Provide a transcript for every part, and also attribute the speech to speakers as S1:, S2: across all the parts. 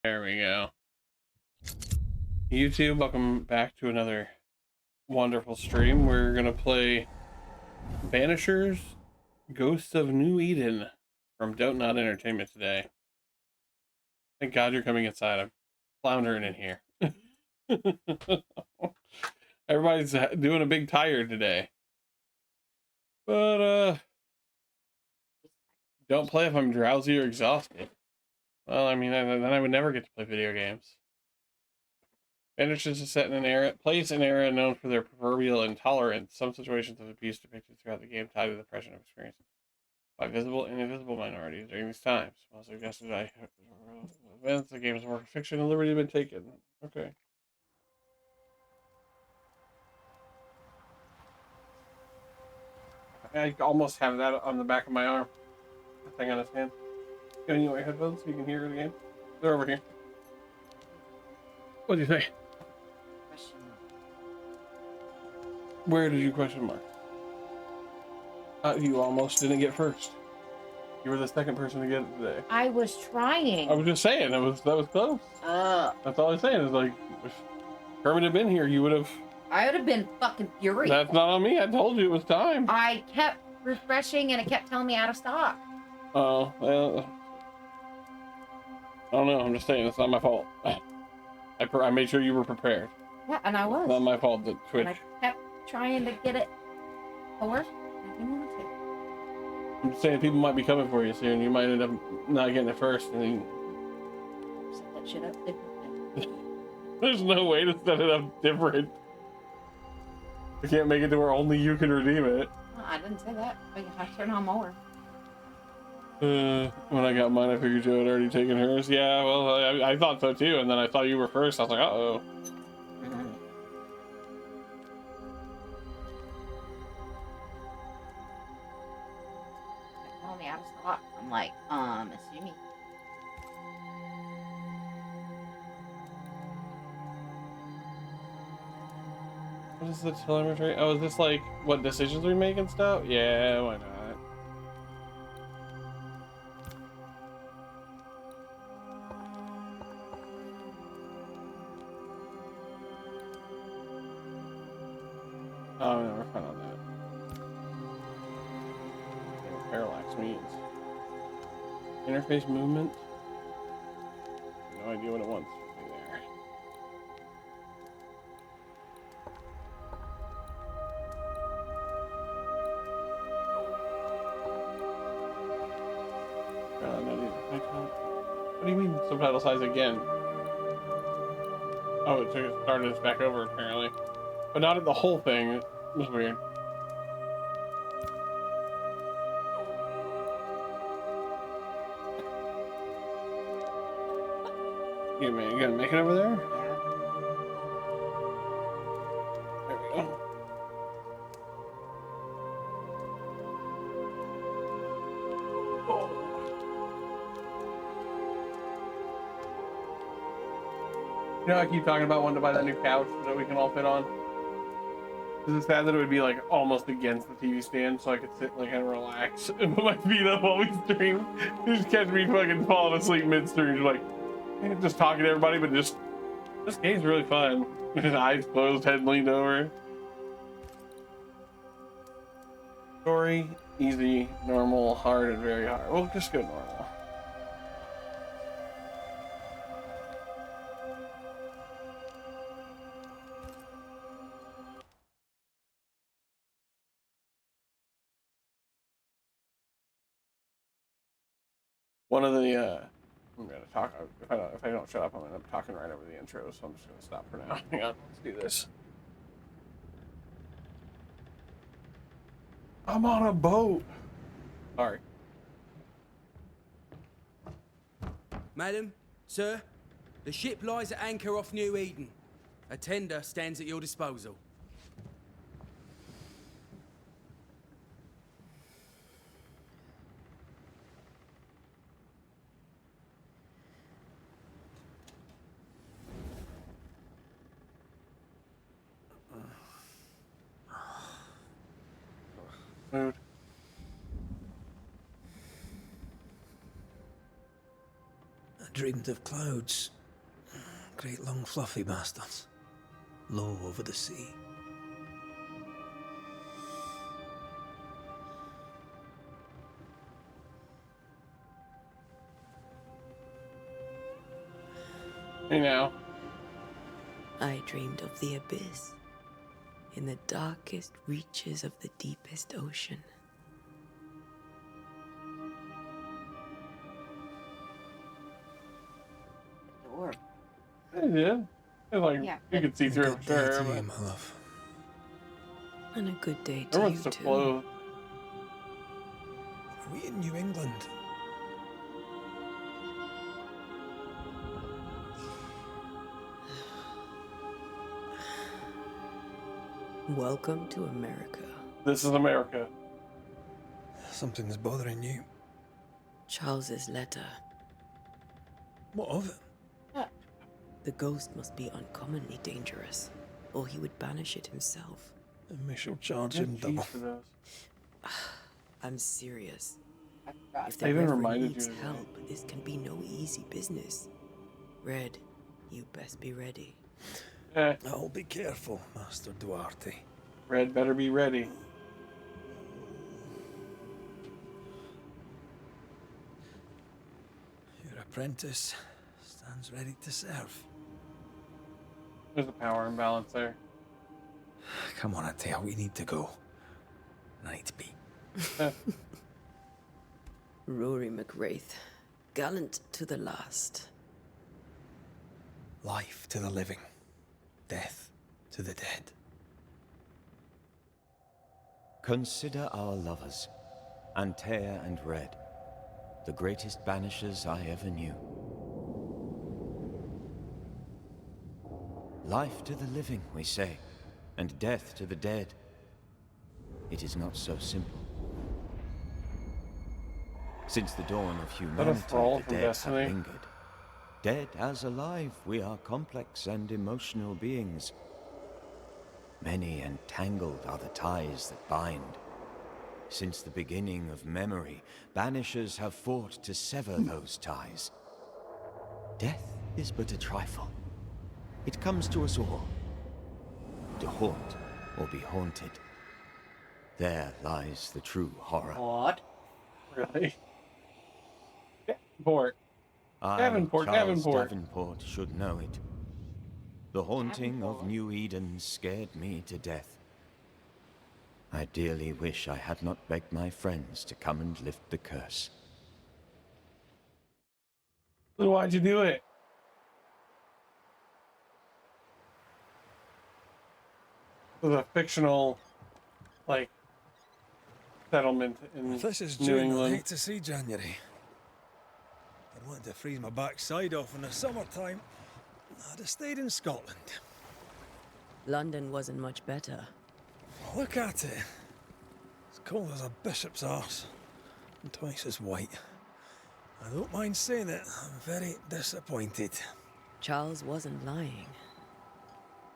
S1: There we go. YouTube, welcome back to another wonderful stream. We're gonna play Banishers, Ghosts of New Eden from Don't Not Entertainment today. Thank God you're coming inside. I'm floundering in here. Everybody's doing a big tired today. But, don't play if I'm drowsy or exhausted. Well, I mean, then I would never get to play video games. Banishers is set in an era, place an era known for their proverbial intolerance. Some situations of abuse depicted throughout the game tied to the oppression of experience by visible and invisible minorities during these times. While suggested by events, the game's work of fiction and liberty have been taken. Okay. I almost have that on the back of my arm. That thing on his hand. Got any white headphones so you can hear the game? They're over here. What do you think?
S2: Question mark.
S1: Where did you question mark? You almost didn't get first. You were the second person to get it today.
S2: I was trying.
S1: I was just saying that was close. That's all I'm saying is like if Kermit had been here, you would have.
S2: I would have been fucking furious.
S1: That's not on me. I told you it was time.
S2: I kept refreshing and it kept telling me out of stock.
S1: Oh, well, I don't know. I'm just saying it's not my fault. I made sure you were prepared.
S2: Yeah, and I was.
S1: It's not my fault that Twitch.
S2: And I kept trying to get it to work. I didn't want to.
S1: I'm just saying people might be coming for you soon. You might end up not getting it first, and then
S2: Set that shit up differently.
S1: there's no way to set it up different. I can't make it to where only you can redeem it.
S2: Well, I didn't say that, but you have to turn on more.
S1: When I got mine, I figured Joe had already taken hers. Yeah, well, I thought so too, and then I saw you were first. I was like, uh-oh.
S2: Telling me out of stock. I'm like, excuse me.
S1: What is the telemetry? Oh, is this like what decisions we make and stuff? Yeah, why not? Oh, no, we're fine on that. What parallax means. Interface movement. No idea what it wants. There. What do you mean subtitle size again? Oh, it started us back over apparently. But not at the whole thing. It was weird. You gonna make it over there? There we go. You know, I keep talking about wanting to buy that new couch that we can all fit on. Is it sad that it would be like almost against the TV stand so I could sit like and relax and put my feet up while we stream? You just catch me fucking falling asleep mid-stream, like just talking to everybody, but just this game's really fun. His eyes closed, head leaned over. Story, easy, normal, hard, and very hard. Well, just go normal. One of the I'm gonna talk if I don't shut up, I'm gonna end up talking right over the intro, so I'm just gonna stop for now. Hang on, let's do this. I'm on a boat. Sorry.
S3: Madam, sir, the ship lies at anchor off New Eden. A tender stands at your disposal.
S4: dreamed of clouds. Great long fluffy bastards. Low over the sea.
S1: You know.
S5: I dreamed of the abyss, in the darkest reaches of the deepest ocean.
S2: Door.
S1: I did. It's like,
S2: Yeah,
S1: you could see through it
S4: Good
S1: for
S4: day
S1: sure.
S4: to you,
S1: But
S4: my love.
S5: And a good day to
S1: everyone's
S5: you
S1: so
S5: too.
S1: close.
S4: Are we in New England?
S5: Welcome to America.
S1: This is America.
S4: Something's bothering you.
S5: Charles's letter.
S4: What of it?
S5: The ghost must be uncommonly dangerous, or he would banish it himself.
S4: And we shall charge
S1: Good
S4: him
S1: cheese
S4: double.
S1: for those.
S5: I'm serious.
S2: I forgot.
S5: If the
S1: I even
S5: Reverend
S1: reminded
S5: needs
S1: you today.
S5: help, this can be no easy business. Red, you best be ready.
S4: I'll be careful, Master Duarte.
S1: Red better be ready.
S4: Your apprentice stands ready to serve.
S1: There's a power imbalance there.
S4: Come on, Atea, we need to go. Night be.
S5: Rory McWraith, gallant to the last.
S4: Life to the living. Death to the dead.
S6: Consider our lovers, Antea and Red, the greatest banishers I ever knew. Life to the living, we say, and death to the dead. It is not so simple. Since the dawn of humanity,
S1: thrall
S6: the
S1: from
S6: dead have
S1: Destiny?
S6: lingered. Dead as alive, we are complex and emotional beings. Many and tangled are the ties that bind. Since the beginning of memory, banishers have fought to sever those ties. Death is but a trifle. It comes to us all. To haunt or be haunted. There lies the true horror.
S2: What?
S1: Really? Davenport.
S6: I,
S1: Davenport,
S6: Charles
S1: Davenport.
S6: Davenport, should know it. The haunting of New Eden scared me to death. I dearly wish I had not begged my friends to come and lift the curse.
S1: Then why'd you do it? It was a fictional, like, settlement in
S4: If this is
S1: New
S4: June, I'd
S1: England.
S4: hate to see January. I'd want to freeze my backside off in the summertime. I'd have stayed in Scotland.
S5: London wasn't much better.
S4: Look at it. As cold as a bishop's arse. And twice as white. I don't mind saying it, I'm very disappointed.
S5: Charles wasn't lying.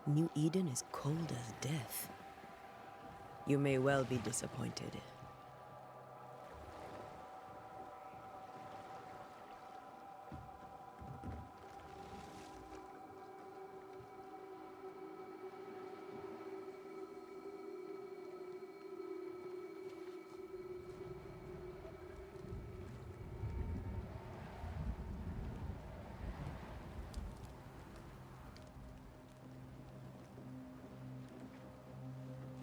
S5: New Eden is cold as death. You may well be disappointed.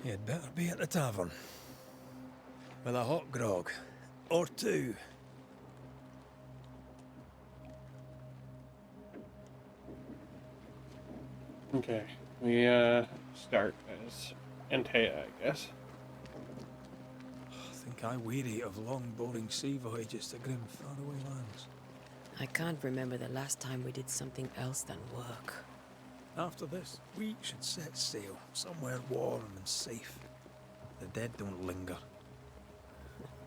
S4: You'd better be at the tavern. With a hot grog. Or two.
S1: Okay, we start as Antea, I guess.
S4: I think I weary of long, boring sea voyages to grim, faraway lands.
S5: I can't remember the last time we did something else than work.
S4: After this, we should set sail somewhere warm and safe. The dead don't linger.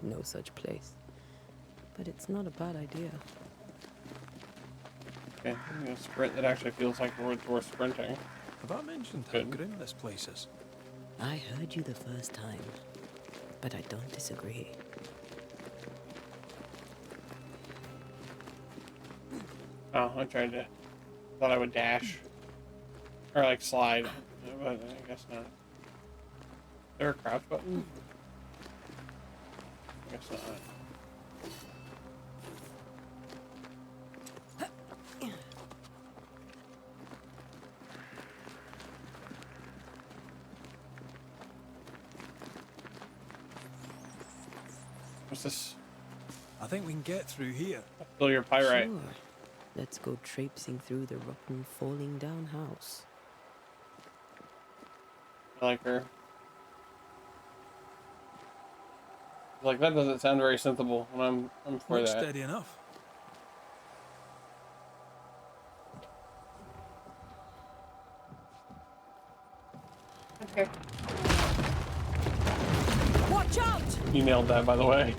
S5: No such place. But it's not a bad idea.
S1: Okay, I'm gonna sprint that actually feels like we're sprinting.
S4: Have I mentioned how
S1: Good.
S4: grim this place is?
S5: I heard you the first time, but I don't disagree.
S1: Oh, I tried to. Thought I would dash. Or like slide. But I guess not. Is there a crouch button? I guess not. What's this?
S4: I think we can get through here.
S1: Fill your pyrite.
S5: Sure. Let's go traipsing through the rotten, falling down house.
S1: I like her. Like, that doesn't sound very sensible, and I'm for
S4: Looks
S1: that.
S4: steady enough.
S2: Okay.
S5: Watch out!
S1: You nailed that, by the way.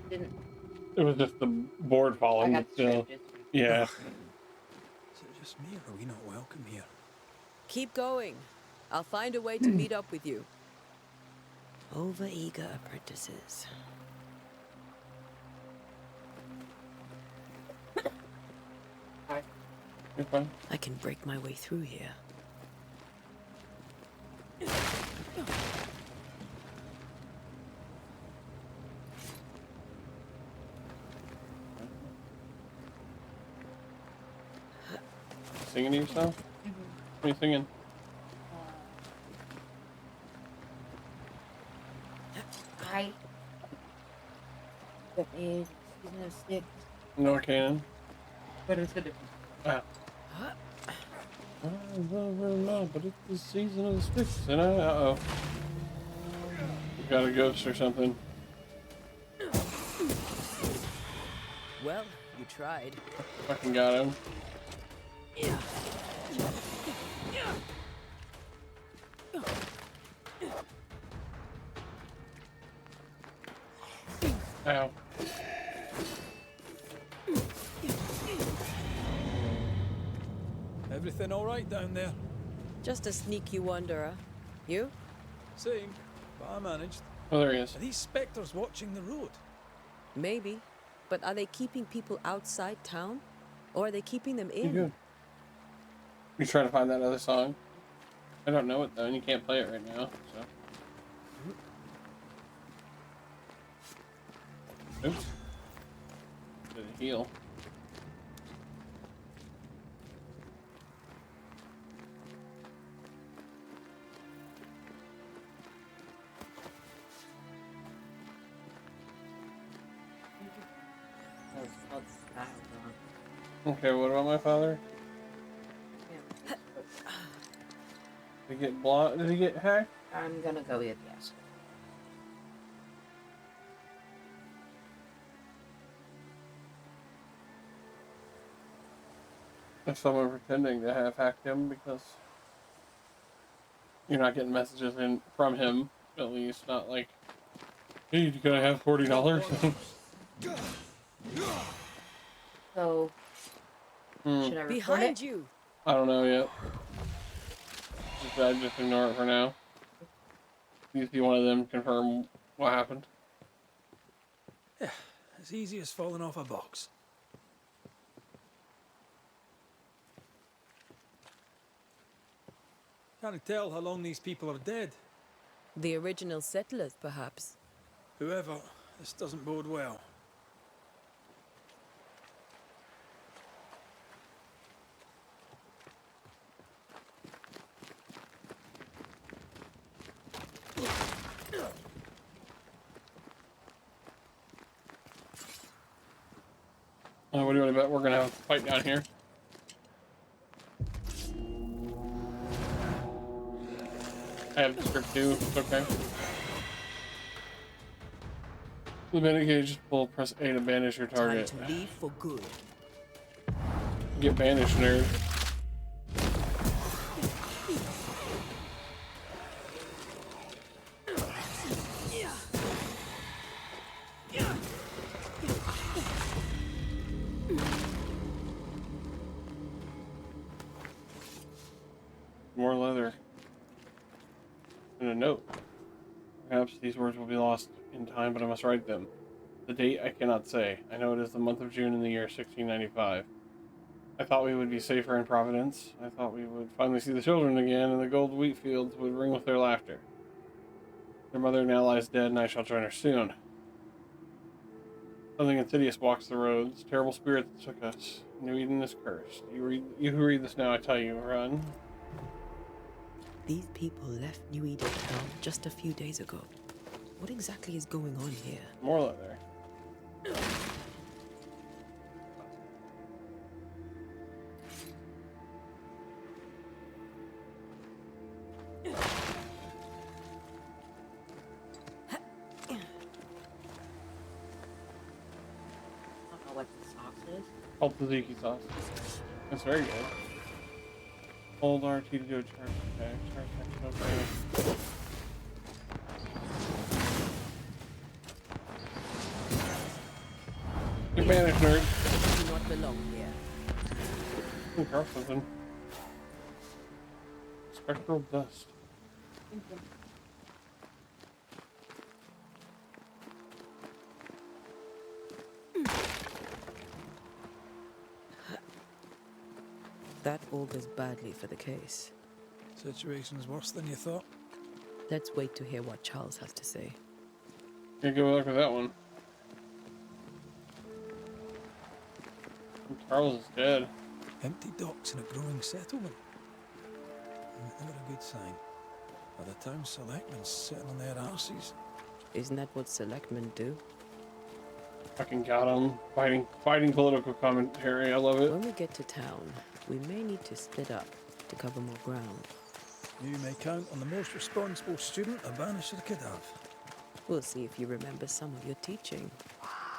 S2: Didn't.
S1: It was just the board
S2: I
S1: falling,
S2: got
S1: but still.
S2: distracted.
S1: Yeah.
S4: Is it just me, or are we not welcome here?
S5: Keep going. I'll find a way to meet up with you. Overeager apprentices.
S2: Hi.
S1: You're fine.
S5: I can break my way through here.
S1: Singing to yourself? What are you singing?
S2: Hi. That is season of 6.
S1: No cannon.
S2: But it's a different.
S1: Wow. I love her not, but it's the season of the sticks, and uh-oh. We got a ghost or something.
S5: Well, you tried.
S1: Fucking got him. Ow.
S4: Everything all right down there?
S5: Just a sneaky wanderer. You?
S4: Same, but I managed.
S1: Oh, there he is.
S4: Are these spectres watching the road?
S5: Maybe. But are they keeping people outside town? Or are they keeping them
S1: You
S5: in?
S1: good? You trying to find that other song? I don't know it though, and you can't play it right now, so. Oops. Did it heal?
S2: Oh, it's called Style
S1: Okay, what about my father?
S2: Wrong.
S1: Did he get blocked? Did he get hacked?
S2: I'm gonna go with yes.
S1: If someone pretending to have hacked him because you're not getting messages in from him, at least not like, hey, can I have $40?
S2: So, should I report
S5: Behind
S2: it?
S5: you!
S1: I don't know yet. I'd just ignore it for now. You see one of them confirm what happened.
S4: Yeah, as easy as falling off a box. Can't tell how long these people are dead.
S5: The original settlers, perhaps.
S4: Whoever, this doesn't bode well.
S1: What do you want to bet? We're gonna have a fight down here. I have the script too. It's okay. The bandage just pull, press A to banish your target.
S5: Time to leave for good.
S1: Get banished, nerd. More leather. And a note. Perhaps these words will be lost in time, but I must write them. The date I cannot say. I know it is the month of June in the year 1695. I thought we would be safer in Providence. I thought we would finally see the children again, and the gold wheat fields would ring with their laughter. Their mother now lies dead, and I shall join her soon. Something insidious walks the roads. Terrible spirit that took us. New Eden is cursed. You who read this now, I tell you, run.
S5: These people left New Eden Town just a few days ago. What exactly is going on here?
S1: More leather.
S2: I don't know what the sauce is.
S1: Called tzatziki sauce. It's very good. Hold RT to do a charge attack. Charge attack, okay. You Banish nerd.
S5: You do not belong here.
S1: Ooh, cross something. Spectral dust.
S5: That augurs badly for the case.
S4: Situation's worse than you thought.
S5: Let's wait to hear what Charles has to say.
S1: Yeah, good luck with that one. Charles is dead.
S4: Empty docks in a growing settlement. Never a good sign. Are the town selectmen sitting on their arses?
S5: Isn't that what selectmen do?
S1: Fucking got him. Fighting political commentary. I love it.
S5: When we get to town, we may need to split up to cover more ground.
S4: You may count on the most responsible student a Banisher could have.
S5: We'll see if you remember some of your teaching.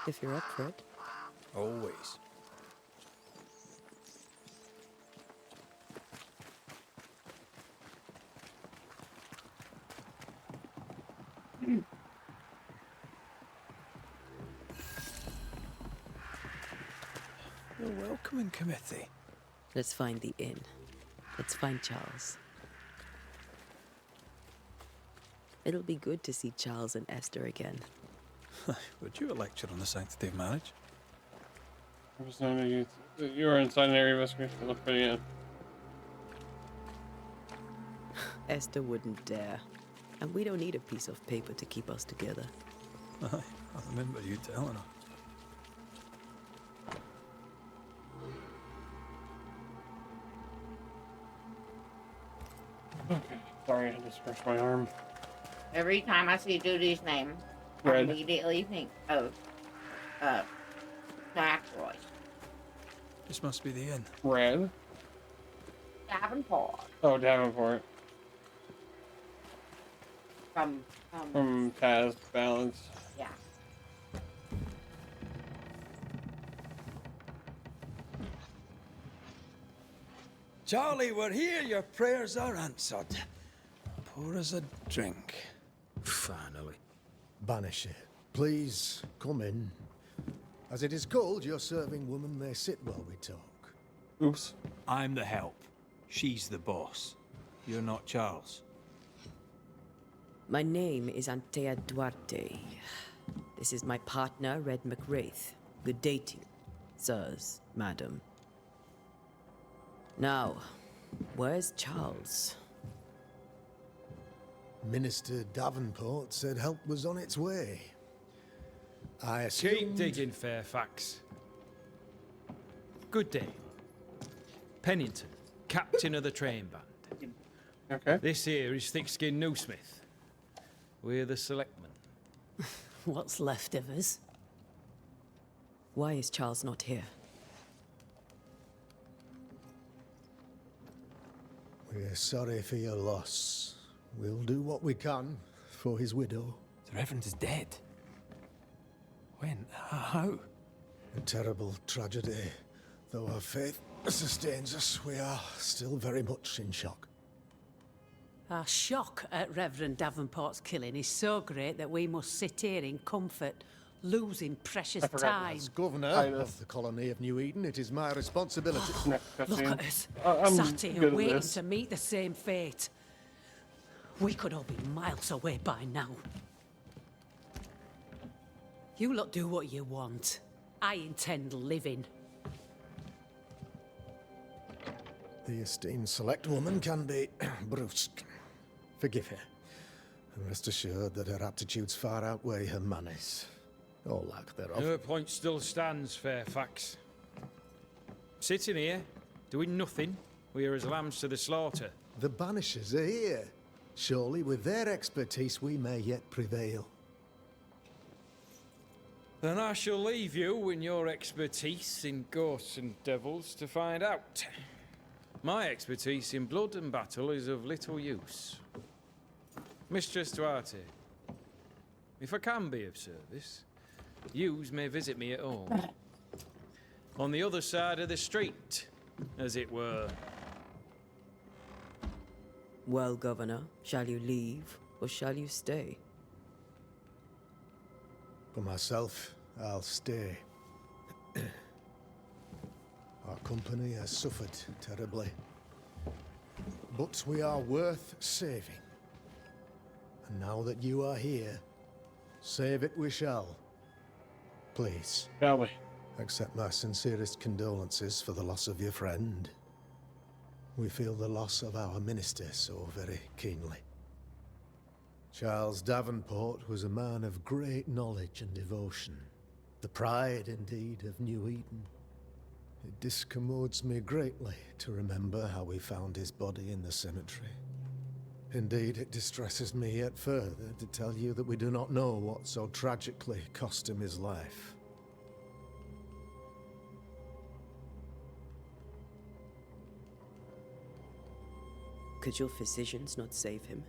S5: If you're up for it.
S4: Always. The welcoming committee.
S5: Let's find the inn. Let's find Charles. It'll be good to see Charles and Esther again.
S4: Would you a lecture on the sanctity of marriage?
S1: You are inside an area of investigation. Look for the end.
S5: Esther wouldn't dare. And we don't need a piece of paper to keep us together.
S4: I remember you telling her.
S1: Okay. Sorry, I just scratched my arm.
S2: Every time I see Judy's name, I
S1: Red.
S2: immediately think of McRoy.
S4: This must be the inn.
S1: Red.
S2: Davenport
S1: Oh, Davenport.
S2: from
S1: Taz Balance.
S2: yeah.
S4: Charlie, we're here. Your prayers are answered. Pour us a drink.
S3: Finally.
S7: Banisher, please come in. As it is cold, your serving woman may sit while we talk.
S1: Oops.
S8: I'm the help. She's the boss. You're not Charles.
S5: My name is Antea Duarte. This is my partner, Red McWraith. Good day to you, sirs, madam. Now, where's Charles?
S7: Minister Davenport said help was on its way. I
S8: Keep
S7: assumed...
S8: digging, Fairfax. Good day. Pennington, captain of the train band.
S1: Okay.
S8: This here is Thickskin Newsmith. We're the selectmen.
S5: What's left of us? Why is Charles not here?
S7: We're sorry for your loss. We'll do what we can for his widow.
S4: The Reverend is dead. When? How?
S7: A terrible tragedy. Though our faith sustains us, we are still very much in shock.
S9: Our shock at Reverend Davenport's killing is so great that we must sit here in comfort, losing precious time.
S7: As governor of the colony of New Eden, it is my responsibility.
S1: Next
S9: Look
S1: cutscene.
S9: at us,
S1: I'm
S9: sat
S1: good
S9: here
S1: at
S9: waiting
S1: this.
S9: to meet the same fate. We could all be miles away by now. You lot do what you want. I intend living.
S7: The esteemed select woman can be brusque. Forgive her. And rest assured that her aptitudes far outweigh her manners. Or lack thereof.
S8: Her point still stands, Fairfax. Sitting here, doing nothing, we are as lambs to the slaughter.
S7: The Banishers are here. Surely with their expertise we may yet prevail.
S8: Then I shall leave you and your expertise in ghosts and devils to find out. My expertise in blood and battle is of little use. Mistress Duarte, if I can be of service, yous may visit me at home. On the other side of the street, as it were.
S5: Well, Governor, shall you leave or shall you stay?
S7: For myself, I'll stay. Our company has suffered terribly. But we are worth saving. And now that you are here, save it we shall. Please,
S1: Shall we?
S7: accept my sincerest condolences for the loss of your friend. We feel the loss of our minister so very keenly. Charles Davenport was a man of great knowledge and devotion. The pride, indeed, of New Eden. It discommodes me greatly to remember how we found his body in the cemetery. Indeed, it distresses me yet further to tell you that we do not know what so tragically cost him his life.
S5: Could your physicians not save him?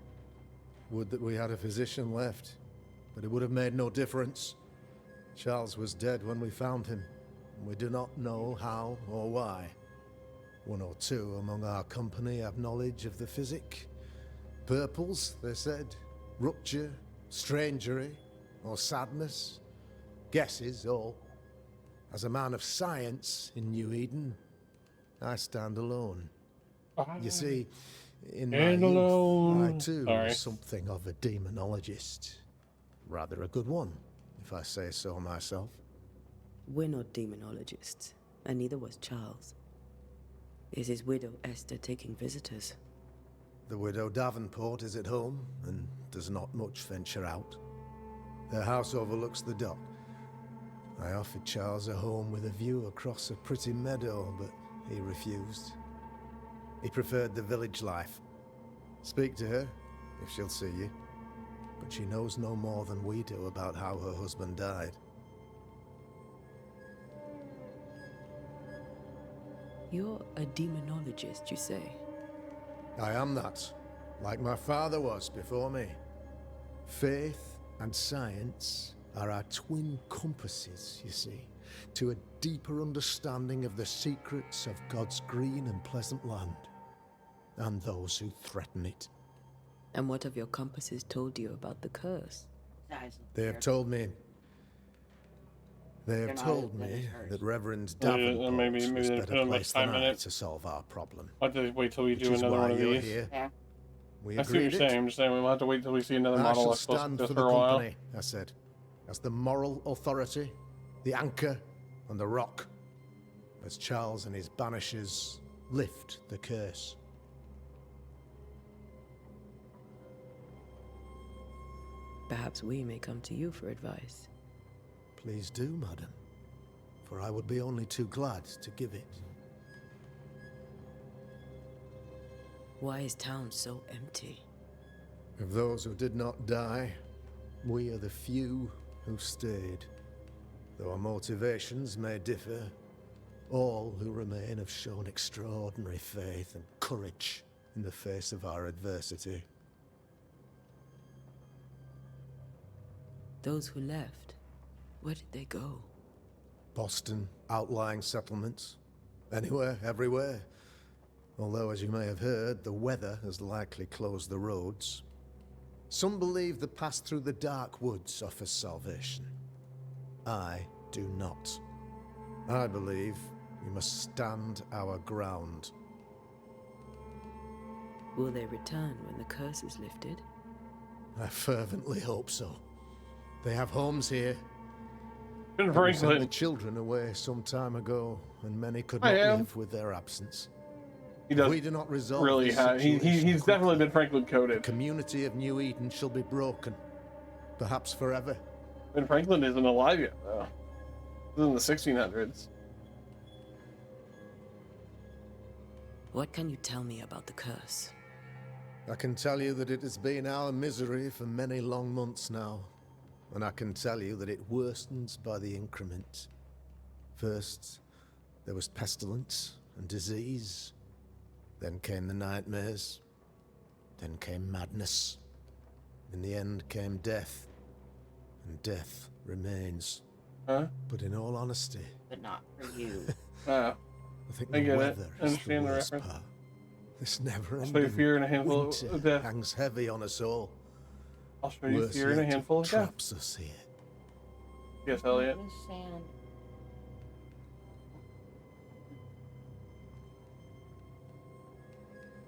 S7: Would that we had a physician left, but it would have made no difference. Charles was dead when we found him, and we do not know how or why. One or two among our company have knowledge of the physic. Purples, they said, rupture, strangery, or sadness. Guesses, all. As a man of science in New Eden, I stand alone. You see, in my youth, I too was something of a demonologist. Rather a good one, if I say so myself.
S5: We're not demonologists, and neither was Charles. Is his widow Esther taking visitors?
S7: The widow Davenport is at home, and does not much venture out. Their house overlooks the dock. I offered Charles a home with a view across a pretty meadow, but he refused. He preferred the village life. Speak to her, if she'll see you. But she knows no more than we do about how her husband died.
S5: You're a demonologist, you say?
S7: I am that, like my father was before me. Faith and science are our twin compasses, you see, to a deeper understanding of the secrets of God's green and pleasant land, and those who threaten it.
S5: And what have your compasses told you about the curse?
S7: They have told me that Reverend Davenport
S1: maybe
S7: was
S1: they
S7: better
S1: put on like
S7: placed than
S1: 5
S7: I
S1: minutes.
S7: to solve our problem.
S1: I'll have to wait till we
S7: Which
S1: do
S7: is
S1: another
S7: why
S1: one of
S7: you're
S1: these.
S7: here. We
S1: I see what you're
S7: agreed
S1: saying.
S7: it.
S1: I'm just saying we might have to wait till we see another
S7: I
S1: model
S7: shall
S1: that's supposed
S7: stand
S1: to
S7: for
S1: just
S7: the
S1: for a while.
S7: company, I said, as the moral authority, the anchor, and the rock, as Charles and his banishers lift the curse.
S5: Perhaps we may come to you for advice.
S7: Please do, madam, for I would be only too glad to give it.
S5: Why is town so empty?
S7: Of those who did not die, we are the few who stayed. Though our motivations may differ, all who remain have shown extraordinary faith and courage in the face of our adversity.
S5: Those who left, where did they go?
S7: Boston, outlying settlements. Anywhere, everywhere. Although, as you may have heard, the weather has likely closed the roads. Some believe the path through the dark woods offers salvation. I do not. I believe we must stand our ground.
S5: Will they return when the curse is lifted?
S7: I fervently hope so. They have homes here,
S1: Ben
S7: We sent the
S1: Franklin.
S7: children away some time ago, and many could
S1: I
S7: not
S1: am.
S7: live with their absence.
S1: He
S7: If
S1: does
S7: we do not resolve
S1: really
S7: this
S1: have. He's
S7: situation
S1: definitely
S7: quickly,
S1: been Franklin
S7: the
S1: coded.
S7: community of New Eden shall be broken, perhaps forever.
S1: Ben Franklin isn't alive yet, though. This is in the 1600s.
S5: What can you tell me about the curse?
S7: I can tell you that it has been our misery for many long months now, and I can tell you that it worstens by the increment. First, there was pestilence and disease. Then came the nightmares. Then came madness. In the end came death. And death remains.
S1: Huh?
S7: But in all honesty,
S2: But not for you.
S1: Oh.
S7: I think
S1: I
S7: the
S1: get it.
S7: weather
S1: I
S7: is
S1: understand
S7: the
S1: the
S7: worst
S1: reference.
S7: part. This never
S1: Show you fear and a
S7: ending
S1: handful
S7: winter
S1: of death.
S7: hangs heavy on us all.
S1: I'll show you
S7: Worse
S1: fear and a
S7: yet, it
S1: handful of death.
S7: traps us here.
S1: Yes, Elliot.
S2: Sand.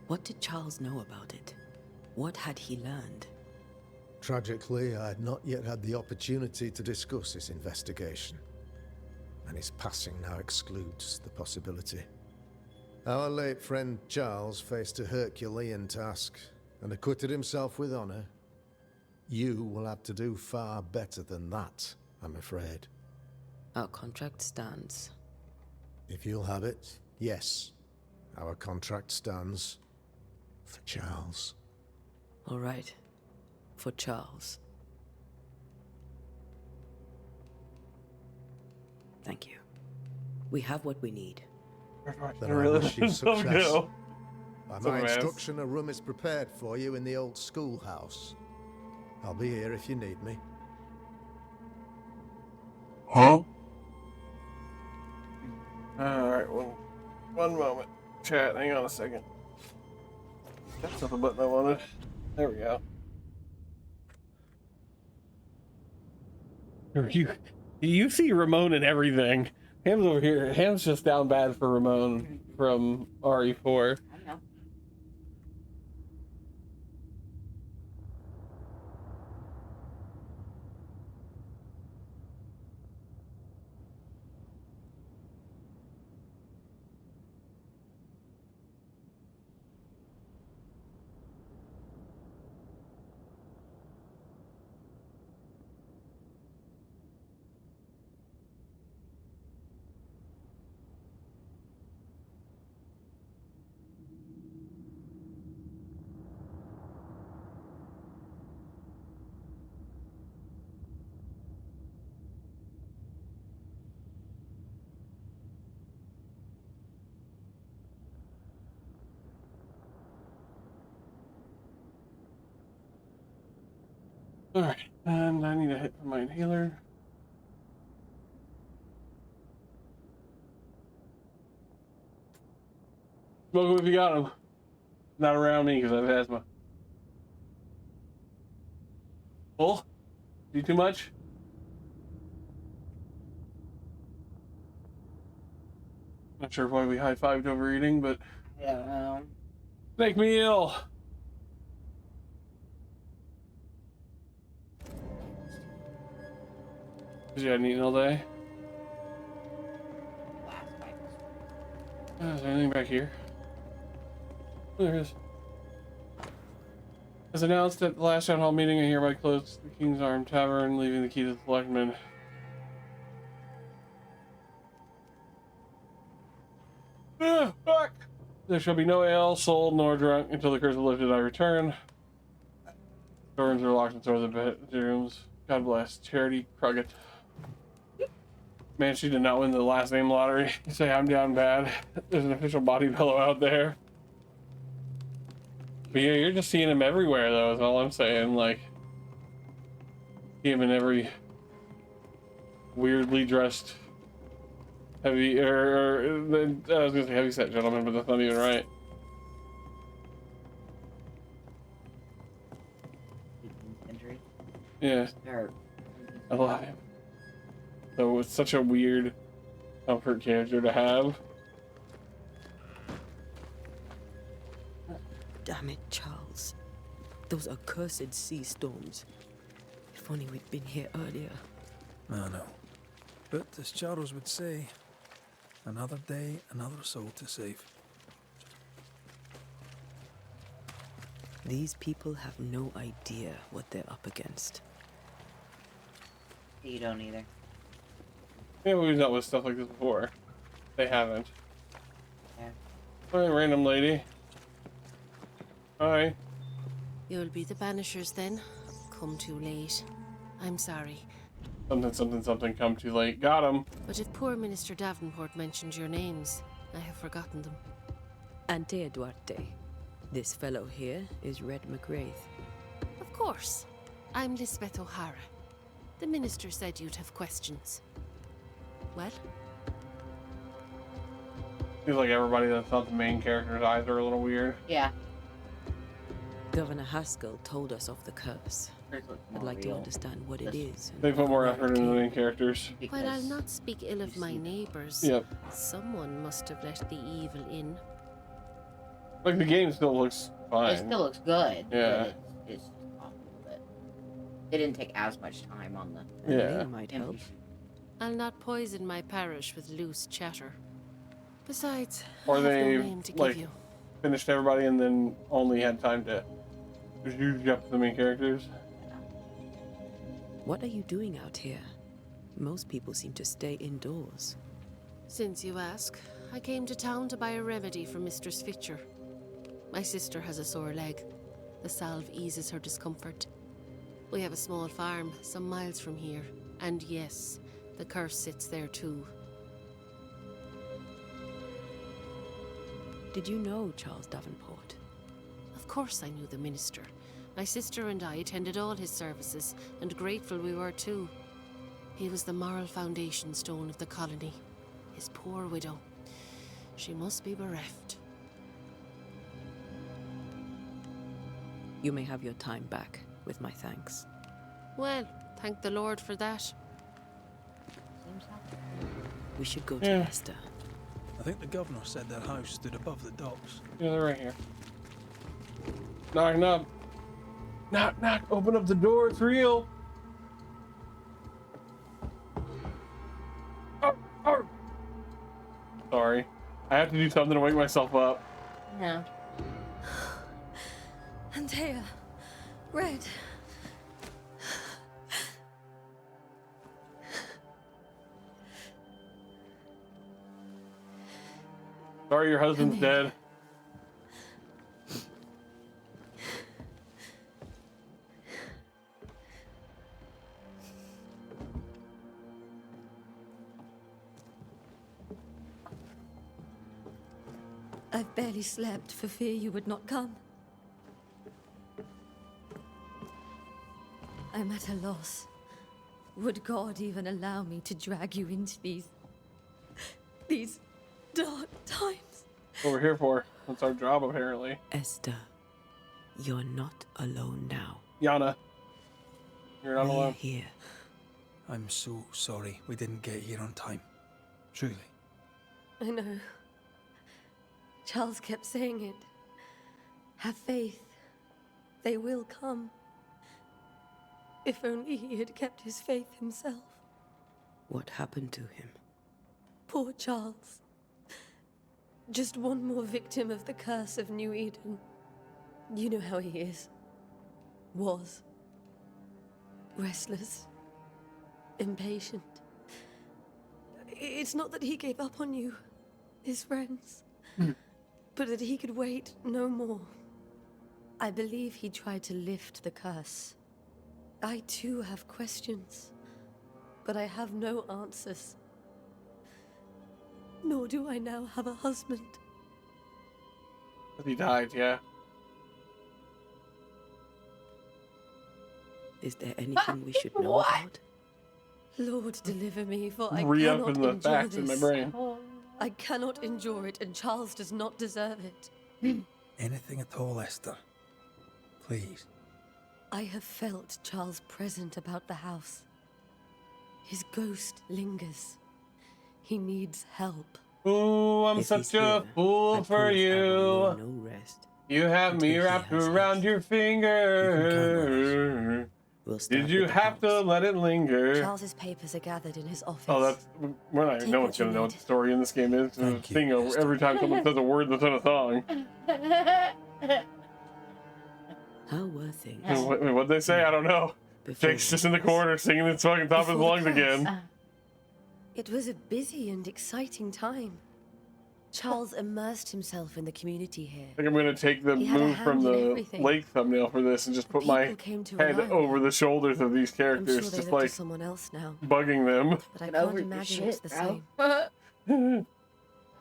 S5: What did Charles know about it? What had he learned?
S7: Tragically, I had not yet had the opportunity to discuss his investigation, and his passing now excludes the possibility. Our late friend Charles faced a Herculean task and acquitted himself with honor. You will have to do far better than that, I'm afraid.
S5: Our contract stands.
S7: If you'll have it, yes, our contract stands for Charles.
S5: All right. For Charles. Thank you. We have what we need.
S7: Then
S1: I
S7: I
S1: really
S7: wish you
S1: let himself
S7: success.
S1: go.
S7: By
S1: So
S7: my
S1: fast.
S7: instruction, a room is prepared for you in the old schoolhouse. I'll be here if you need me.
S1: Huh? Alright, one moment. Chat, hang on a second. That's not the button I wanted. There we go. You see Ramon and everything. Ham's over here. Ham's just down bad for Ramon from RE4.
S2: I know.
S1: Alright, and I need a hit for my inhaler. Smoke him if you got him. Not around me because I have asthma. Full? Do too much? Not sure why we high-fived overeating, but
S2: I don't know.
S1: make me ill. Cause you hadn't eaten all day.
S2: Last fight was
S1: Is there anything back here? Oh, there is. As announced at the last town hall meeting, I hereby close the King's Arm Tavern, leaving the key to the selectmen. Fuck! There shall be no ale sold nor drunk until the curse is lifted. I return. Doors are locked and so are the bedrooms. God bless. Charity Cruggett. Man, she did not win the last name lottery. You say I'm down bad. There's an official body pillow out there. But yeah, you're just seeing him everywhere, though, is all I'm saying. Like, see him in every weirdly dressed heavy, I was gonna say heavy set gentleman, but that's not even right.
S2: injury.
S1: Yeah,
S2: Or
S1: I love him. So it's such a weird comfort character to have.
S5: Damn it, Charles. Those accursed sea storms. If only we'd been here earlier.
S4: I know. But as Charles would say, another day, another soul to save.
S5: These people have no idea what they're up against.
S10: You don't either.
S1: Yeah, we've dealt with stuff like this before. They haven't.
S10: Yeah.
S1: Hi, random lady. Hi.
S11: You'll be the Banishers then. Come too late. I'm sorry.
S1: Something come too late. Got him.
S11: But if poor Minister Davenport mentioned your names, I have forgotten them.
S5: Antea Duarte. This fellow here is Red McWraith.
S11: Of course. I'm Lisbeth O'Hara. The minister said you'd have questions. Well?
S1: Feels like everybody that's not the main character's eyes are a little weird.
S10: Yeah.
S5: Governor Haskell told us of the curse. I'd like to understand what it is.
S1: They put more effort into the main characters.
S11: While I'll not speak ill of my neighbors,
S1: Yep.
S11: someone must have let the evil in.
S1: Like, the game still looks fine.
S10: It still looks good.
S1: Yeah.
S10: But it's just off a little bit. They didn't take as much time on the.
S1: Yeah.
S5: They might help.
S11: I'll not poison my parish with loose chatter. Besides,
S1: Or
S11: I have no
S1: they,
S11: name to
S1: like,
S11: give you.
S1: finished everybody and then only had time to zhuzh up the main characters.
S5: What are you doing out here? Most people seem to stay indoors.
S11: Since you ask, I came to town to buy a remedy for Mistress Fitcher. My sister has a sore leg. The salve eases her discomfort. We have a small farm some miles from here. And yes, the curse sits there too.
S5: Did you know Charles Davenport?
S11: Of course I knew the minister. My sister and I attended all his services, and grateful we were too. He was the moral foundation stone of the colony. His poor widow. She must be bereft.
S5: You may have your time back, with my thanks.
S11: Well, thank the Lord for that.
S5: We should go to
S1: Yeah.
S5: Leicester.
S4: I think the governor said their house stood above the docks.
S1: Yeah, they're right here. Knock, knock. Knock, knock. Open up the door. It's real. Oh, oh. Sorry. I have to do something to wake myself up.
S10: No.
S2: Antea. Red.
S1: Sorry, your husband's dead.
S2: I've barely slept for fear you would not come. I'm at a loss. Would God even allow me to drag you into these dark times?
S1: What we're here for. That's our job, apparently.
S5: Esther, you're not alone now.
S1: Yana, you're not
S5: We're
S1: alone.
S5: here.
S4: I'm so sorry we didn't get here on time. Truly.
S2: I know. Charles kept saying it. Have faith. They will come. If only he had kept his faith himself.
S5: What happened to him?
S2: Poor Charles. Just one more victim of the curse of New Eden. You know how he is. Was. Restless. Impatient. It's not that he gave up on you, his friends, but that he could wait no more. I believe he tried to lift the curse. I too have questions, but I have no answers. Nor do I now have a husband.
S1: He died, yeah.
S5: Is there anything we should know
S10: What?
S5: about?
S2: Lord, deliver me, for I
S1: Re-up
S2: cannot
S1: in the
S2: endure
S1: facts in my
S2: this.
S1: brain.
S2: I cannot endure it, and Charles does not deserve it.
S4: Anything at all, Esther. Please.
S2: I have felt Charles present about the house. His ghost lingers. He needs help.
S1: Ooh, I'm
S5: If
S1: such
S5: he's
S1: a
S5: here,
S1: fool
S5: I
S1: for
S5: promise I will know
S1: you.
S5: no rest.
S1: You have me
S5: until he
S1: wrapped
S5: has
S1: around
S5: his.
S1: your
S4: You can count on
S1: finger.
S5: We'll start
S1: Did you
S5: with the
S1: have to
S5: house.
S1: let it linger?
S2: Charles's papers are gathered in his office.
S1: Oh, that's we're not even
S2: Take
S1: no
S2: what
S1: one's gonna
S2: you
S1: know what
S2: need.
S1: the story in this game is. It's a
S4: Thank you,
S1: thing
S4: Esther.
S1: every time someone says a word that's in a song.
S5: How were things?
S1: What'd they say? I don't know.
S5: before
S1: Jake's
S5: all
S1: just in the
S5: this?
S1: corner singing its fucking top of his
S2: Before the
S1: lungs
S2: curse.
S1: again.
S2: It was a busy and exciting time. Charles immersed himself in the community here.
S1: I think I'm gonna take the
S2: He had a
S1: move from
S2: hand in
S1: the
S2: everything.
S1: lake thumbnail for this and just put my
S2: People came to
S1: head
S2: rely on
S1: over
S2: him.
S1: the shoulders of these
S2: I'm
S1: characters,
S2: sure they
S1: just
S2: look
S1: like
S2: to someone else now,
S1: bugging them.
S2: but I
S10: Get
S2: can't
S10: over your
S2: imagine
S10: shit,
S2: it's the
S10: bro.
S2: same.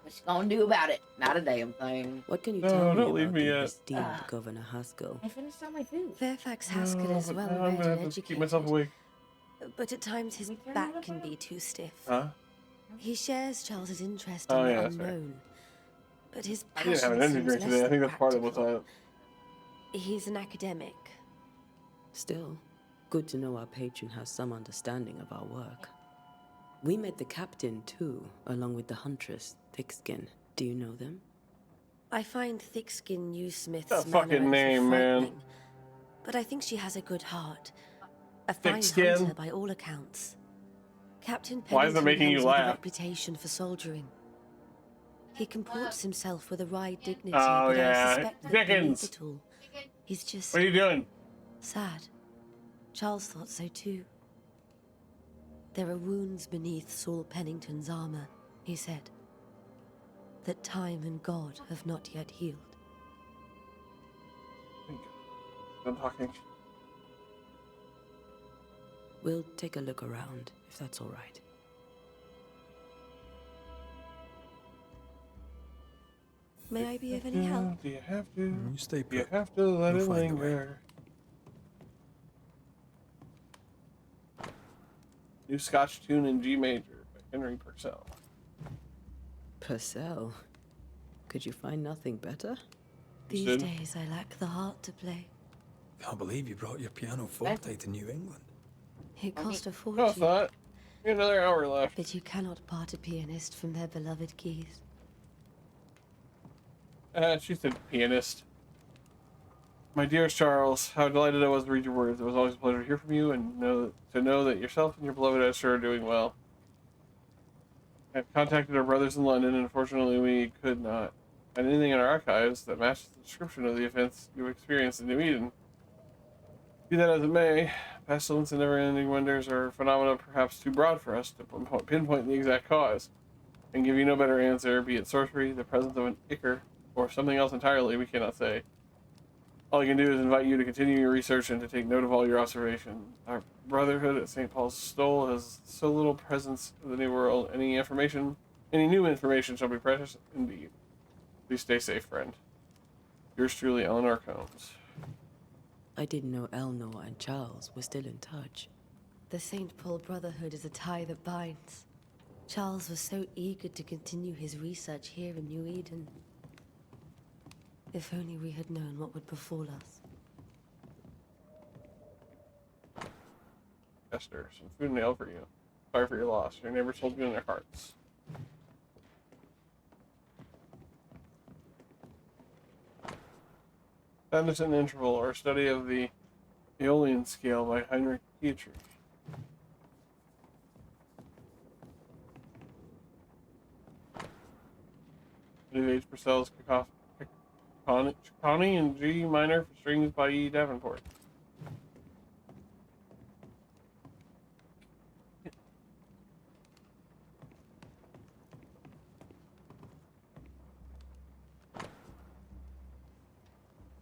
S10: What you gonna do about it? Not a damn thing.
S5: What can you
S1: No,
S5: tell me
S1: don't leave
S5: about
S1: me
S5: the
S1: yet.
S5: esteemed Governor Haskell?
S10: I finished all my food.
S2: Fairfax Haskell
S1: No,
S2: is
S1: but
S2: well
S1: now I'm
S2: read
S1: gonna
S2: and
S1: have to keep
S2: educated,
S1: myself awake.
S2: but at times his back can be too stiff.
S1: Huh?
S2: He shares Charles's interest
S1: Oh,
S2: in the
S1: yeah, that's right.
S2: unknown, but his
S1: I didn't have
S2: passion
S1: an energy
S2: seems
S1: drink
S2: less
S1: today. I
S2: than
S1: think that's part of what's
S2: practical.
S1: up.
S2: He's an academic.
S5: Still, good to know our patron has some understanding of our work. We met the captain too, along with the huntress, Thickskin. Do you know them?
S2: I find Thickskin Newsmith's
S1: That
S2: manner
S1: fucking
S2: a little
S1: name, man.
S2: frightening, but I think she has a good heart. A fine
S1: Thickskin?
S2: hunter by all accounts. Captain
S1: Why is it
S2: Pennington
S1: making you
S2: comes with a
S1: laugh?
S2: reputation for soldiering. He comports himself with a wry dignity,
S1: Oh,
S2: but
S1: yeah.
S2: I suspect that
S1: Dickens.
S2: beneath it all, he's just
S1: What are you doing?
S2: sad. Charles thought so too. There are wounds beneath Saul Pennington's armor, he said, that time and God have not yet healed.
S1: I'm talking.
S5: We'll take a look around, if that's all right.
S2: May I be of any help?
S1: Do you have to?
S4: You stay
S1: Do you
S4: put.
S1: have to let
S4: We'll
S1: it
S4: find a way.
S1: linger? New Scotch tune in G major by Henry Purcell.
S5: Purcell? Could you find nothing better?
S2: These
S1: Sid?
S2: days I lack the heart to play.
S4: Can't believe you brought your piano forte to New England.
S2: It cost a
S1: No
S2: fortune,
S1: thought. Another hour left.
S2: but you cannot part a pianist from their beloved keys.
S1: She said pianist. My dearest Charles, how delighted I was to read your words. It was always a pleasure to hear from you and to know that yourself and your beloved Esther are doing well. I've contacted our brothers in London, and unfortunately we could not find anything in our archives that matches the description of the events you experienced in New Eden. Be that as it may, pestilence and never-ending wonders are phenomena perhaps too broad for us to pinpoint the exact cause, and give you no better answer, be it sorcery, the presence of an ichor, or something else entirely we cannot say. All I can do is invite you to continue your research and to take note of all your observations. Our brotherhood at St. Paul's Stole has so little presence in the New World. Any new information shall be precious indeed. Please stay safe, friend. Yours truly, Eleanor Combs.
S5: I didn't know Eleanor and Charles were still in touch.
S2: The St. Paul Brotherhood is a tie that binds. Charles was so eager to continue his research here in New Eden. If only we had known what would befall us.
S1: Esther, some food and ale for you. Sorry for your loss. Your neighbors hold you in their hearts. Sadness and Interval, or a study of the Aeolian scale by Heinrich Petrie. New Age Purcell's Cacophony in G minor for strings by E. Davenport.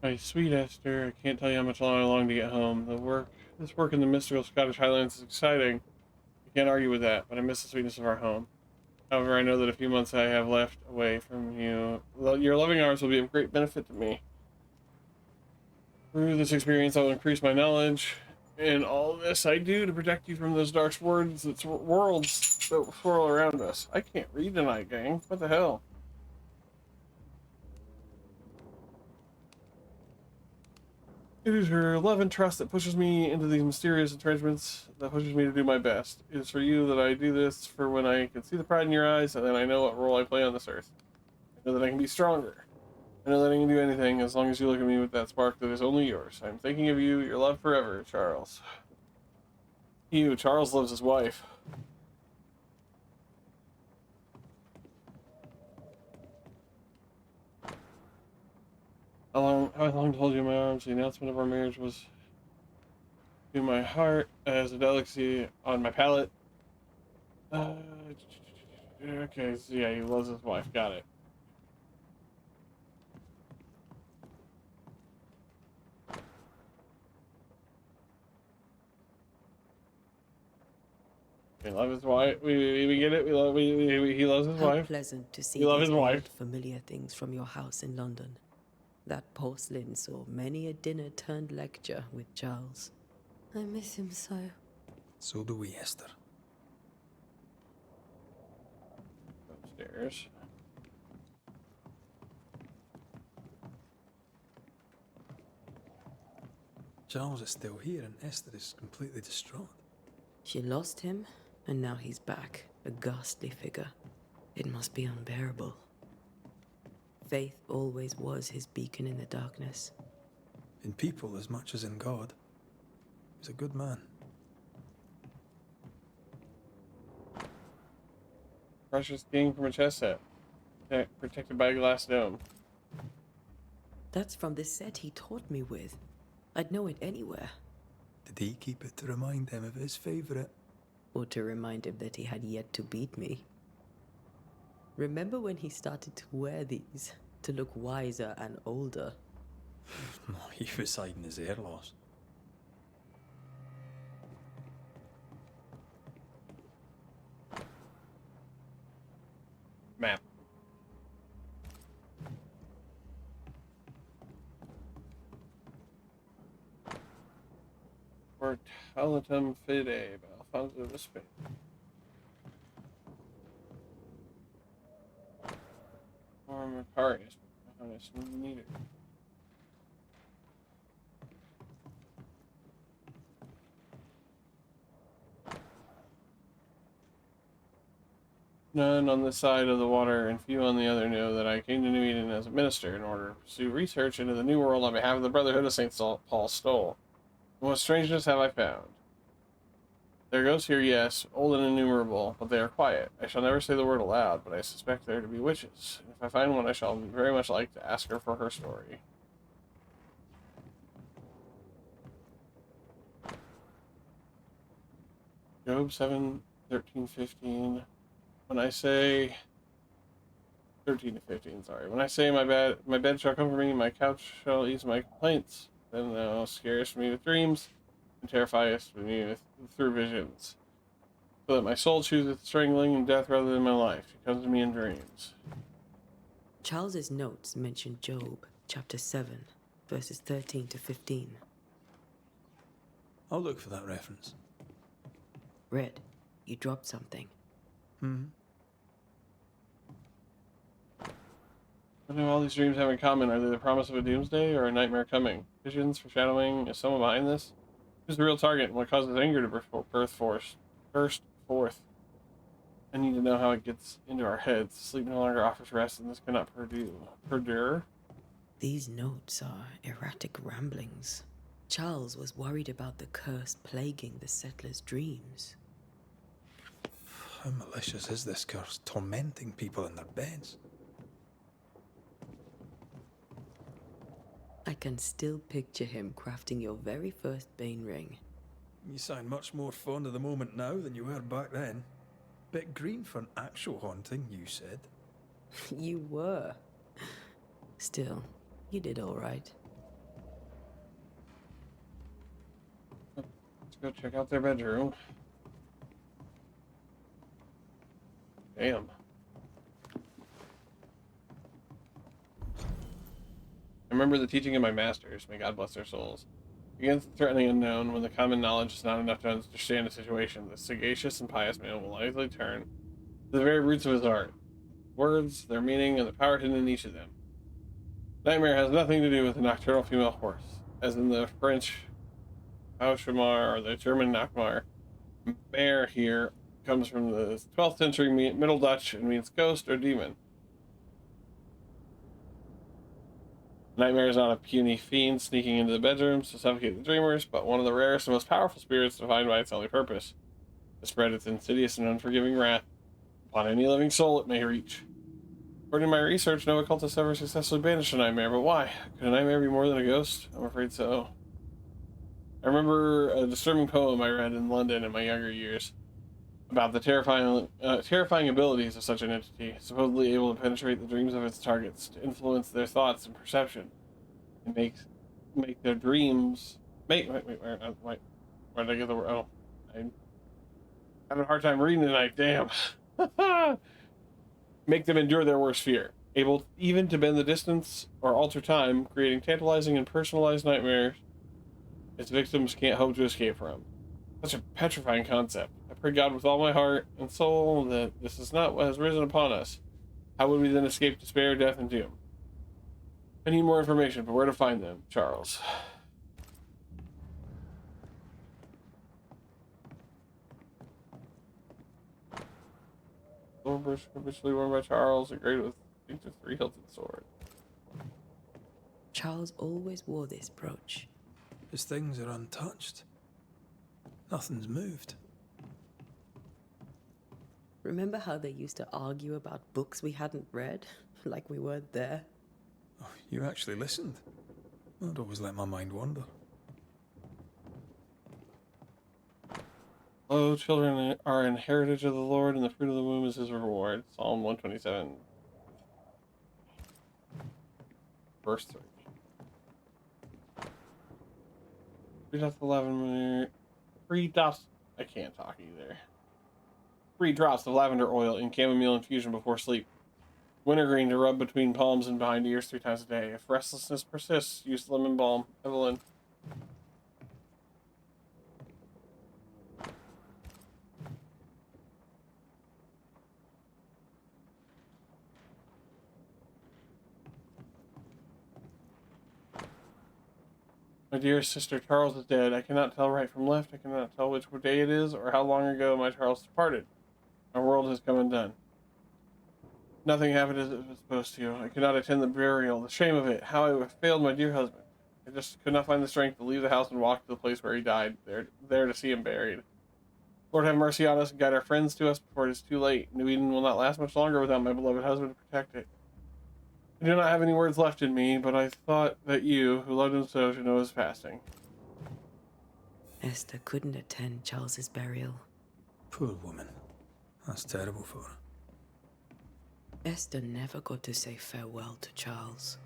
S1: My sweet Esther, I can't tell you how much longer I long to get home. This work in the mystical Scottish Highlands is exciting. I can't argue with that, but I miss the sweetness of our home. However, I know that a few months I have left away from you, your loving arms will be of great benefit to me. Through this experience, I will increase my knowledge, and all this I do to protect you from those dark worlds that swirl around us. I can't read tonight, gang. What the hell? It is your love and trust that pushes me into these mysterious entrenchments, that pushes me to do my best. It is for you that I do this, for when I can see the pride in your eyes, and then I know what role I play on this earth. I know that I can be stronger. I know that I can do anything as long as you look at me with that spark that is only yours. I am thinking of you, your love forever, Charles. Charles loves his wife. How long told you in my arms? The announcement of our marriage was to my heart as a delicacy on my palate. Okay, so yeah, he loves his wife. Got it. We love his wife. We get it. He loves his
S5: How
S1: wife.
S5: pleasant to see
S1: We love
S5: these
S1: his wife.
S5: old, familiar things from your house in London. That porcelain saw many a dinner turned lecture with Charles.
S2: I miss him so.
S4: So do we, Esther.
S1: Upstairs.
S4: Charles is still here and Esther is completely distraught.
S5: She lost him, and now he's back, a ghastly figure. It must be unbearable. Faith always was his beacon in the darkness.
S4: In people as much as in God. He's a good man.
S1: Precious king from a chess set. Protected by a glass dome.
S5: That's from the set he taught me with. I'd know it anywhere.
S4: Did he keep it to remind him of his favourite?
S5: Or to remind him that he had yet to beat me. Remember when he started to wear these, to look wiser and older?
S4: He was hiding his hair loss.
S1: Map. Mortalitum Fide by Alfonso de Spain. Or Macarius. Neither. None on this side of the water and few on the other know that I came to New Eden as a minister in order to pursue research into the New World on behalf of the Brotherhood of St. Paul Stole. What strangeness have I found? There goes here, yes, old and innumerable, but they are quiet. I shall never say the word aloud, but I suspect there to be witches. If I find one, I shall very much like to ask her for her story. Job 7, 13, 15. When I say 13 to 15, sorry. When I say my bed shall comfort me, my couch shall ease my complaints, then thou scarest me with dreams, and terrifiest me through visions. So that my soul chooseth strangling and death rather than my life. She comes to me in dreams.
S5: Charles's notes mention Job, chapter 7, verses 13 to 15.
S4: I'll look for that reference.
S5: Red, you dropped something.
S1: What do all these dreams have in common? Are they the promise of a doomsday or a nightmare coming? Visions, foreshadowing, is someone behind this? Who's the real target and what causes anger to burst forth? I need to know how it gets into our heads. Sleep no longer offers rest and this cannot perdure.
S5: These notes are erratic ramblings. Charles was worried about the curse plaguing the settlers' dreams.
S4: How malicious is this curse, tormenting people in their beds?
S5: I can still picture him crafting your very first Bane ring.
S4: You sound much more fond of the moment now than you were back then. Bit green for an actual haunting, you said.
S5: You were. Still, you did all right.
S1: Let's go check out their bedroom. Damn. I remember the teaching of my masters, may God bless their souls. Against the threatening unknown, when the common knowledge is not enough to understand a situation, the sagacious and pious man will likely turn to the very roots of his art. Words, their meaning, and the power hidden in each of them. Nightmare has nothing to do with the nocturnal female horse, as in the French Haushamar or the German Nachtmar. Mare here comes from the 12th century Middle Dutch and means ghost or demon. Nightmare is not a puny fiend sneaking into the bedrooms to suffocate the dreamers, but one of the rarest and most powerful spirits defined by its only purpose: to spread its insidious and unforgiving wrath upon any living soul it may reach. According to my research, no occultist ever successfully banished a nightmare, but why? Could a nightmare be more than a ghost? I'm afraid so. I remember a disturbing poem I read in London in my younger years about the terrifying abilities of such an entity, supposedly able to penetrate the dreams of its targets, to influence their thoughts and perception, and make their dreams where did I get the word? Oh, I'm having a hard time reading tonight. Damn. Make them endure their worst fear, able even to bend the distance or alter time, creating tantalizing and personalized nightmares its victims can't hope to escape from. Such a petrifying concept. I pray God with all my heart and soul that this is not what has risen upon us. How would we then escape despair, death, and doom? I need more information, but where to find them, Charles? Silver habitually worn by Charles, a grade with distinctive three-hilted sword.
S5: Charles always wore this brooch.
S4: His things are untouched. Nothing's moved.
S5: Remember how they used to argue about books we hadn't read? Like we weren't there?
S4: Oh, you actually listened. I'd always let my mind wander.
S1: Lo, children are an heritage of the Lord, and the fruit of the womb is his reward. Psalm 127, verse 3. 3.11. 3 drops. I can't talk either. 3 drops of lavender oil in chamomile infusion before sleep. Wintergreen to rub between palms and behind ears 3 times a day. If restlessness persists, use lemon balm. Evelyn. My dearest sister, Charles is dead. I cannot tell right from left. I cannot tell which day it is or how long ago my Charles departed. My world has come undone. Nothing happened as it was supposed to. I could not attend the burial. The shame of it. How I have failed my dear husband. I just could not find the strength to leave the house and walk to the place where he died, there to see him buried. Lord, have mercy on us and guide our friends to us before it is too late. New Eden will not last much longer without my beloved husband to protect it. I do not have any words left in me, but I thought that you, who loved him so, should know his passing.
S5: Esther couldn't attend Charles's burial.
S4: Poor woman. That's terrible for her.
S5: Esther never got to say farewell to Charles.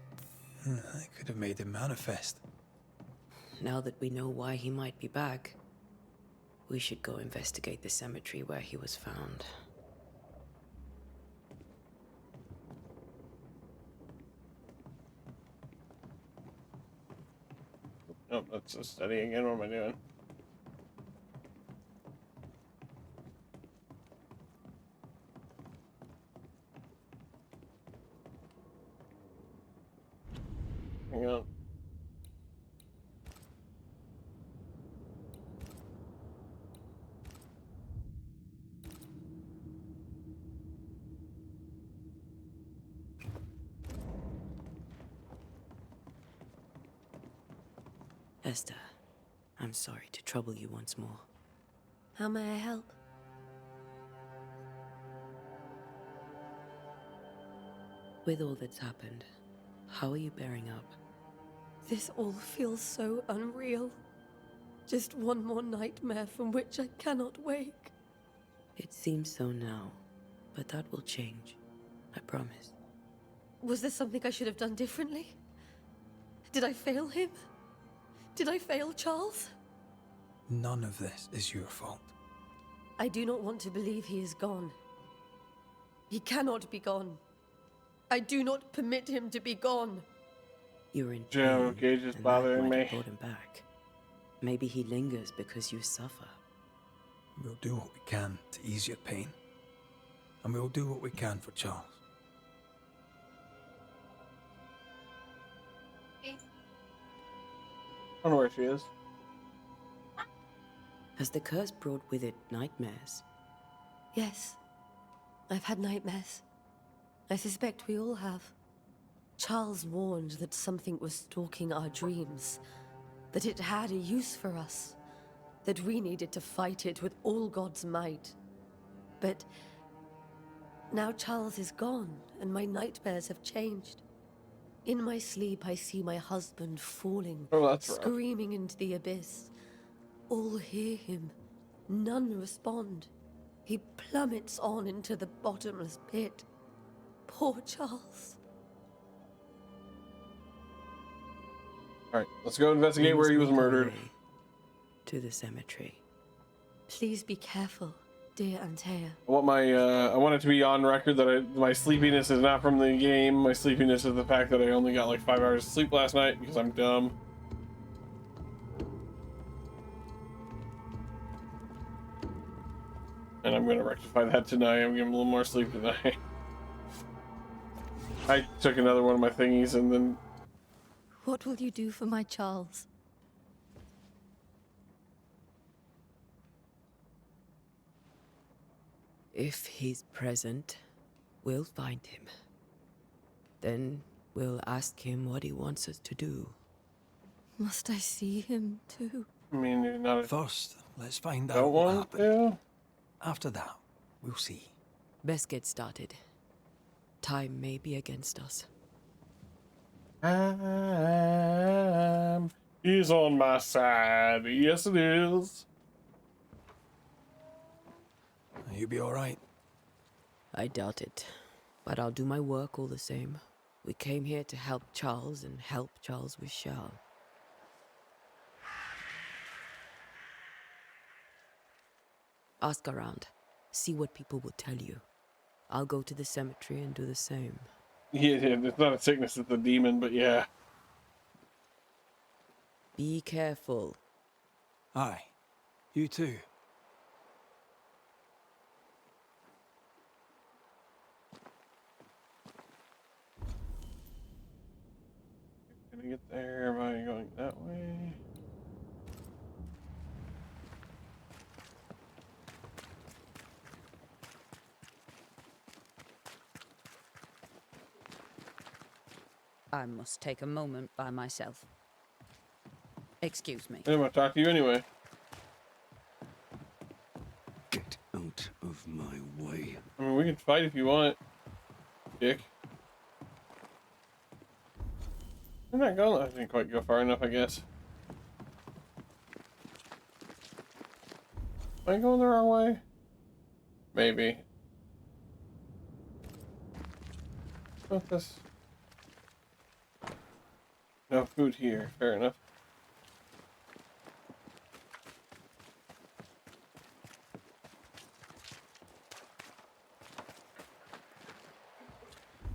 S4: I could have made him manifest.
S5: Now that we know why he might be back, we should go investigate the cemetery where he was found.
S1: Oh, that's a study again. What am I doing? Hang on.
S5: Esther, I'm sorry to trouble you once more.
S2: How may I help?
S5: With all that's happened, how are you bearing up?
S2: This all feels so unreal. Just one more nightmare from which I cannot wake.
S5: It seems so now, but that will change. I promise.
S2: Was there something I should have done differently? Did I fail him? Did I fail Charles?
S4: None of this is your fault.
S2: I do not want to believe he is gone. He cannot be gone. I do not permit him to be gone.
S5: You're in
S1: Joe,
S5: pain,
S1: Gage is
S5: and
S1: bothering
S5: that might
S1: me.
S5: have brought him back. Maybe he lingers because you suffer.
S4: We'll do what we can to ease your pain. And we'll do what we can for Charles.
S1: I don't know where she is.
S5: Has the curse brought with it nightmares?
S2: Yes. I've had nightmares. I suspect we all have. Charles warned that something was stalking our dreams, that it had a use for us, that we needed to fight it with all God's might. But now Charles is gone, and my nightmares have changed. In my sleep, I see my husband falling,
S1: Oh, that's rough.
S2: screaming into the abyss. All hear him. None respond. He plummets on into the bottomless pit. Poor Charles.
S1: Alright, let's go investigate where he was murdered.
S5: To the cemetery.
S2: Please be careful, dear Antea.
S1: I want it to be on record that my sleepiness is not from the game. My sleepiness is the fact that I only got like 5 hours of sleep last night because I'm dumb. And I'm gonna rectify that tonight. I'm getting a little more sleep tonight. I took another one of my thingies and then...
S2: What will you do for my Charles?
S5: If he's present, we'll find him. Then we'll ask him what he wants us to do.
S2: Must I see him too?
S1: I mean, you're not a...
S4: First, let's find
S1: Don't
S4: out what
S1: want
S4: happened.
S1: to?
S4: After that, we'll see.
S5: Best get started. Time may be against us.
S1: He's on my side. Yes, it is.
S4: You be all right?
S5: I doubt it. But I'll do my work all the same. We came here to help Charles, and help Charles we shall. Ask around. See what people will tell you. I'll go to the cemetery and do the same.
S1: Yeah, it's not a sickness, it's a demon, but yeah.
S5: Be careful.
S4: Aye. You too.
S1: Gonna get there by going that way.
S12: I must take a moment by myself. Excuse me.
S1: I didn't want to talk to you anyway.
S13: Get out of my way.
S1: I mean, we can fight if you want, dick. I'm not going. I didn't quite go far enough, I guess. Am I going the wrong way? Maybe. What's this? No food here. Fair enough.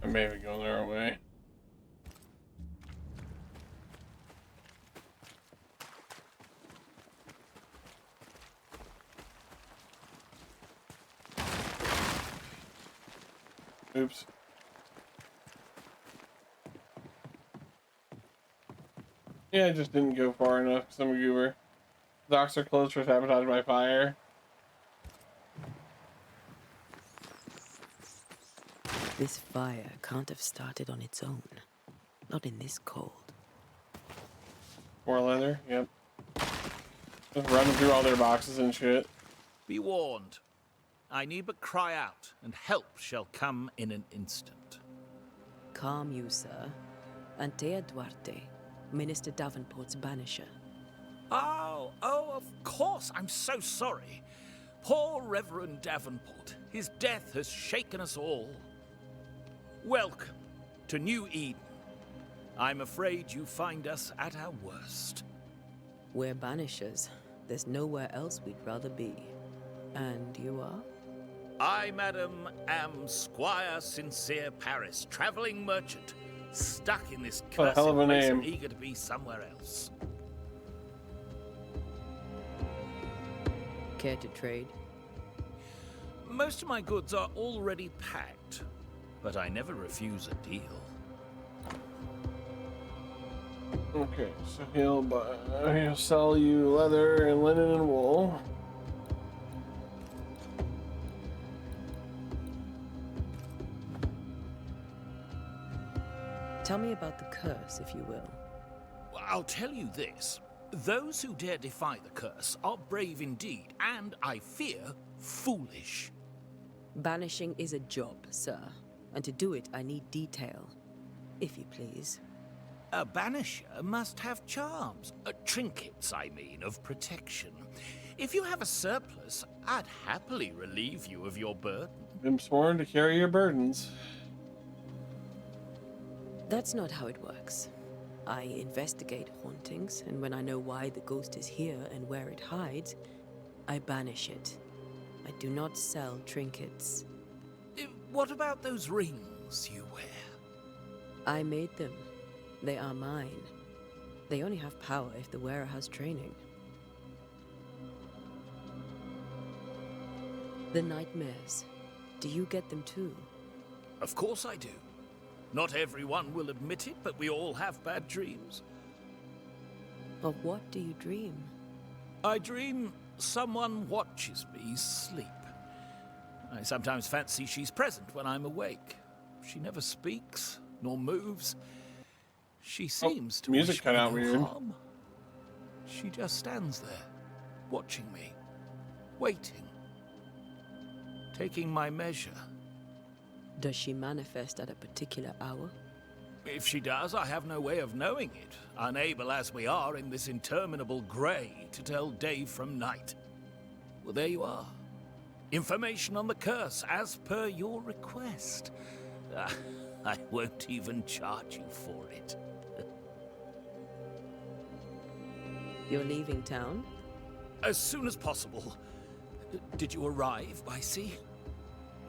S1: I may be going the wrong way. Oops. Yeah, I just didn't go far enough. Some goober. Docks are closed for sabotage by fire.
S5: This fire can't have started on its own. Not in this cold.
S1: More leather, yep. Just running through all their boxes and shit.
S14: Be warned. I need but cry out, and help shall come in an instant.
S5: Calm you, sir. Antea Duarte, Minister Davenport's banisher.
S14: Oh, of course. I'm so sorry. Poor Reverend Davenport. His death has shaken us all. Welcome to New Eden. I'm afraid you find us at our worst.
S5: We're banishers. There's nowhere else we'd rather be. And you are?
S14: I, madam, am Squire Sincere Paris, traveling merchant, stuck in this
S1: What a
S14: cursed
S1: hell of a
S14: place
S1: name.
S14: and eager to be somewhere else.
S5: Care to trade?
S14: Most of my goods are already packed, but I never refuse a deal.
S1: Okay, so he'll sell you leather and linen and wool.
S5: Tell me about the curse, if you will.
S14: I'll tell you this. Those who dare defy the curse are brave indeed, and, I fear, foolish.
S5: Banishing is a job, sir. And to do it, I need detail. If you please.
S14: A banisher must have charms. Trinkets, I mean, of protection. If you have a surplus, I'd happily relieve you of your burden.
S1: I'm sworn to carry your burdens.
S5: That's not how it works. I investigate hauntings, and when I know why the ghost is here and where it hides, I banish it. I do not sell trinkets.
S14: What about those rings you wear?
S5: I made them. They are mine. They only have power if the wearer has training. The nightmares. Do you get them too?
S14: Of course I do. Not everyone will admit it, but we all have bad dreams.
S5: Of what do you dream?
S14: I dream someone watches me sleep. I sometimes fancy she's present when I'm awake. She never speaks, nor moves. She seems to
S1: music
S14: wish
S1: cut
S14: me
S1: out
S14: no
S1: weird.
S14: harm. She just stands there, watching me, waiting, taking my measure.
S5: Does she manifest at a particular hour?
S14: If she does, I have no way of knowing it, unable as we are in this interminable grey to tell day from night. Well, there you are. Information on the curse, as per your request. I won't even charge you for it.
S5: You're leaving town?
S14: As soon as possible. Did you arrive by sea?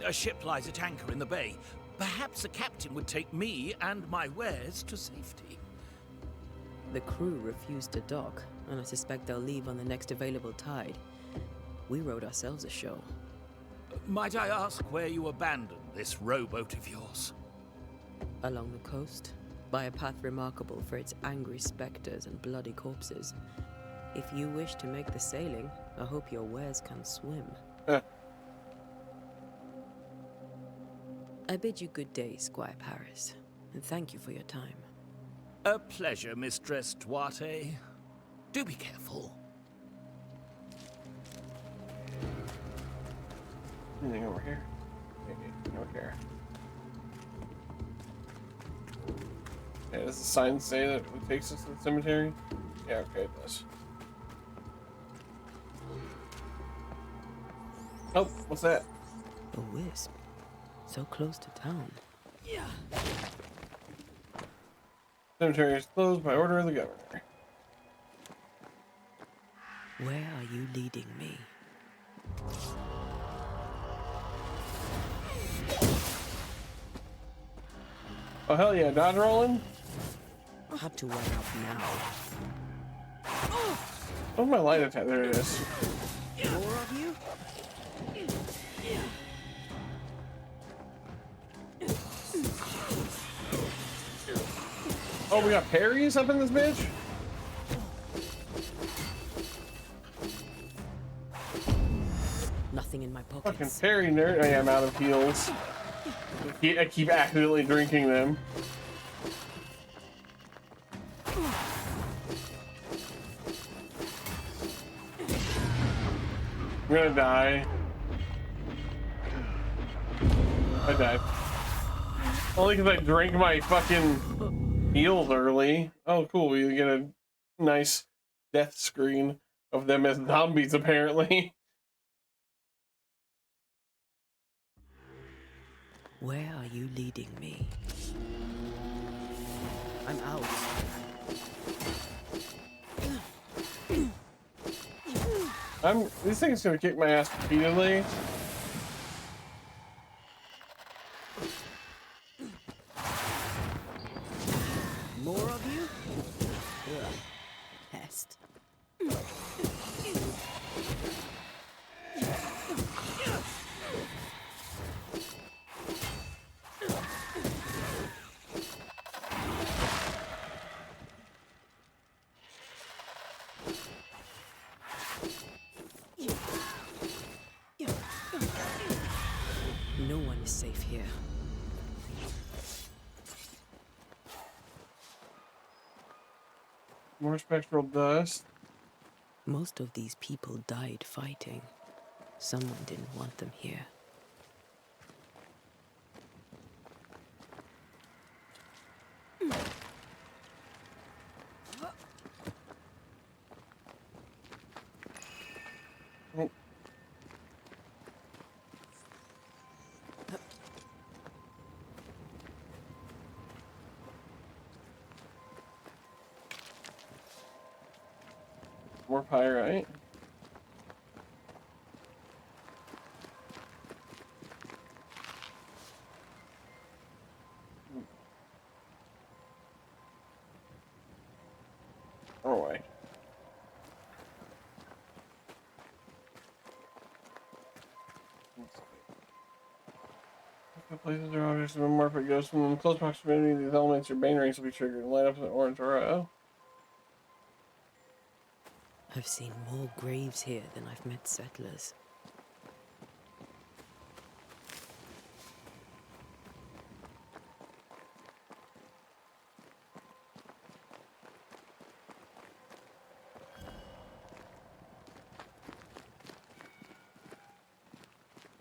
S14: A ship lies at anchor in the bay. Perhaps the captain would take me and my wares to safety.
S5: The crew refused to dock, and I suspect they'll leave on the next available tide. We rode ourselves ashore.
S14: Might I ask where you abandoned this rowboat of yours?
S5: Along the coast, by a path remarkable for its angry specters and bloody corpses. If you wish to make the sailing, I hope your wares can swim. I bid you good day, Squire Paris, and thank you for your time.
S14: A pleasure, Mistress Duarte. Do be careful.
S1: Anything over here? Maybe over here. Yeah, does the sign say that it takes us to the cemetery? Yeah, okay, it does. Oh, what's that?
S5: A wisp. So close to town.
S2: Yeah.
S1: Cemetery is closed by order of the governor.
S5: Where are you leading me?
S1: Oh, hell yeah, dodge rolling?
S5: Had to run out now.
S1: Oh, my light attack. There it is.
S9: More of you?
S1: Oh, we got parries up in this bitch?
S5: Nothing in my pockets.
S1: Fucking parry nerd. I am out of heals. I keep accidentally drinking them. I'm gonna die. I died. Only because I drank my fucking heals early. Oh, cool. We get a nice death screen of them as zombies, apparently.
S5: Where are you leading me? I'm out.
S1: This thing's gonna kick my ass repeatedly.
S9: More of you? Ugh. Pest.
S5: No one is safe here.
S1: More spectral dust.
S5: Most of these people died fighting. Someone didn't want them here.
S1: Oh. More pyrite. Oh, wait. Places or objects of a morphic goes from close proximity to these elements, your bane rings will be triggered and light up as an orange aura.
S5: I've seen more graves here than I've met settlers.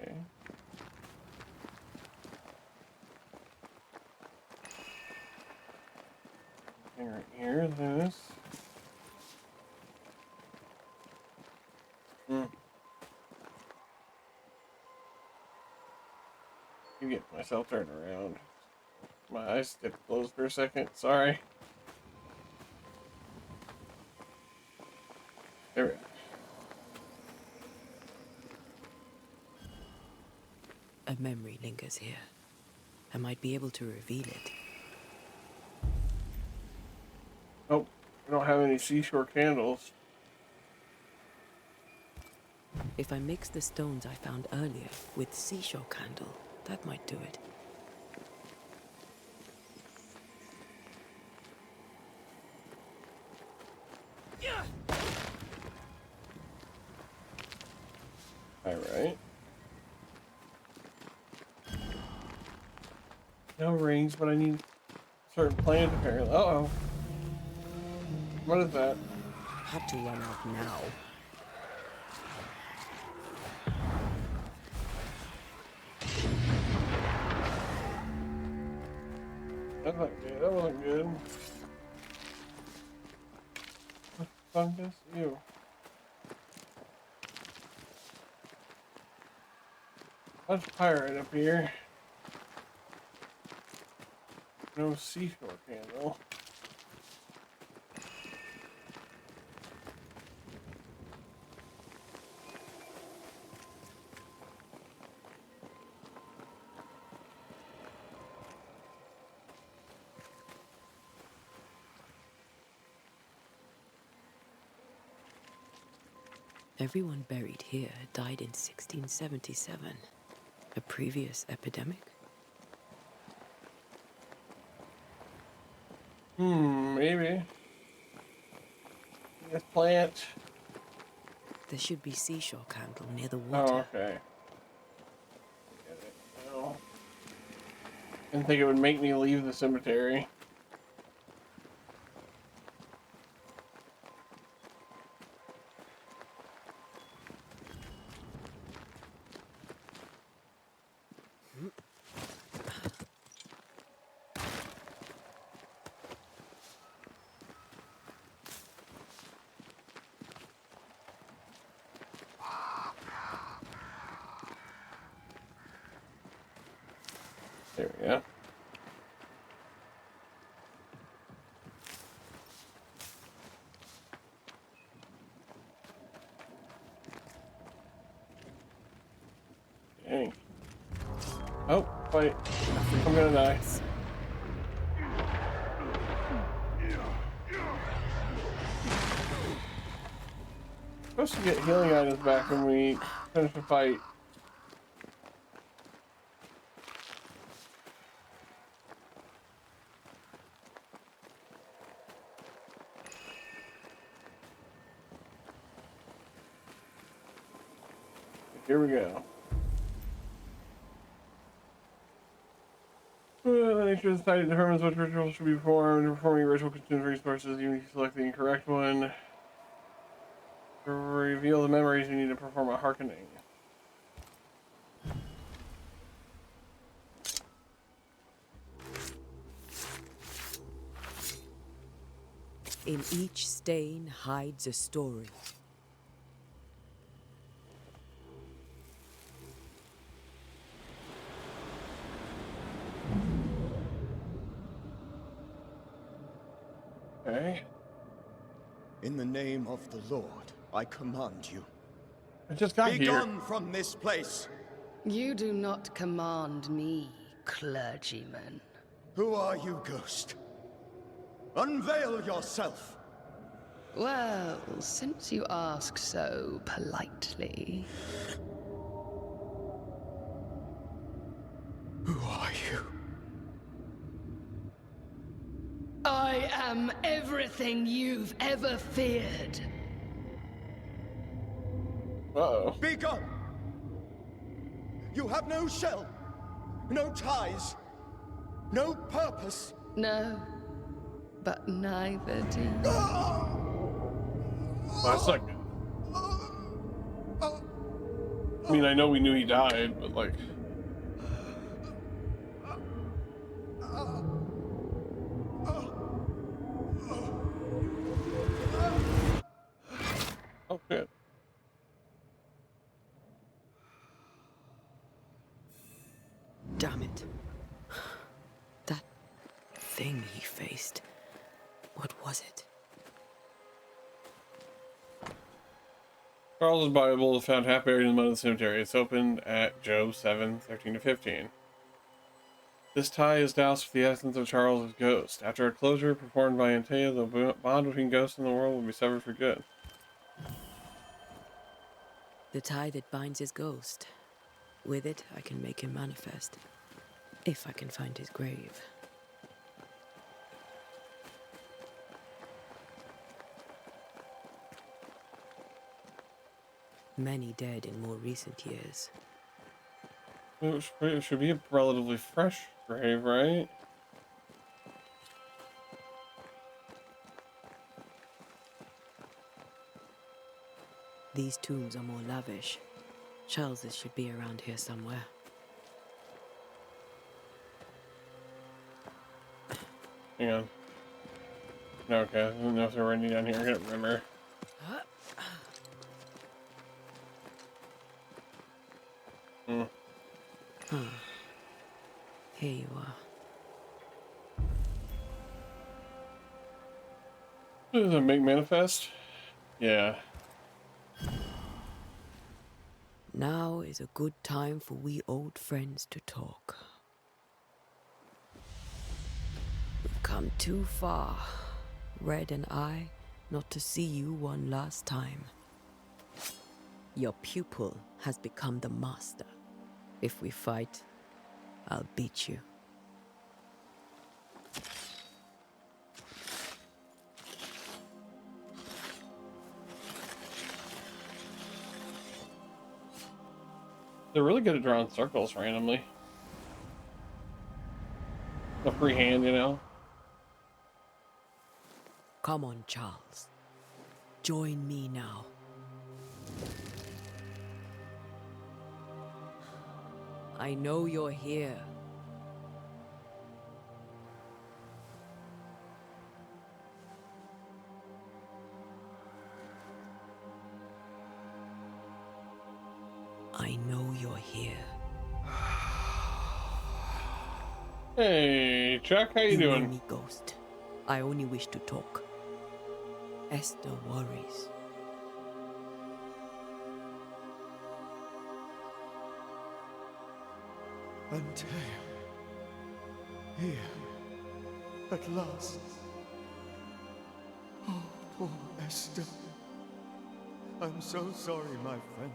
S1: Okay. Right here, this. You get myself turned around. My eyes get closed for a second. Sorry. There we go.
S5: A memory lingers here. I might be able to reveal it.
S1: Oh, we don't have any seashore candles.
S5: If I mix the stones I found earlier with seashore candle, that might do it.
S1: Alright. No rings, but I need certain plants apparently. Uh-oh. What is that?
S5: Had to run out now.
S1: That's not good. That wasn't good. Fungus? Ew. Much pirate up here. No seashore candle.
S5: Everyone buried here died in 1677. A previous epidemic?
S1: Maybe. This plant.
S5: There should be seashore candle near the water.
S1: Oh, okay. Get it. No. Didn't think it would make me leave the cemetery. There we go. Dang. Oh, wait. I'm gonna die. Supposed to get healing items back when we finish the fight. Here we go. Nature of the society determines which ritual should be performed. Performing a ritual consumes resources. You need to select the incorrect one. To reveal the memories, you need to perform a hearkening.
S5: In each stain hides a story.
S1: Okay.
S6: In the name of the Lord, I command you.
S1: I just got
S6: Be
S1: here.
S6: gone from this place.
S15: You do not command me, clergyman.
S6: Who are you, ghost? Unveil yourself.
S15: Well, since you ask so politely.
S6: Who are you?
S15: I am everything you've ever feared.
S1: Uh-oh.
S6: Be gone! You have no shell, no ties, no purpose.
S15: No, but neither do you.
S1: Well, that's not good. I mean, I know we knew he died, but like... Oh, shit.
S5: Damn it. That thing he faced. What was it?
S1: Charles's Bible is found half buried in the mud of the cemetery. It's opened at Job 7:13-15. This tie is doused with the essence of Charles's ghost. After a closure performed by Antea, the bond between ghosts and the world will be severed for good.
S5: The tie that binds his ghost. With it, I can make him manifest. If I can find his grave. Many dead in more recent years.
S1: It should be a relatively fresh grave, right?
S5: These tombs are more lavish. Charles's should be around here somewhere.
S1: Hang on. No, okay, I don't know if there were any down here. I can't remember.
S5: Here you are.
S1: Does it make manifest? Yeah.
S5: Now is a good time for we old friends to talk. We've come too far, Red and I, not to see you one last time. Your pupil has become the master. If we fight, I'll beat you.
S1: They're really good at drawing circles randomly. A free hand, you know?
S5: Come on, Charles. Join me now. I know you're here. I know you're here.
S1: Hey, Chuck, how you
S5: know
S1: doing?
S5: me, Ghost. I only wish to talk. Esther worries.
S6: Antea. Here. At last. Oh, poor Esther. I'm so sorry, my friend.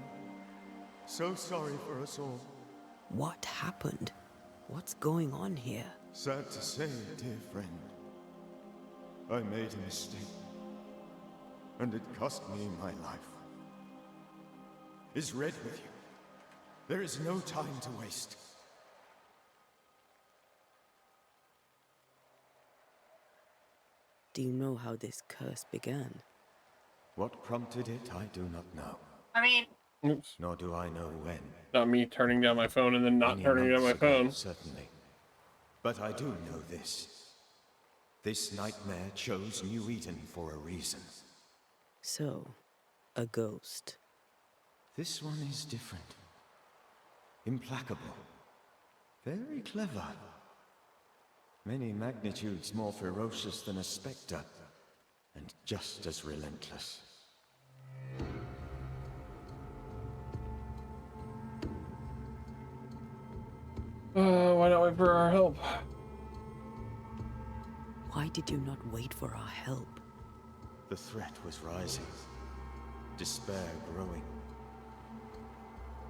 S6: So sorry for us all.
S5: What happened? What's going on here?
S6: Sad to say, dear friend. I made a mistake. And it cost me my life. Is Red with you? There is no time to waste.
S5: Do you know how this curse began?
S6: What prompted it, I do not know.
S10: I mean,
S1: Oops.
S6: Nor do I know when.
S1: Not me turning down my phone and then not
S6: Many
S1: turning down my
S6: months ago,
S1: phone.
S6: certainly. But I do know this. This nightmare chose New Eden for a reason.
S5: So, a ghost.
S6: This one is different. Implacable. Very clever. Many magnitudes more ferocious than a spectre, and just as relentless.
S1: Why not wait for our help?
S5: Why did you not wait for our help?
S6: The threat was rising. Despair growing.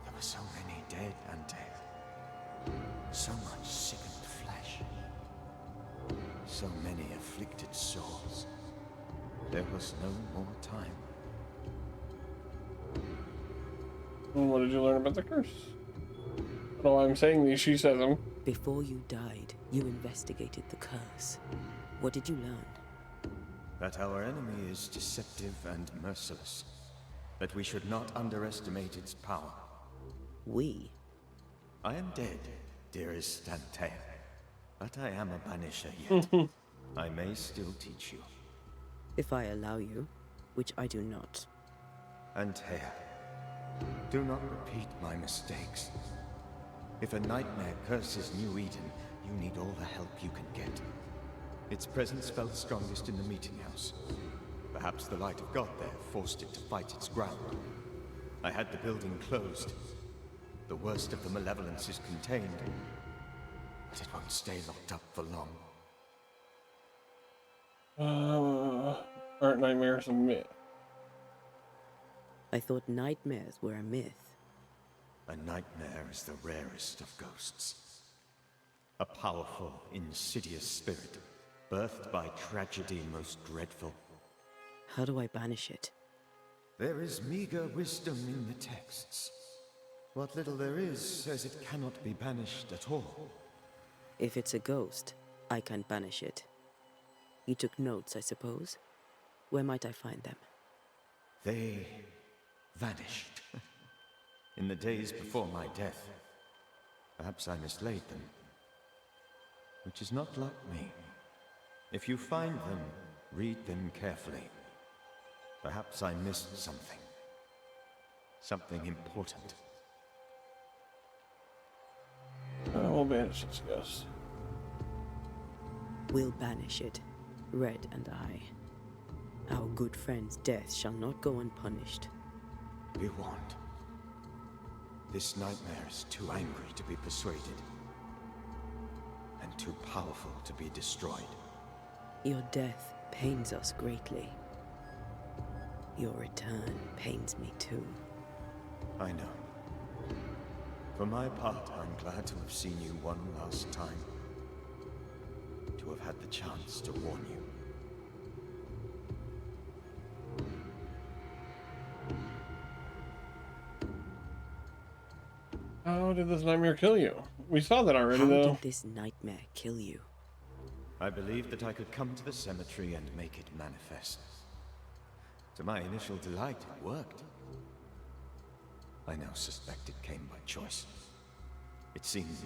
S6: There were so many dead and dead. So much sickened flesh. So many afflicted souls. There was no more time.
S1: And what did you learn about the curse? I don't know why I'm saying these, she says them.
S5: Before you died, you investigated the curse. What did you learn?
S6: That our enemy is deceptive and merciless. That we should not underestimate its power.
S5: We?
S6: I am dead, dearest Antea. But I am a banisher yet. I may still teach you.
S5: If I allow you, which I do not.
S6: Antea, do not repeat my mistakes. If a nightmare curses New Eden, you need all the help you can get. Its presence felt strongest in the meeting house. Perhaps the light of God there forced it to fight its ground. I had the building closed. The worst of the malevolence is contained, but it won't stay locked up for long.
S1: Aren't nightmares a myth?
S5: I thought nightmares were a myth.
S6: A nightmare is the rarest of ghosts. A powerful, insidious spirit, birthed by tragedy most dreadful.
S5: How do I banish it?
S6: There is meager wisdom in the texts. What little there is says it cannot be banished at all.
S5: If it's a ghost, I can't banish it. You took notes, I suppose? Where might I find them?
S6: They vanished. In the days before my death. Perhaps I mislaid them. Which is not like me. If you find them, read them carefully. Perhaps I missed something. Something important.
S1: We'll banish this ghost.
S5: We'll banish it, Red and I. Our good friend's death shall not go unpunished.
S6: We won't. This nightmare is too angry to be persuaded. And too powerful to be destroyed.
S5: Your death pains us greatly. Your return pains me too.
S6: I know. For my part, I'm glad to have seen you one last time. To have had the chance to warn you.
S1: How did this nightmare kill you? We saw that already,
S5: How
S1: though.
S5: did this nightmare kill you?
S6: I believed that I could come to the cemetery and make it manifest. To my initial delight, it worked. I now suspect it came by choice. It seemed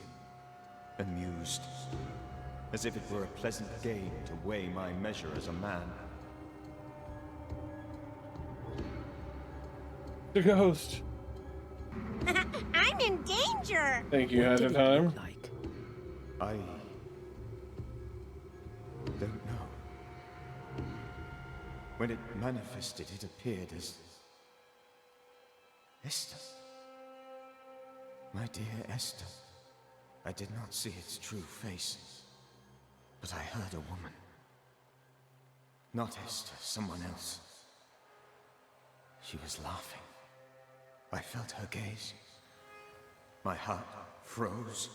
S6: amused, as if it were a pleasant game to weigh my measure as a man.
S1: The ghost.
S16: I'm in danger!
S1: Thank you, ahead of time.
S6: I don't know. When it manifested, it appeared as Esther. My dear Esther. I did not see its true face, but I heard a woman. Not Esther, someone else. She was laughing. I felt her gaze. My heart froze.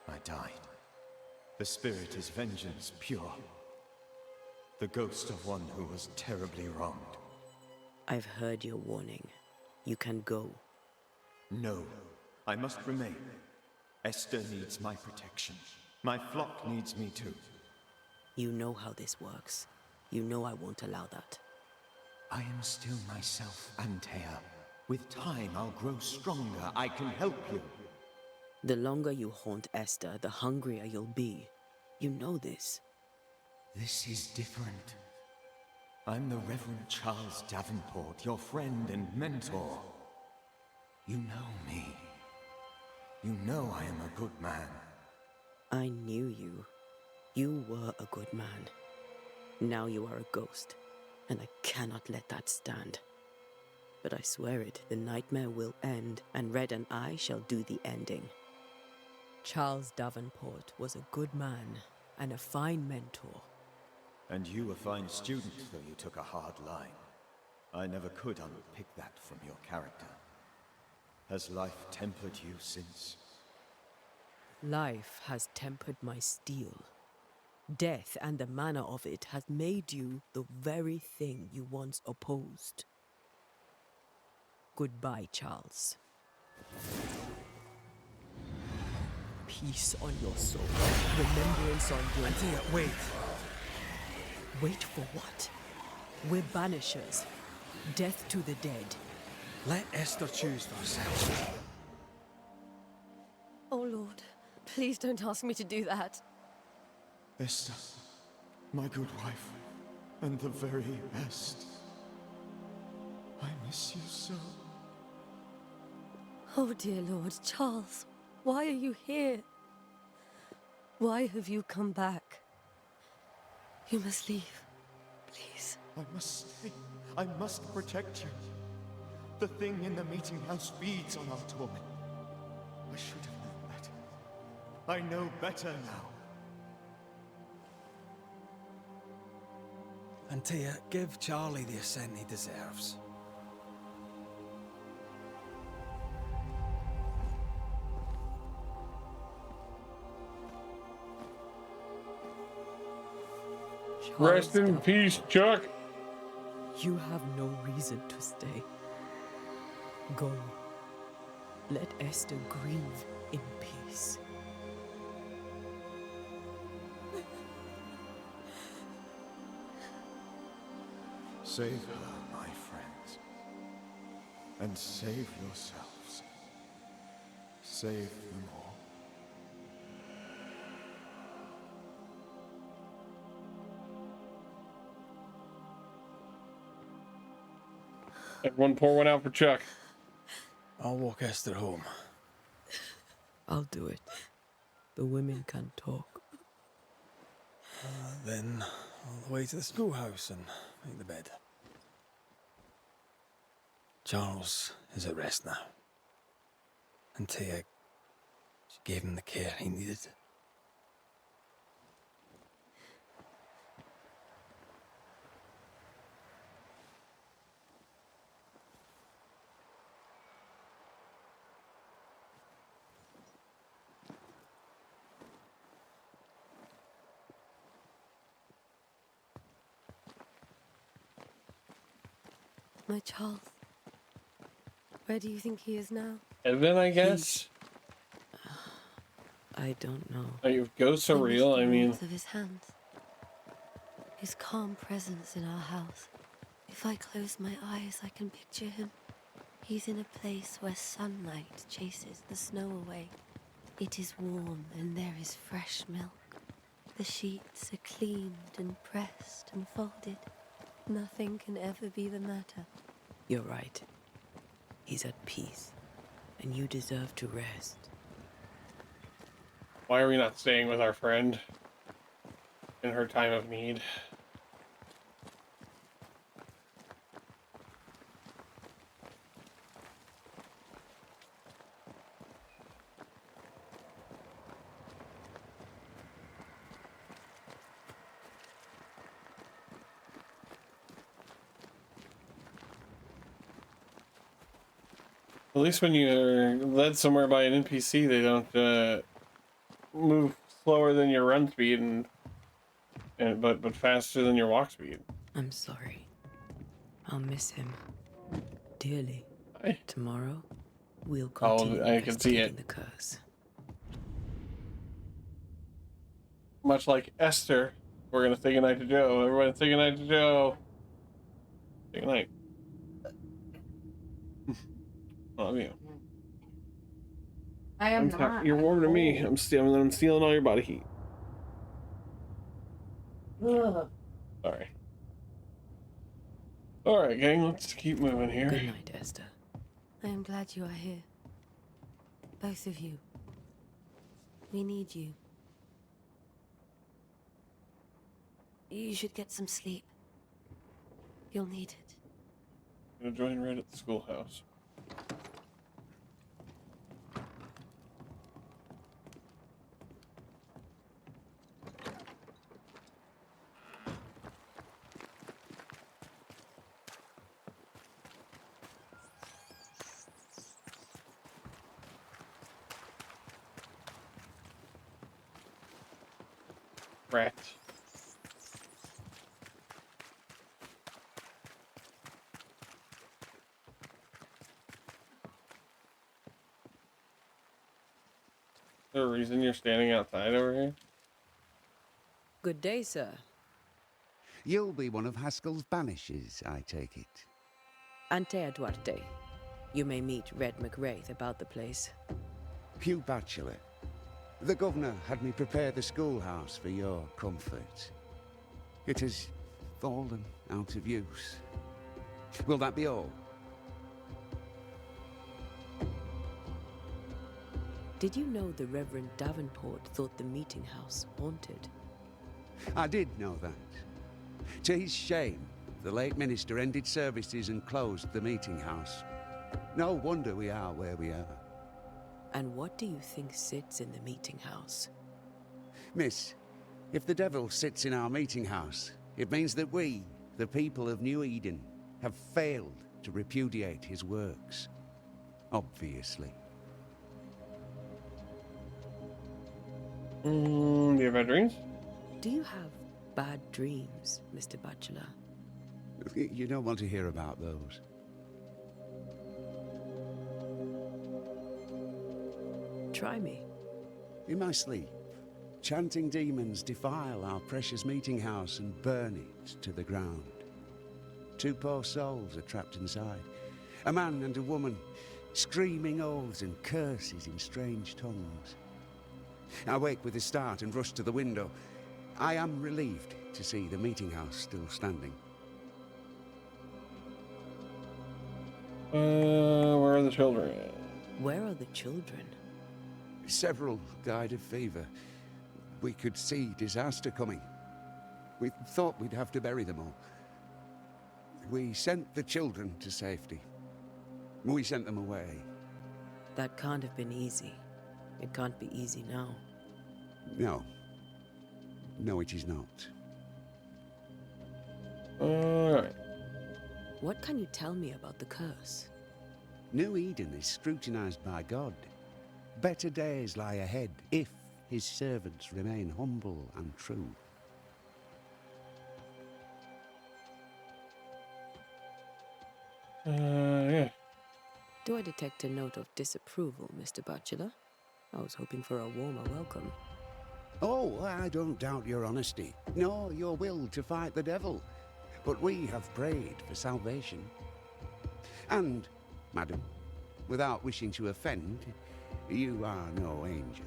S6: I died. The spirit is vengeance pure. The ghost of one who was terribly wronged.
S5: I've heard your warning. You can go.
S6: No, I must remain. Esther needs my protection. My flock needs me too.
S5: You know how this works. You know I won't allow that.
S6: I am still myself, Antea. With time, I'll grow stronger. I can help you.
S5: The longer you haunt Esther, the hungrier you'll be. You know this.
S6: This is different. I'm the Reverend Charles Davenport, your friend and mentor. You know me. You know I am a good man.
S5: I knew you. You were a good man. Now you are a ghost, and I cannot let that stand. But I swear it, the nightmare will end, and Red and I shall do the ending. Charles Davenport was a good man and a fine mentor.
S6: And you a fine student, though you took a hard line. I never could unpick that from your character. Has life tempered you since?
S5: Life has tempered my steel. Death and the manner of it has made you the very thing you once opposed. Goodbye, Charles. Peace on your soul. Remembrance on your...
S4: Antea, wait.
S5: Wait for what? We're banishers. Death to the dead.
S4: Let Esther choose for herself.
S2: Oh, Lord. Please don't ask me to do that.
S6: Esther, my good wife, and the very best. I miss you so.
S2: Oh, dear Lord. Charles, why are you here? Why have you come back? You must leave. Please.
S6: I must stay. I must protect you. The thing in the meeting house feeds on our torment. I should have known better. I know better now.
S4: Antea, give Charlie the ascent he deserves.
S1: Rest in peace, Chuck.
S5: You have no reason to stay. Go. Let Esther grieve in peace.
S6: Save her, my friends. And save yourselves. Save them all.
S1: Everyone pour one out for Chuck.
S4: I'll walk Esther home.
S5: I'll do it. The women can talk.
S4: Then all the way to the schoolhouse and make the bed. Charles is at rest now. Antea, she gave him the care he needed.
S2: My Charles. Where do you think he is now?
S1: Heaven, I guess.
S5: I don't know.
S1: If ghosts are real, I mean.
S2: Of his hands. His calm presence in our house. If I close my eyes, I can picture him. He's in a place where sunlight chases the snow away. It is warm and there is fresh milk. The sheets are cleaned and pressed and folded. Nothing can ever be the matter.
S5: You're right. He's at peace, and you deserve to rest.
S1: Why are we not staying with our friend in her time of need? At least when you're led somewhere by an NPC, they don't move slower than your run speed, but faster than your walk speed.
S5: I'm sorry. I'll miss him dearly. Tomorrow, we'll continue
S1: I can see it.
S5: investigating the curse.
S1: Much like Esther We're gonna say goodnight to Joe. Everyone say goodnight to Joe. Say goodnight. Love you.
S10: I am not.
S1: You're
S10: I'm
S1: warm to me.
S10: cold.
S1: I'm stealing all your body heat.
S10: Ugh.
S1: Sorry. All right, gang. Let's keep moving here.
S5: Good night, Esther.
S2: I am glad you are here. Both of you. We need you. You should get some sleep. You'll need it.
S1: I'm gonna join Red at the schoolhouse. Rat. Is there a reason you're standing outside over here?
S5: Good day, sir.
S13: You'll be one of Haskell's Banishers, I take it.
S5: Antea Duarte. You may meet Red McWraith about the place.
S13: Hugh Bachelor. The governor had me prepare the schoolhouse for your comfort. It has fallen out of use. Will that be all?
S5: Did you know the Reverend Davenport thought the meeting house haunted?
S13: I did know that. To his shame, the late minister ended services and closed the meeting house. No wonder we are where we are.
S5: And what do you think sits in the meeting house?
S13: Miss, if the devil sits in our meeting house, it means that we, the people of New Eden, have failed to repudiate his works. Obviously.
S1: Do you have bad dreams?
S5: Do you have bad dreams, Mr. Bachelor?
S13: You don't want to hear about those.
S5: Try me.
S13: In my sleep, chanting demons defile our precious meeting house and burn it to the ground. 2 poor souls are trapped inside. A man and a woman, screaming oaths and curses in strange tongues. I wake with a start and rush to the window. I am relieved to see the meeting house still standing.
S1: Where are the children?
S5: Where are the children?
S13: Several died of fever. We could see disaster coming. We thought we'd have to bury them all. We sent the children to safety. We sent them away.
S5: That can't have been easy. It can't be easy now.
S13: No. No, it is not.
S1: Alright.
S5: What can you tell me about the curse?
S13: New Eden is scrutinized by God. Better days lie ahead if his servants remain humble and true.
S1: Yeah.
S5: Do I detect a note of disapproval, Mr. Bachelor? I was hoping for a warmer welcome.
S13: Oh, I don't doubt your honesty, nor your will to fight the devil. But we have prayed for salvation. And, madam, without wishing to offend, you are no angel.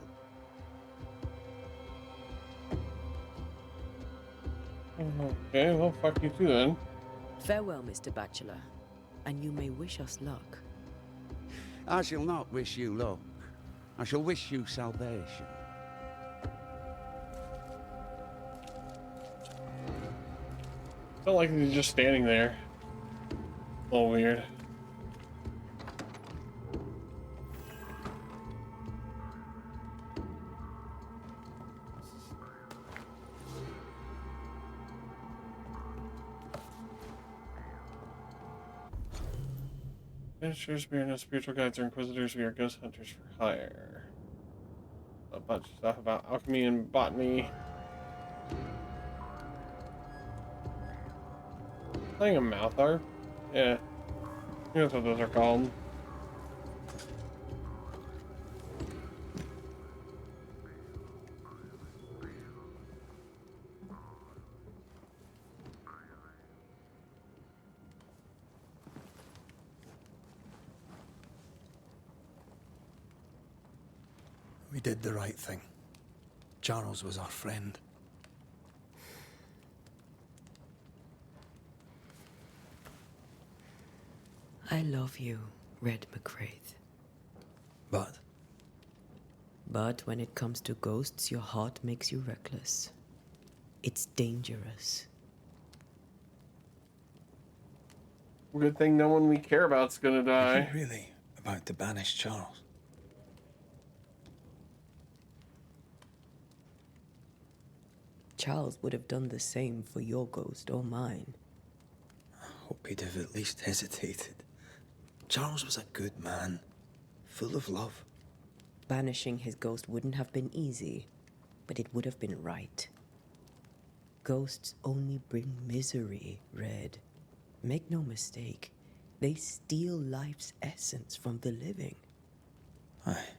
S1: Okay, well, fuck you too then.
S5: Farewell, Mr. Bachelor, and you may wish us luck.
S13: I shall not wish you luck. I shall wish you salvation.
S1: Felt like he's just standing there. A little weird. Banishers, we are no spiritual guides or inquisitors, we are ghost hunters for hire. A bunch of stuff about alchemy and botany. Playing a mouth harp? Yeah. That's what those are called.
S4: We did the right thing. Charles was our friend.
S5: I love you, Red McWraith.
S4: But?
S5: But when it comes to ghosts, your heart makes you reckless. It's dangerous.
S1: Good thing no one we care about's gonna die.
S4: Are you really about to banish Charles?
S5: Charles would have done the same for your ghost or mine.
S4: I hope he'd have at least hesitated. Charles was a good man, full of love.
S5: Banishing his ghost wouldn't have been easy, but it would have been right. Ghosts only bring misery, Red. Make no mistake, they steal life's essence from the living.
S4: Aye.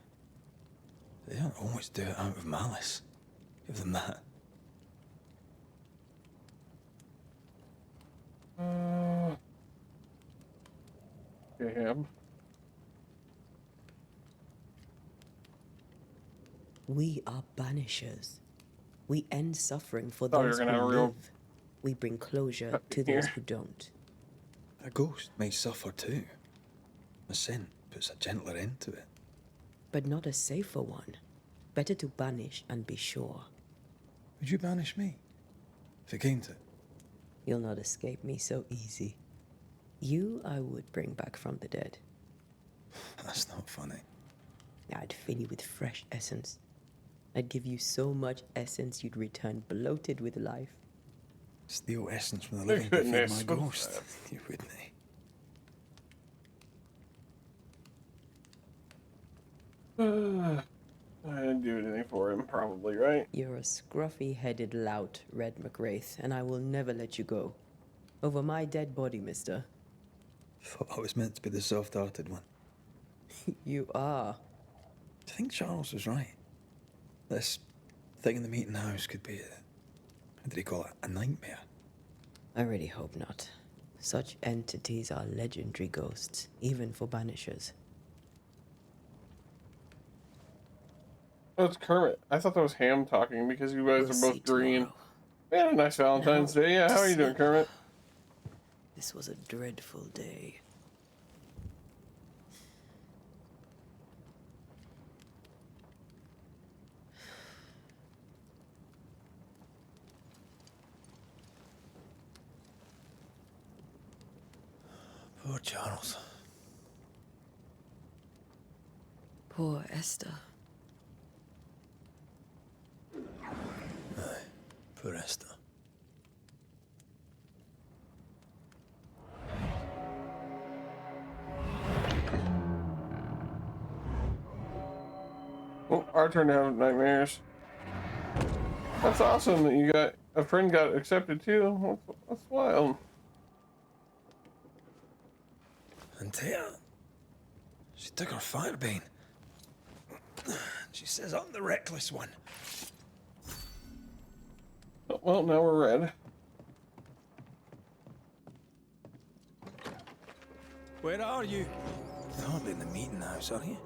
S4: They don't always do it out of malice. Give them that.
S1: Damn.
S5: We are banishers. We end suffering for
S1: Thought you
S5: those
S1: were
S5: who
S1: gonna have a real
S5: live. We bring closure to
S1: here.
S5: those who don't.
S4: A ghost may suffer too. A sin puts a gentler end to it.
S5: But not a safer one. Better to banish and be sure.
S4: Would you banish me? If it came to it?
S5: You'll not escape me so easy. You I would bring back from the dead.
S4: That's not funny.
S5: I'd fill you with fresh essence. I'd give you so much essence you'd return bloated with life.
S4: Steal essence from the living to feed my ghost. You wouldn't, eh?
S1: I didn't do anything for him, probably, right?
S5: You're a scruffy-headed lout, Red McWraith, and I will never let you go. Over my dead body, mister.
S4: Thought I was meant to be the soft-hearted one.
S5: You are.
S4: Do you think Charles was right? This thing in the meeting house could be how did he call it? A nightmare?
S5: I really hope not. Such entities are legendary ghosts, even for banishers.
S1: Oh, it's Kermit. I thought that was Ham talking because you guys
S5: We'll
S1: are both green.
S5: tomorrow.
S1: We had a nice Valentine's Day. Yeah, how are you doing, Kermit?
S5: This was a dreadful day.
S4: Poor Charles.
S5: Poor Esther.
S4: Aye, poor Esther.
S1: Oh, our turn to have nightmares. That's awesome that you got a friend got accepted too. That's wild.
S4: And Tia, she took her firebane. She says I'm the reckless one.
S1: Oh, well, now we're red.
S4: Where are you? You're hardly in the meeting house, are you?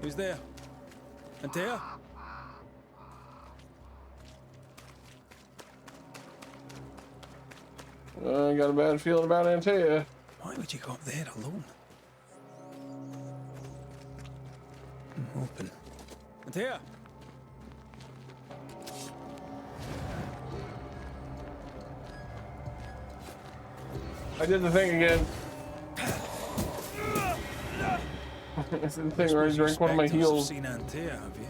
S4: Who's there? Antea?
S1: I got a bad feeling about Antea.
S4: Why would you go up there alone? Open. Antea?
S1: I did the thing again. It's the thing where I drank one of my heals
S4: Seen Antea, have you?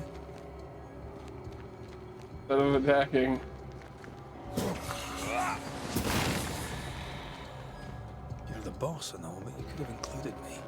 S1: instead of attacking.
S4: You're the boss and all, but you could have included me.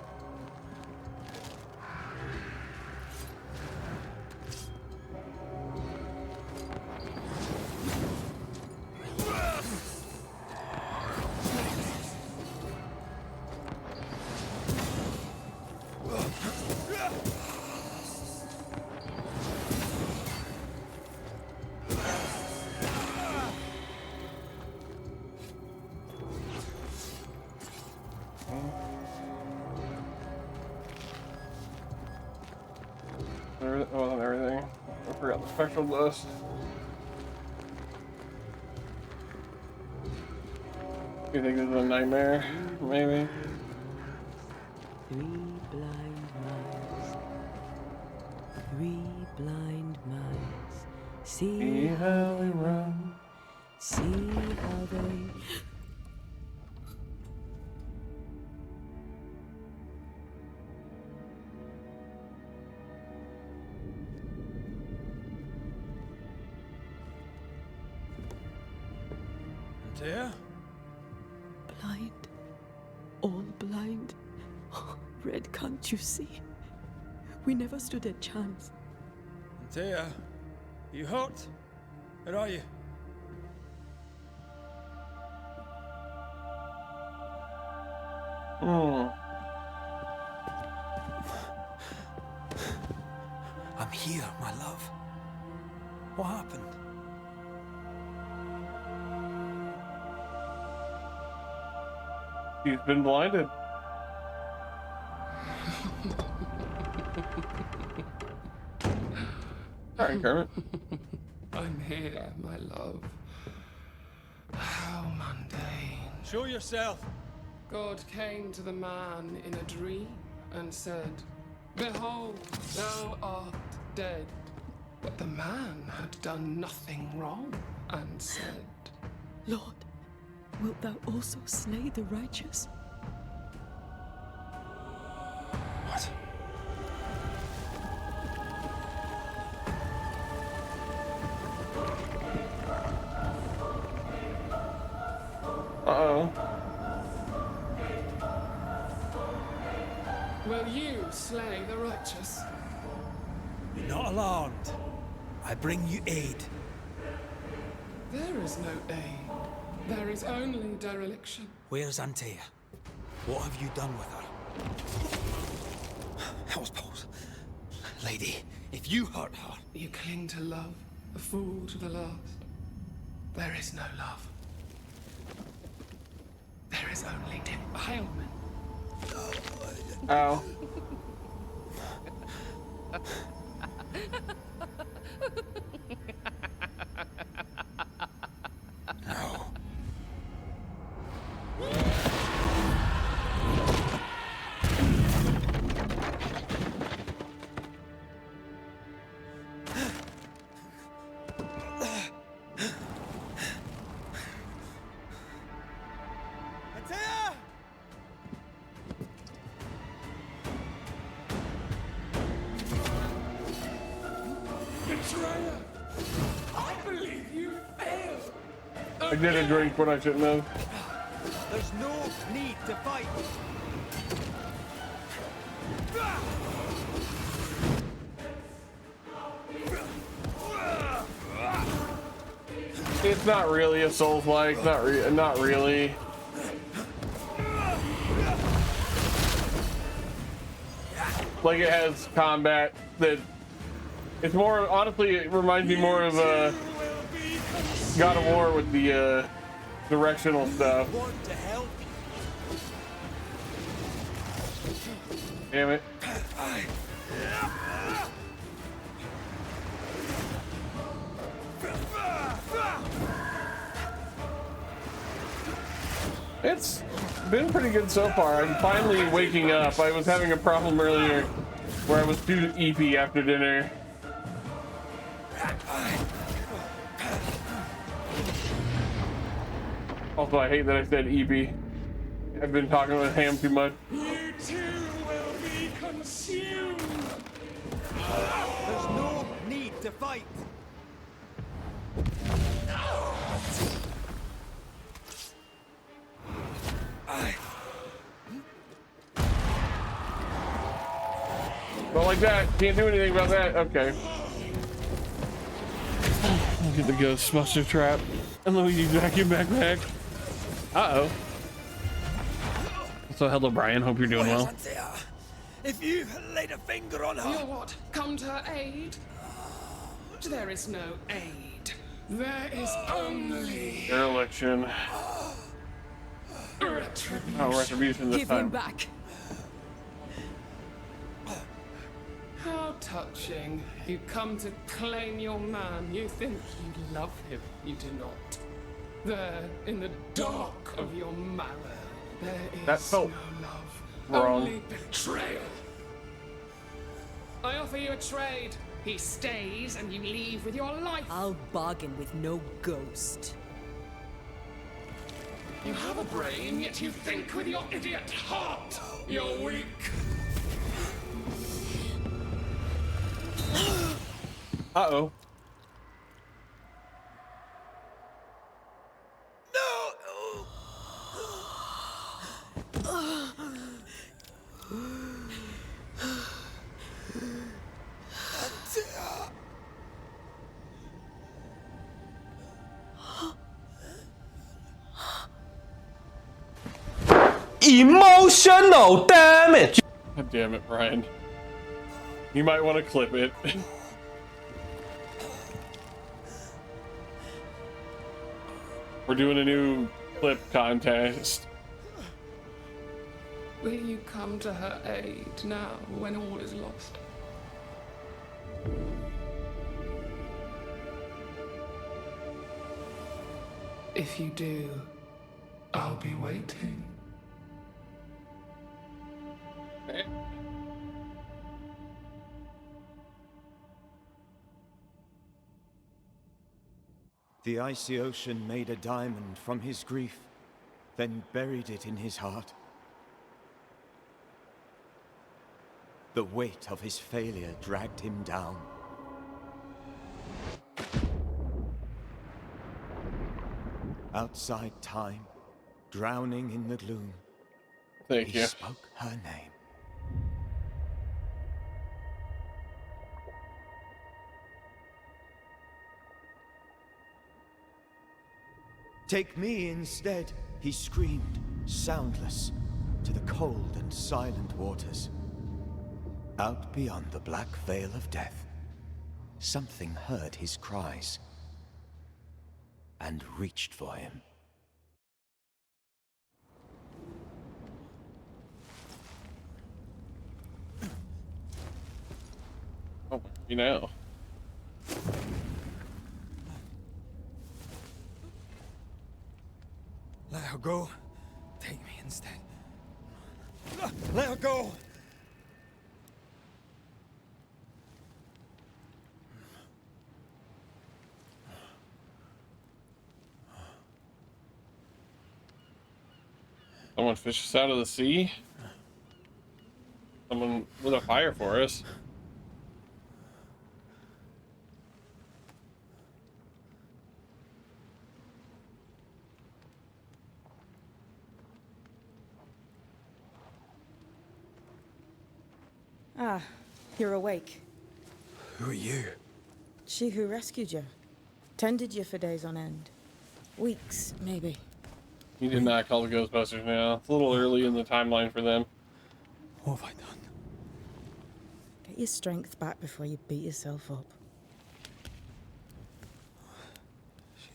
S1: That wasn't everything. I forgot the spectral dust. You think this is a nightmare? Maybe.
S5: 3 blind mice. 3 blind mice. See how they run. See how they.
S4: Dear?
S5: Blind. All blind. Red, can't you see? We never stood a chance.
S4: Dear, you hurt? Where are you? I'm here, my love. What happened?
S1: He's been blinded. Alright, Kermit.
S17: I'm here, my love. How mundane.
S4: Show yourself.
S17: God came to the man in a dream and said, "Behold, thou art dead." But the man had done nothing wrong and said,
S5: Lord, wilt thou also slay the righteous?
S4: What?
S1: Uh-oh.
S17: "Will you slay the righteous?"
S4: Be not alarmed. I bring you aid.
S17: There is no aid. There is only dereliction.
S4: Where's Antea? What have you done with her? Hellsballs. Lady, if you hurt her...
S17: You cling to love, a fool to the last. There is no love. There is only defilement.
S1: Ow.
S4: No. Antea!
S17: Betrayer! I believe you failed!
S1: I did a drink when I shouldn't have.
S4: There's no need to fight.
S1: It's not really a Souls-like, not really. Like it has combat that it's more, honestly, it reminds me more of God of War with the directional stuff. Damn it. It's been pretty good so far. I'm finally waking up. I was having a problem earlier where I was too eepy after dinner. Also, I hate that I said eepy. I've been talking with Ham too much.
S17: You too will be consumed!
S4: There's no need to fight.
S1: Not like that. Can't do anything about that. Okay. Look at the Ghostbuster trap and Luigi's vacuum backpack. Uh-oh. So hello, Brian. Hope you're doing well.
S4: If you laid a finger on her...
S17: You'll what? Come to her aid? There is no aid. There is only...
S1: Dereliction.
S17: Retribution.
S1: Oh, retribution this
S5: Give
S1: time.
S5: him back.
S17: How touching. You come to claim your man. You think you love him. You do not. There, in the dark of your marrow, there is
S1: That felt
S17: no love.
S1: wrong.
S17: Only betrayal. I offer you a trade. He stays and you leave with your life.
S5: I'll bargain with no ghost.
S17: You have a brain, yet you think with your idiot heart. You're weak.
S1: Uh-oh.
S18: Emotional damage!
S1: God damn it, Brian. You might want to clip it. We're doing a new clip contest.
S17: Will you come to her aid now when all is lost? If you do, I'll be waiting.
S6: The icy ocean made a diamond from his grief, then buried it in his heart. The weight of his failure dragged him down. Outside time, drowning in the gloom,
S1: Thank you.
S6: he spoke her name. Take me instead, he screamed, soundless, to the cold and silent waters. Out beyond the black veil of death, something heard his cries and reached for him.
S1: Oh, you know.
S4: Let her go. Take me instead. Let her go!
S1: Someone fish us out of the sea? Someone lit a fire for us.
S19: Ah, you're awake.
S4: Who are you?
S19: She who rescued you. Tended you for days on end. Weeks, maybe.
S1: You did not call the Ghostbusters now. It's a little early in the timeline for them.
S4: What have I done?
S19: Get your strength back before you beat yourself up.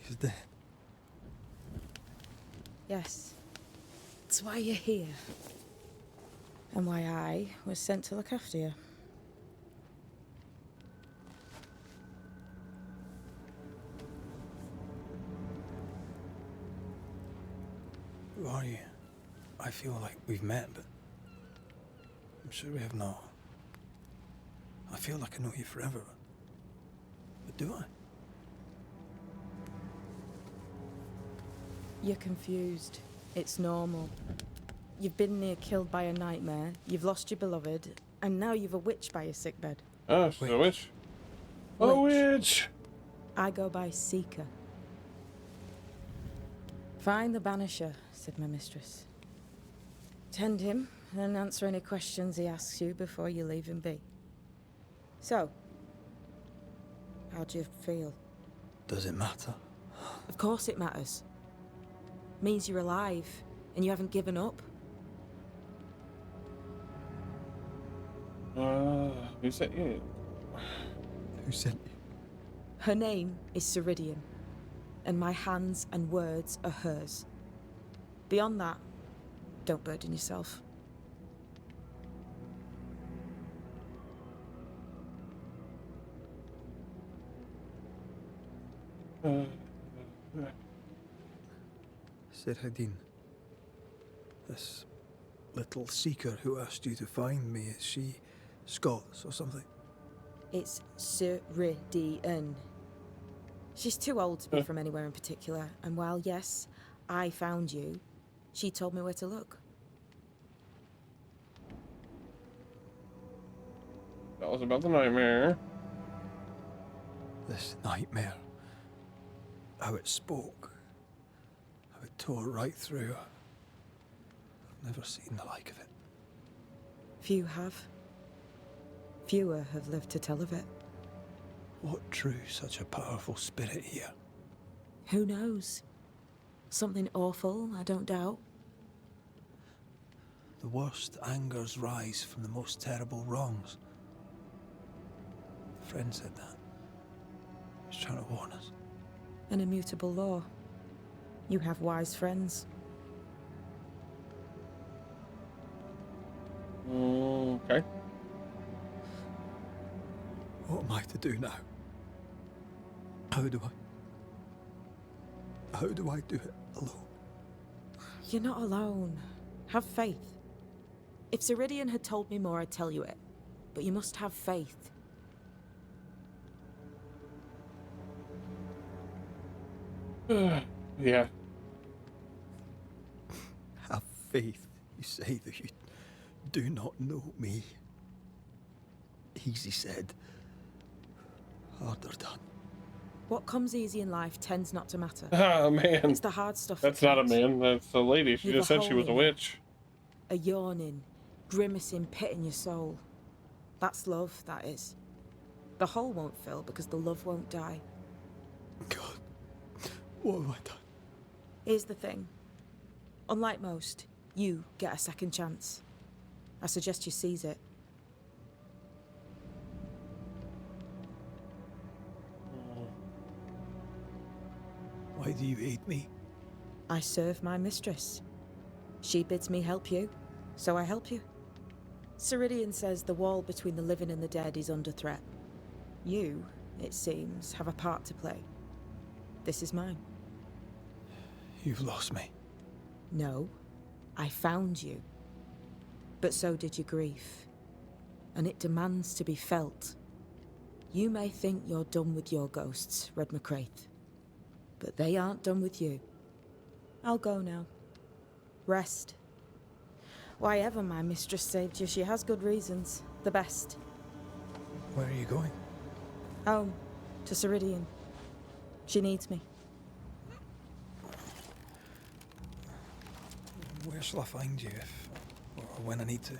S4: She's dead.
S19: Yes. That's why you're here. And why I was sent to look after you.
S4: Who are you? I feel like we've met, but I'm sure we have not. I feel like I know you forever, but do I?
S19: You're confused. It's normal. You've been near killed by a nightmare, you've lost your beloved, and now you've a witch by your sickbed.
S1: Oh, she's a witch. A witch!
S19: I go by Seeker. Find the Banisher, said my mistress. Tend him, and answer any questions he asks you before you leave him be. So, how do you feel?
S4: Does it matter?
S19: Of course it matters. Means you're alive, and you haven't given up.
S1: Who sent you?
S4: Who sent you?
S19: Her name is Ceridian, and my hands and words are hers. Beyond that, don't burden yourself.
S4: Sirhadin, this little seeker who asked you to find me, is she Scots or something?
S19: It's Ceridian. She's too old to be from anywhere in particular, and while, yes, I found you, she told me where to look.
S1: That was about the nightmare.
S4: This nightmare. How it spoke. How it tore right through. I've never seen the like of it.
S19: Few have. Fewer have lived to tell of it.
S4: What drew such a powerful spirit here?
S19: Who knows? Something awful, I don't doubt.
S4: The worst angers rise from the most terrible wrongs. A friend said that. He's trying to warn us.
S19: An immutable law. You have wise friends.
S1: Okay.
S4: What am I to do now? How do I do it alone?
S19: You're not alone. Have faith. If Ceridian had told me more, I'd tell you it. But you must have faith.
S1: Yeah.
S4: Have faith. You say that you do not know me. Easy said. Harder done.
S19: What comes easy in life tends not to matter.
S1: Oh, man.
S19: It's the hard stuff.
S1: That's not a man. That's a lady. She
S19: You've
S1: just
S19: a
S1: said she
S19: hole
S1: was a
S19: in
S1: witch.
S19: A yawning, grimacing pit in your soul. That's love, that is. The hole won't fill because the love won't die.
S4: God, what have I done?
S19: Here's the thing. Unlike most, you get a second chance. I suggest you seize it.
S4: Why do you aid me?
S19: I serve my mistress. She bids me help you, so I help you. Ceridian says the wall between the living and the dead is under threat. You, it seems, have a part to play. This is mine.
S4: You've lost me.
S19: No, I found you. But so did your grief. And it demands to be felt. You may think you're done with your ghosts, Red McCraith. But they aren't done with you. I'll go now. Rest. Why ever my mistress saved you, she has good reasons. The best.
S4: Where are you going?
S19: Home. To Ceridian. She needs me.
S4: Where shall I find you if, or when I need to?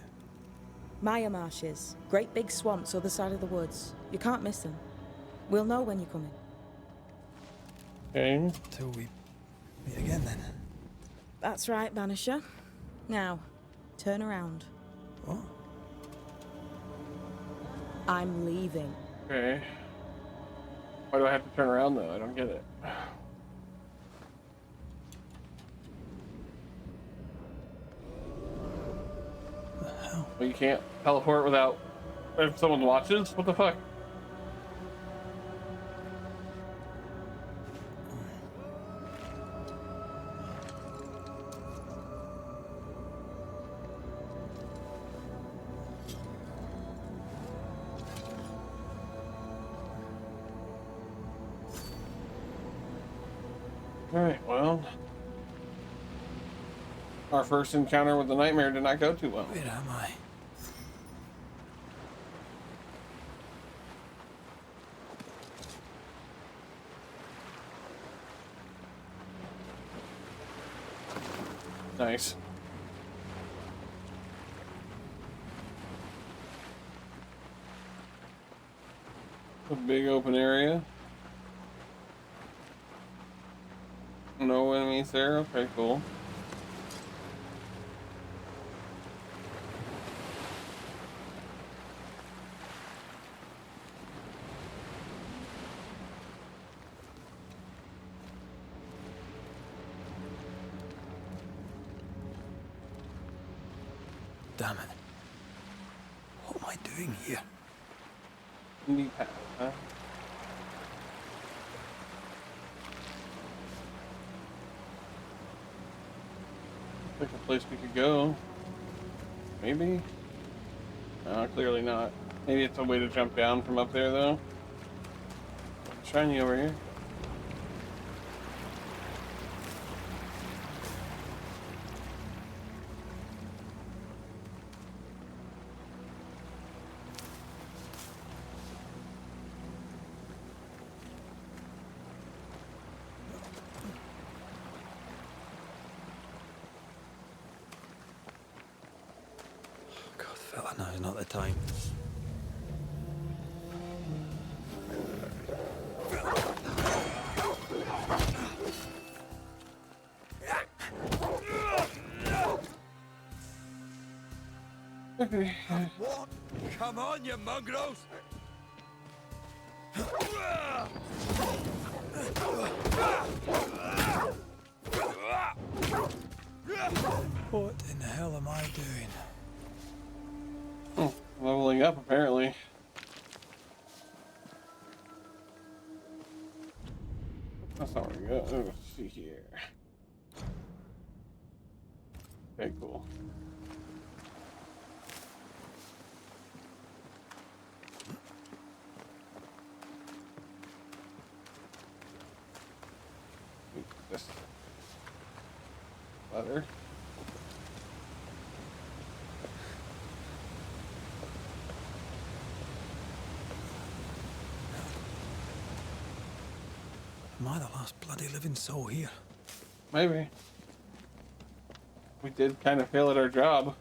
S19: Maya Marshes. Great big swamps other side of the woods. You can't miss them. We'll know when you're coming.
S1: Okay.
S4: Till we meet again then.
S19: That's right, Banisher. Now, turn around.
S4: What?
S19: I'm leaving.
S1: Okay. Why do I have to turn around though? I don't get it.
S4: The hell?
S1: Well, you can't teleport without if someone watches? What the fuck? Alright, well. Our first encounter with the nightmare did not go too well.
S4: Where am I?
S1: Nice. A big open area. No enemies there? Okay, cool.
S4: Damn it. What am I doing here?
S1: Neat path, huh? Like a place we could go. Maybe? Clearly not. Maybe it's a way to jump down from up there, though. Shiny over here.
S4: God, fella, now's not the time.
S13: What? Come on, you mongrels!
S4: What in the hell am I doing?
S1: Oh, leveling up, apparently. That's not where we go. Oh, let's see here. Okay, cool. This leather.
S4: Am I the last bloody living soul here?
S1: Maybe. We did kind of fail at our job.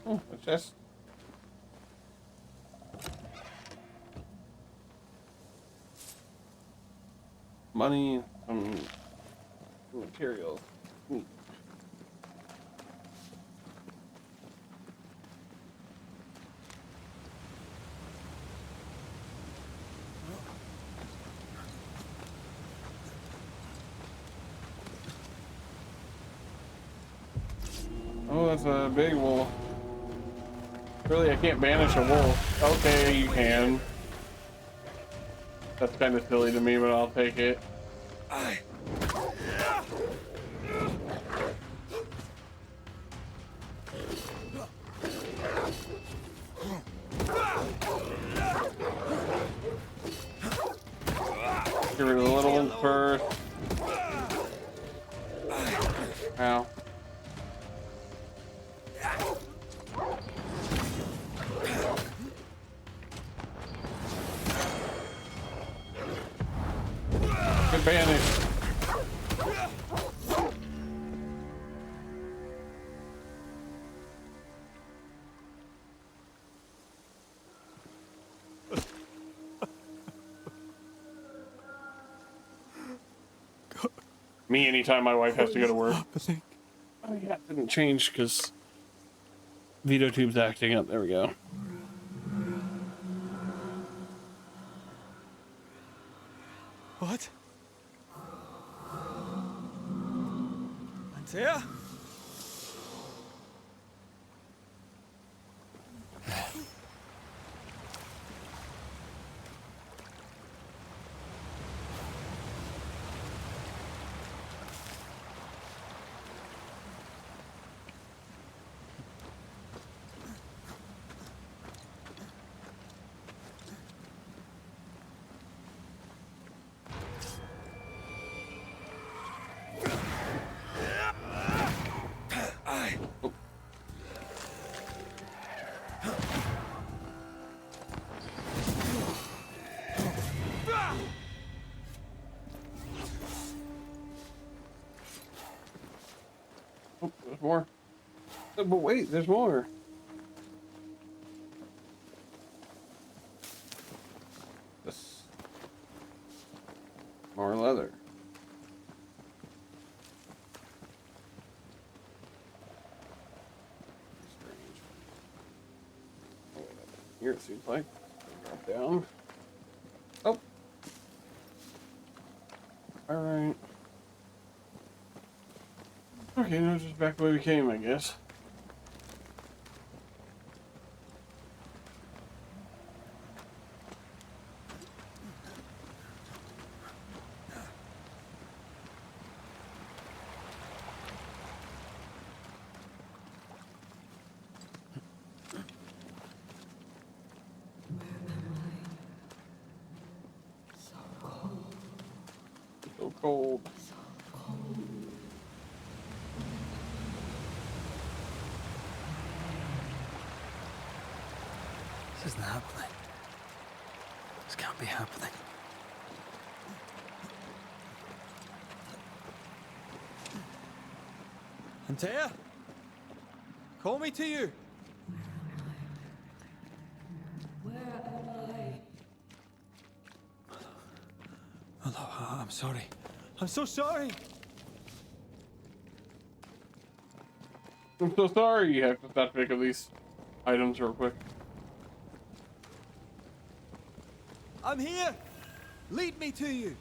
S1: It's just money, materials. Oh, that's a big wolf. Really, I can't banish a wolf. Okay, you can. That's kind of silly to me, but I'll take it. Get rid of the little one first. Ow. Good banish. Me anytime my wife has to go to work. Oh yeah, it didn't change because Veto Tube's acting up. There we go.
S4: What? Antea?
S1: Oh, there's more. Oh, but wait, there's more. This. More leather. Strange. Oh, wait, here it seems like. Drop down. Oh. All right. Okay, now it's just back the way we came, I guess. cold.
S4: This isn't happening. This can't be happening.
S18: Antea? Call me to you.
S4: Hello, I'm sorry.
S18: I'm so sorry.
S1: I'm so sorry. You have to stop pick up these items real quick.
S18: I'm here. Lead me to you.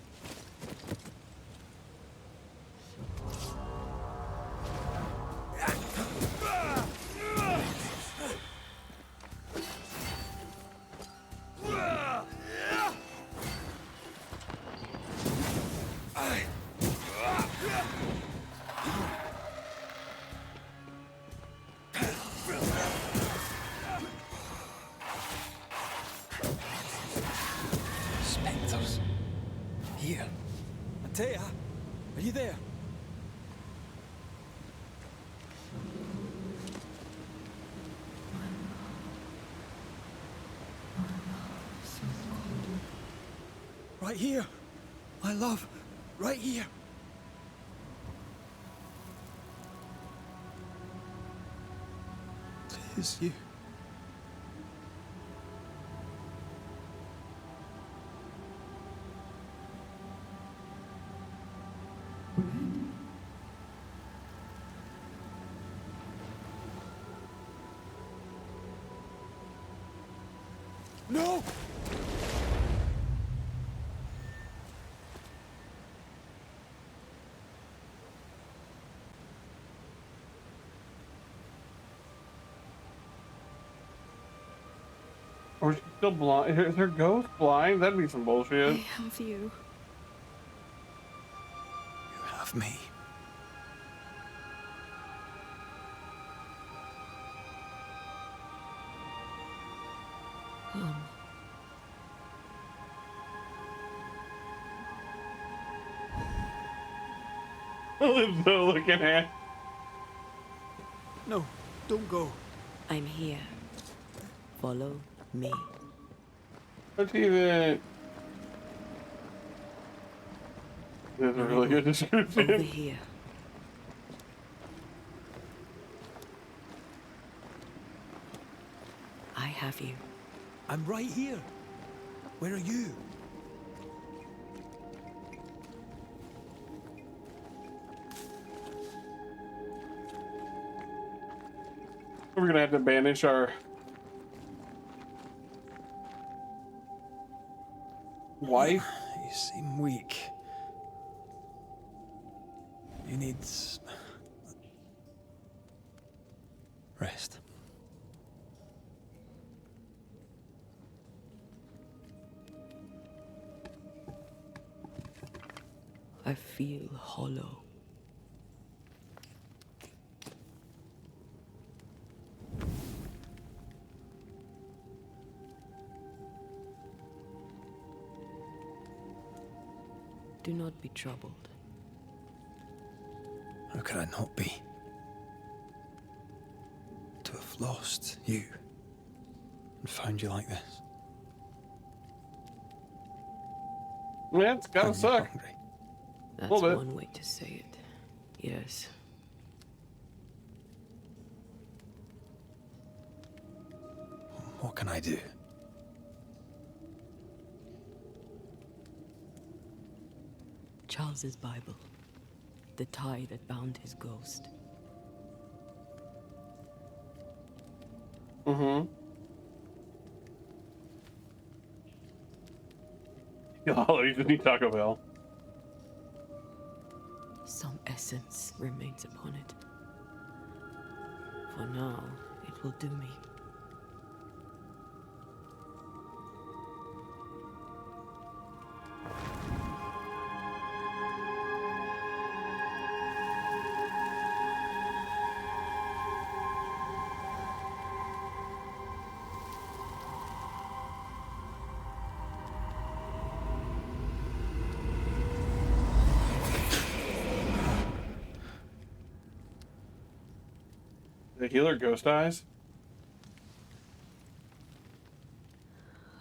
S4: Spectres. Here.
S18: Antea, are you there? Right here. My love. Right here.
S4: It is you.
S18: No!
S1: Or is she still blind? Is her ghost blind? That'd be some bullshit.
S2: I have you.
S4: You have me.
S1: Lizzo looking at.
S18: No, don't go.
S5: I'm here. Follow me.
S1: What's even? That's a really good description.
S5: Over here. I have you.
S18: I'm right here. Where are you?
S1: We're gonna have to banish our wife.
S4: You seem weak. You need rest.
S5: I feel hollow. Do not be troubled.
S4: How could I not be? To have lost you and found you like this.
S1: Yeah, it's gotta suck.
S5: That's
S1: Little bit.
S5: one way to say it. Yes.
S4: What can I do?
S5: Charles's Bible. The tie that bound his ghost.
S1: Mm-hmm. Oh, you just need Taco Bell.
S5: Some essence remains upon it. For now, it will do me.
S1: The healer ghost eyes?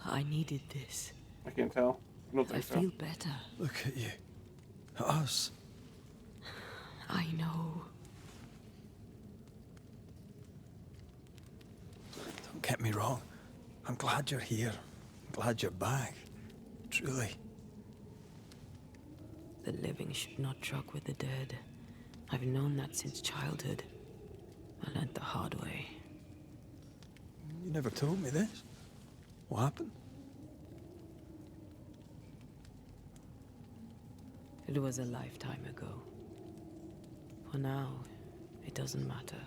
S5: I needed this.
S1: I can't tell. I don't
S5: I
S1: think so.
S5: feel better.
S4: Look at you. At us.
S5: I know.
S4: Don't get me wrong. I'm glad you're here. I'm glad you're back. Truly.
S5: The living should not truck with the dead. I've known that since childhood. I learned the hard way.
S4: You never told me this. What happened?
S5: It was a lifetime ago. For now, it doesn't matter.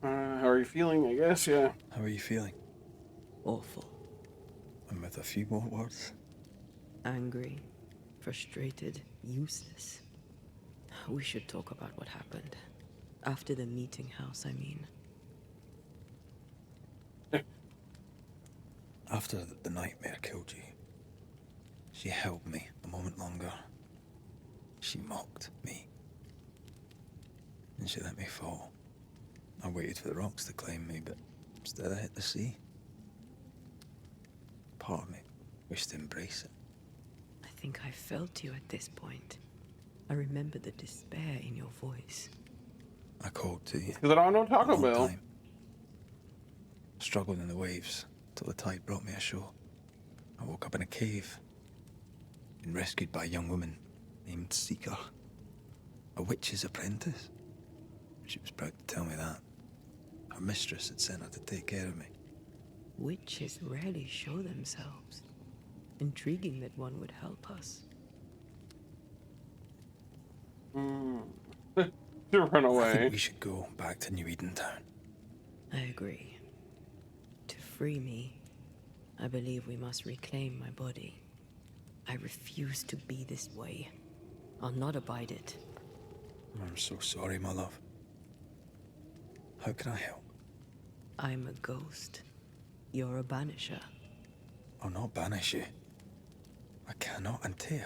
S1: How are you feeling, I guess? Yeah.
S4: How are you feeling?
S5: Awful.
S4: And with a few more words?
S5: Angry, frustrated, useless. We should talk about what happened. After the meeting house, I mean.
S4: After the nightmare killed you, she held me a moment longer. She mocked me. And she let me fall. I waited for the rocks to claim me, but instead I hit the sea. Part of me wished to embrace it.
S5: I think I felt you at this point. I remember the despair in your voice.
S4: I called to you.
S1: Because I don't know Taco Bell.
S4: Struggled in the waves till the tide brought me ashore. I woke up in a cave. Been rescued by a young woman named Seeker. A witch's apprentice. She was proud to tell me that. Her mistress had sent her to take care of me.
S5: Witches rarely show themselves. Intriguing that one would help us.
S1: To run away.
S4: I think we should go back to New Eden Town.
S5: I agree. To free me, I believe we must reclaim my body. I refuse to be this way. I'll not abide it.
S4: I'm so sorry, my love. How can I help?
S5: I'm a ghost. You're a banisher.
S4: I'll not banish you. I cannot untear.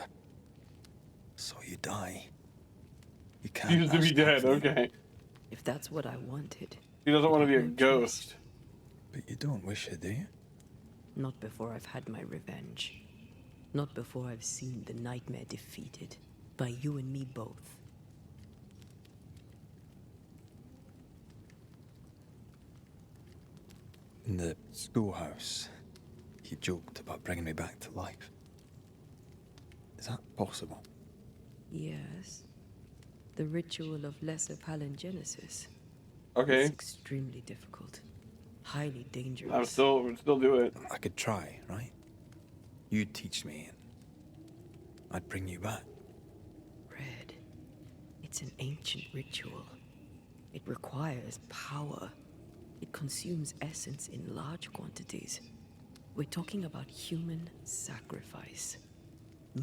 S4: So you die. You can't.
S1: He used to be dead, okay.
S5: If that's what I wanted.
S1: He doesn't want to be a ghost.
S4: But you don't wish it, do you?
S5: Not before I've had my revenge. Not before I've seen the nightmare defeated. By you and me both.
S4: In the schoolhouse, you joked about bringing me back to life. Is that possible?
S5: Yes. The ritual of lesser palingenesis.
S1: Okay.
S5: It's extremely difficult. Highly dangerous.
S1: I would still do it.
S4: I could try, right? You'd teach me and I'd bring you back.
S5: Red. It's an ancient ritual. It requires power. It consumes essence in large quantities. We're talking about human sacrifice.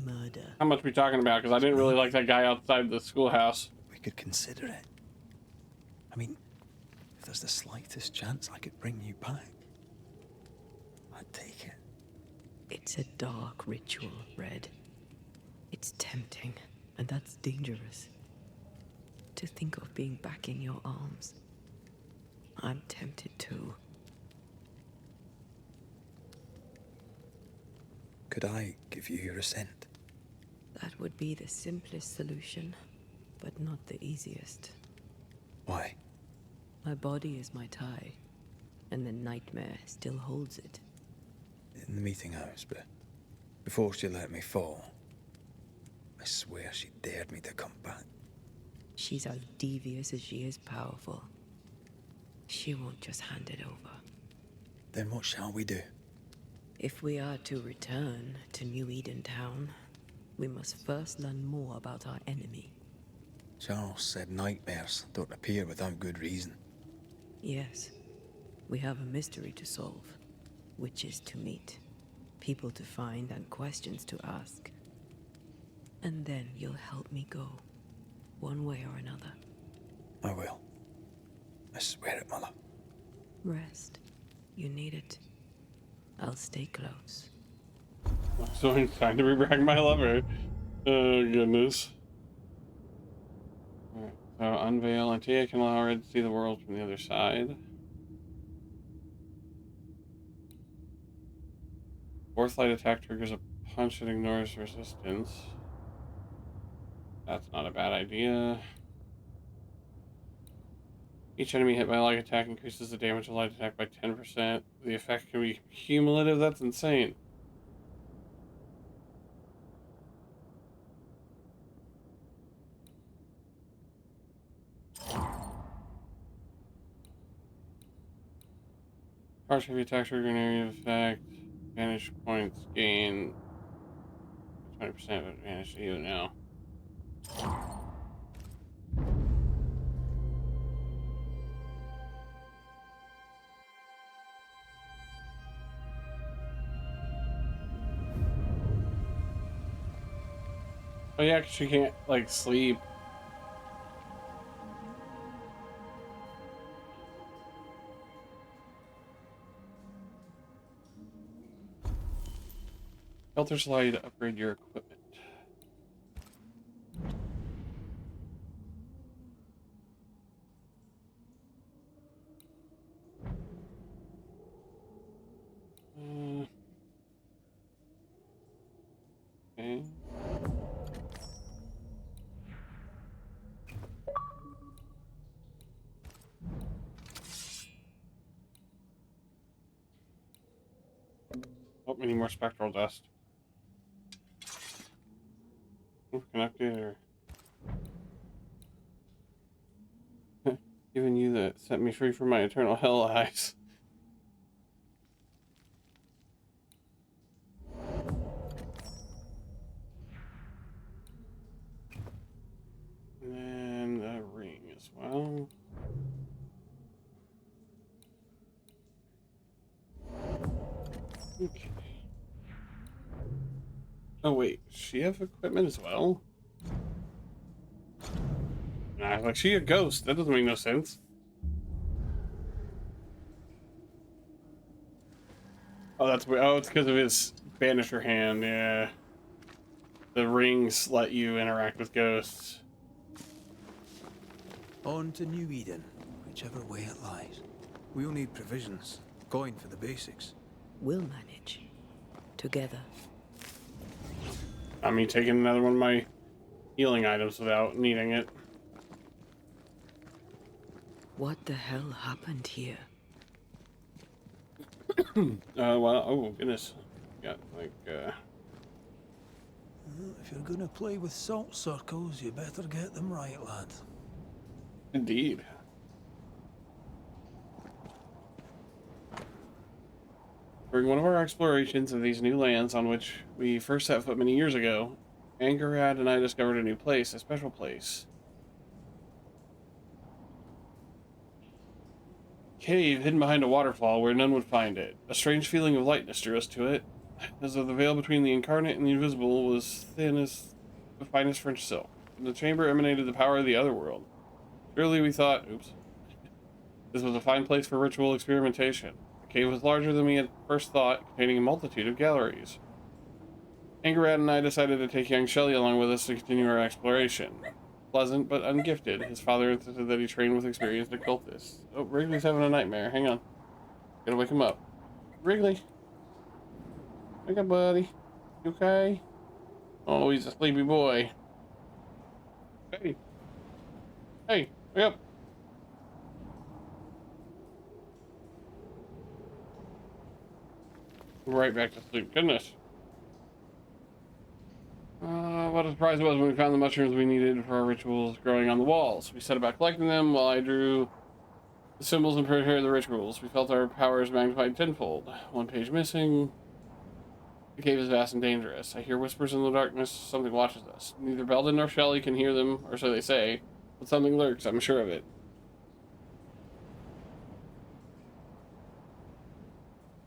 S5: Murder.
S1: How much are we talking about? Because I didn't really like that guy outside the schoolhouse.
S4: We could consider it. I mean, if there's the slightest chance I could bring you back, I'd take it.
S5: It's a dark ritual, Red. It's tempting, and that's dangerous. To think of being back in your arms. I'm tempted too.
S4: Could I give you your assent?
S5: That would be the simplest solution, but not the easiest.
S4: Why?
S5: My body is my tie, and the nightmare still holds it.
S4: In the meeting house, but before she let me fall, I swear she dared me to come back.
S5: She's as devious as she is powerful. She won't just hand it over.
S4: Then what shall we do?
S5: If we are to return to New Eden Town, we must first learn more about our enemy.
S4: Charles said nightmares don't appear without good reason.
S5: Yes, we have a mystery to solve. Witches to meet, people to find, and questions to ask. And then you'll help me go, one way or another.
S4: I will. I swear it, Mother.
S5: Rest. You need it. I'll stay close.
S1: So it's time to bring back my lover. Oh, goodness. So unveil. Antea can allow her to see the world from the other side. Fourth light attack triggers a punch and ignores resistance. That's not a bad idea. Each enemy hit by a light attack increases the damage of light attack by 10%. The effect can be cumulative. That's insane. Charge heavy attack trigger an area of effect. Advantage points gain 20% of advantage to you now. Oh yeah, 'cause she can't, like, sleep. Shelter slide, upgrade your equipment. Okay. Oh, we need more spectral dust. Connected or giving you that set me free from my eternal hell eyes. And then a ring as well. Okay. Oh wait, does she have equipment as well? Nah, like she a ghost. That doesn't make no sense. Oh, that's weird. Oh, it's because of his Banisher hand. Yeah, the rings let you interact with ghosts.
S4: On to New Eden, whichever way it lies. We'll need provisions, coin for the basics.
S5: We'll manage. Together.
S1: I mean, taking another one of my healing items without needing it.
S5: What the hell happened here?
S1: Well, oh goodness. Got like,
S4: Well, if you're gonna play with salt circles, you better get them right, lad.
S1: Indeed. During one of our explorations of these new lands on which we first set foot many years ago, Angarad and I discovered a new place, a special place. Cave hidden behind a waterfall where none would find it. A strange feeling of lightness drew us to it, as though the veil between the incarnate and the invisible was thin as the finest French silk. From the chamber emanated the power of the other world. Surely we thought, oops, this was a fine place for ritual experimentation. The cave was larger than we had first thought, containing a multitude of galleries. Angarad and I decided to take young Shelley along with us to continue our exploration. Pleasant but ungifted, his father insisted that he train with experienced occultists. Oh, Wrigley's having a nightmare. Hang on. Gotta wake him up. Wrigley! Wake up, buddy. You okay? Oh, he's a sleepy boy. Hey! Hey, wake up! Right back to sleep. Goodness. What a surprise it was when we found the mushrooms we needed for our rituals growing on the walls. We set about collecting them while I drew the symbols and prepared the rituals. We felt our powers magnified tenfold. One page missing. The cave is vast and dangerous. I hear whispers in the darkness. Something watches us. Neither Belden nor Shelley can hear them, or so they say, but something lurks, I'm sure of it.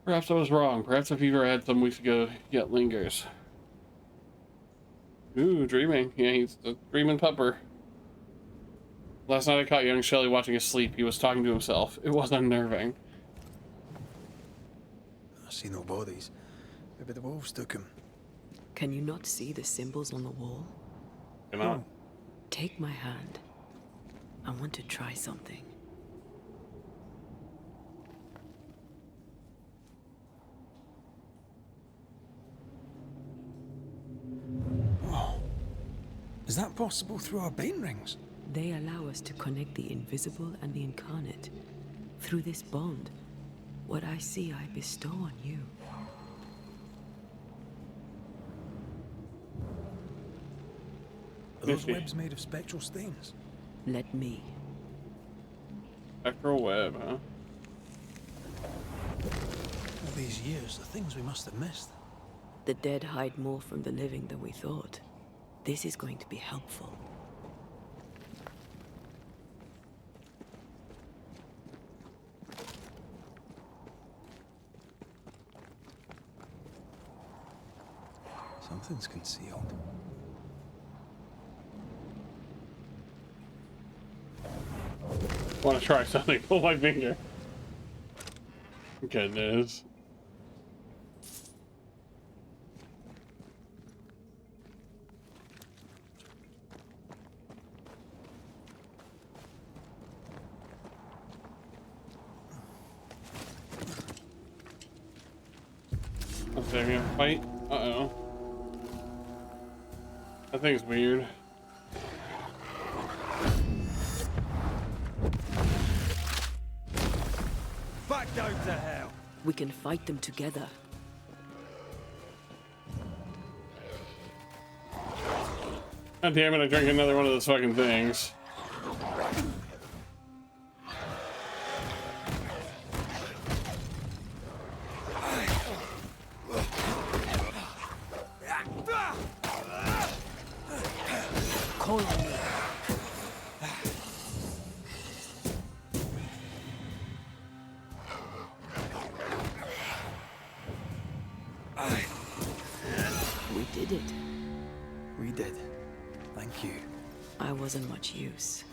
S1: Perhaps I was wrong. Perhaps the fever I had some weeks ago yet lingers. Ooh, dreaming. Yeah, he's a dreaming pupper. Last night I caught young Shelley watching us sleep. He was talking to himself. It was unnerving.
S4: I see no bodies. Maybe the wolves took him.
S5: Can you not see the symbols on the wall?
S1: Come on.
S5: Take my hand. I want to try something.
S4: Whoa. Is that possible through our bane rings?
S5: They allow us to connect the invisible and the incarnate. Through this bond, what I see I bestow on you.
S4: Are those webs made of spectral stains?
S5: Let me.
S1: Spectral web, huh?
S4: All these years, the things we must have missed.
S5: The dead hide more from the living than we thought. This is going to be helpful.
S4: Something's concealed.
S1: Want to try something? Pull my finger. Goodness. Let's see, we have a fight. Uh-oh. That thing's weird.
S18: Back down to hell.
S5: We can fight them together.
S1: God damn it, I drank another one of those fucking things.
S5: Call on me. We did it.
S4: We did. Thank you.
S5: I wasn't much use.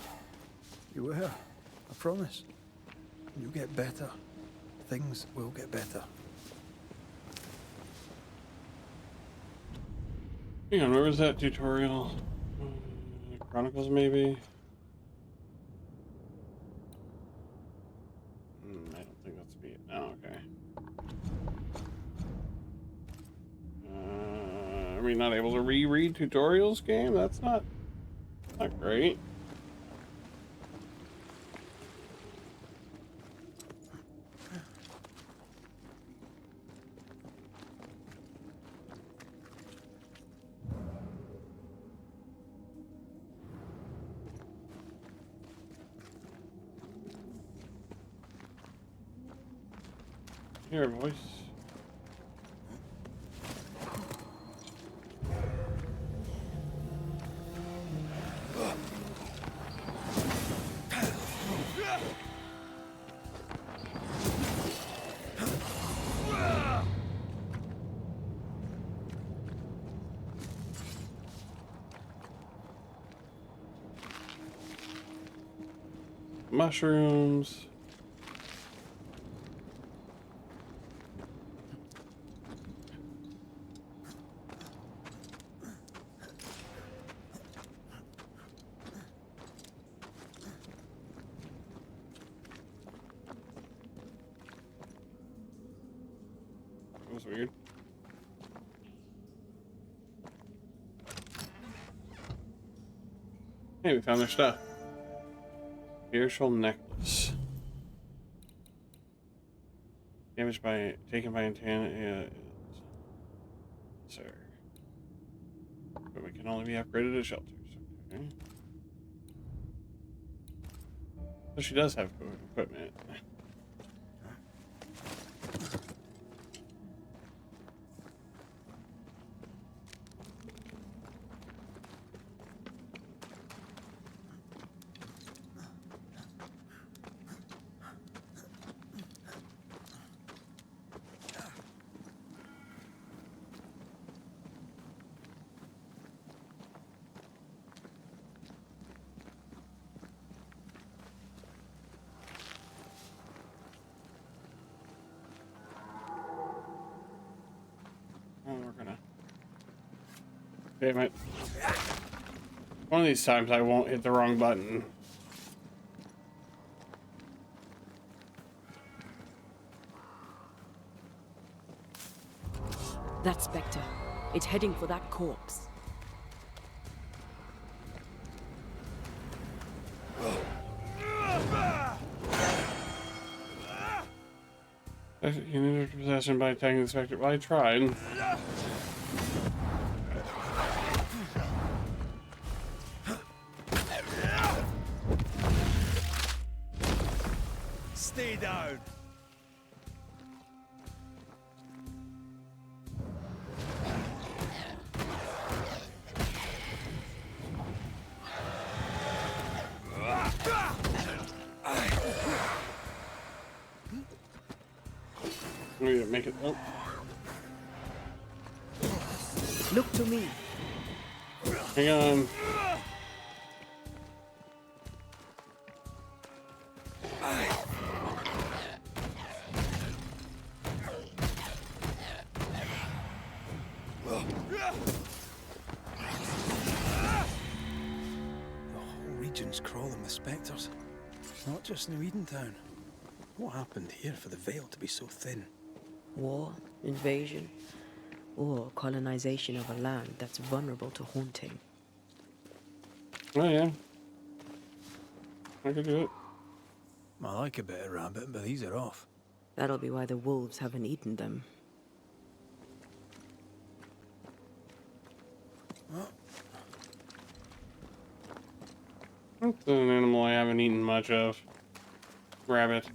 S4: You were. I promise. You'll get better. Things will get better.
S1: Hang on, where was that tutorial? Chronicles, maybe? I don't think that's be it. Oh, okay. Are we not able to reread tutorials game? That's not great. Hear a voice. Mushrooms. That was weird. Hey, we found their stuff. Spiritual necklace. Damaged by taken by intent. Sir. But we can only be upgraded at shelters. Okay. So she does have equipment. Damn it. One of these times I won't hit the wrong button.
S5: That spectre. It's heading for that corpse.
S1: You need possession by attacking the spectre. Well, I tried.
S18: Stay down.
S1: We didn't make it. Oh.
S5: Look to me.
S1: Hang on.
S4: The whole region's crawling with spectres. It's not just New Edentown. What happened here for the veil to be so thin?
S5: War, invasion, or colonization of a land that's vulnerable to haunting.
S1: Oh yeah. I could do it.
S4: I like a bit of rabbit, but these are off.
S5: That'll be why the wolves haven't eaten them.
S1: That's an animal I haven't eaten much of. Rabbit.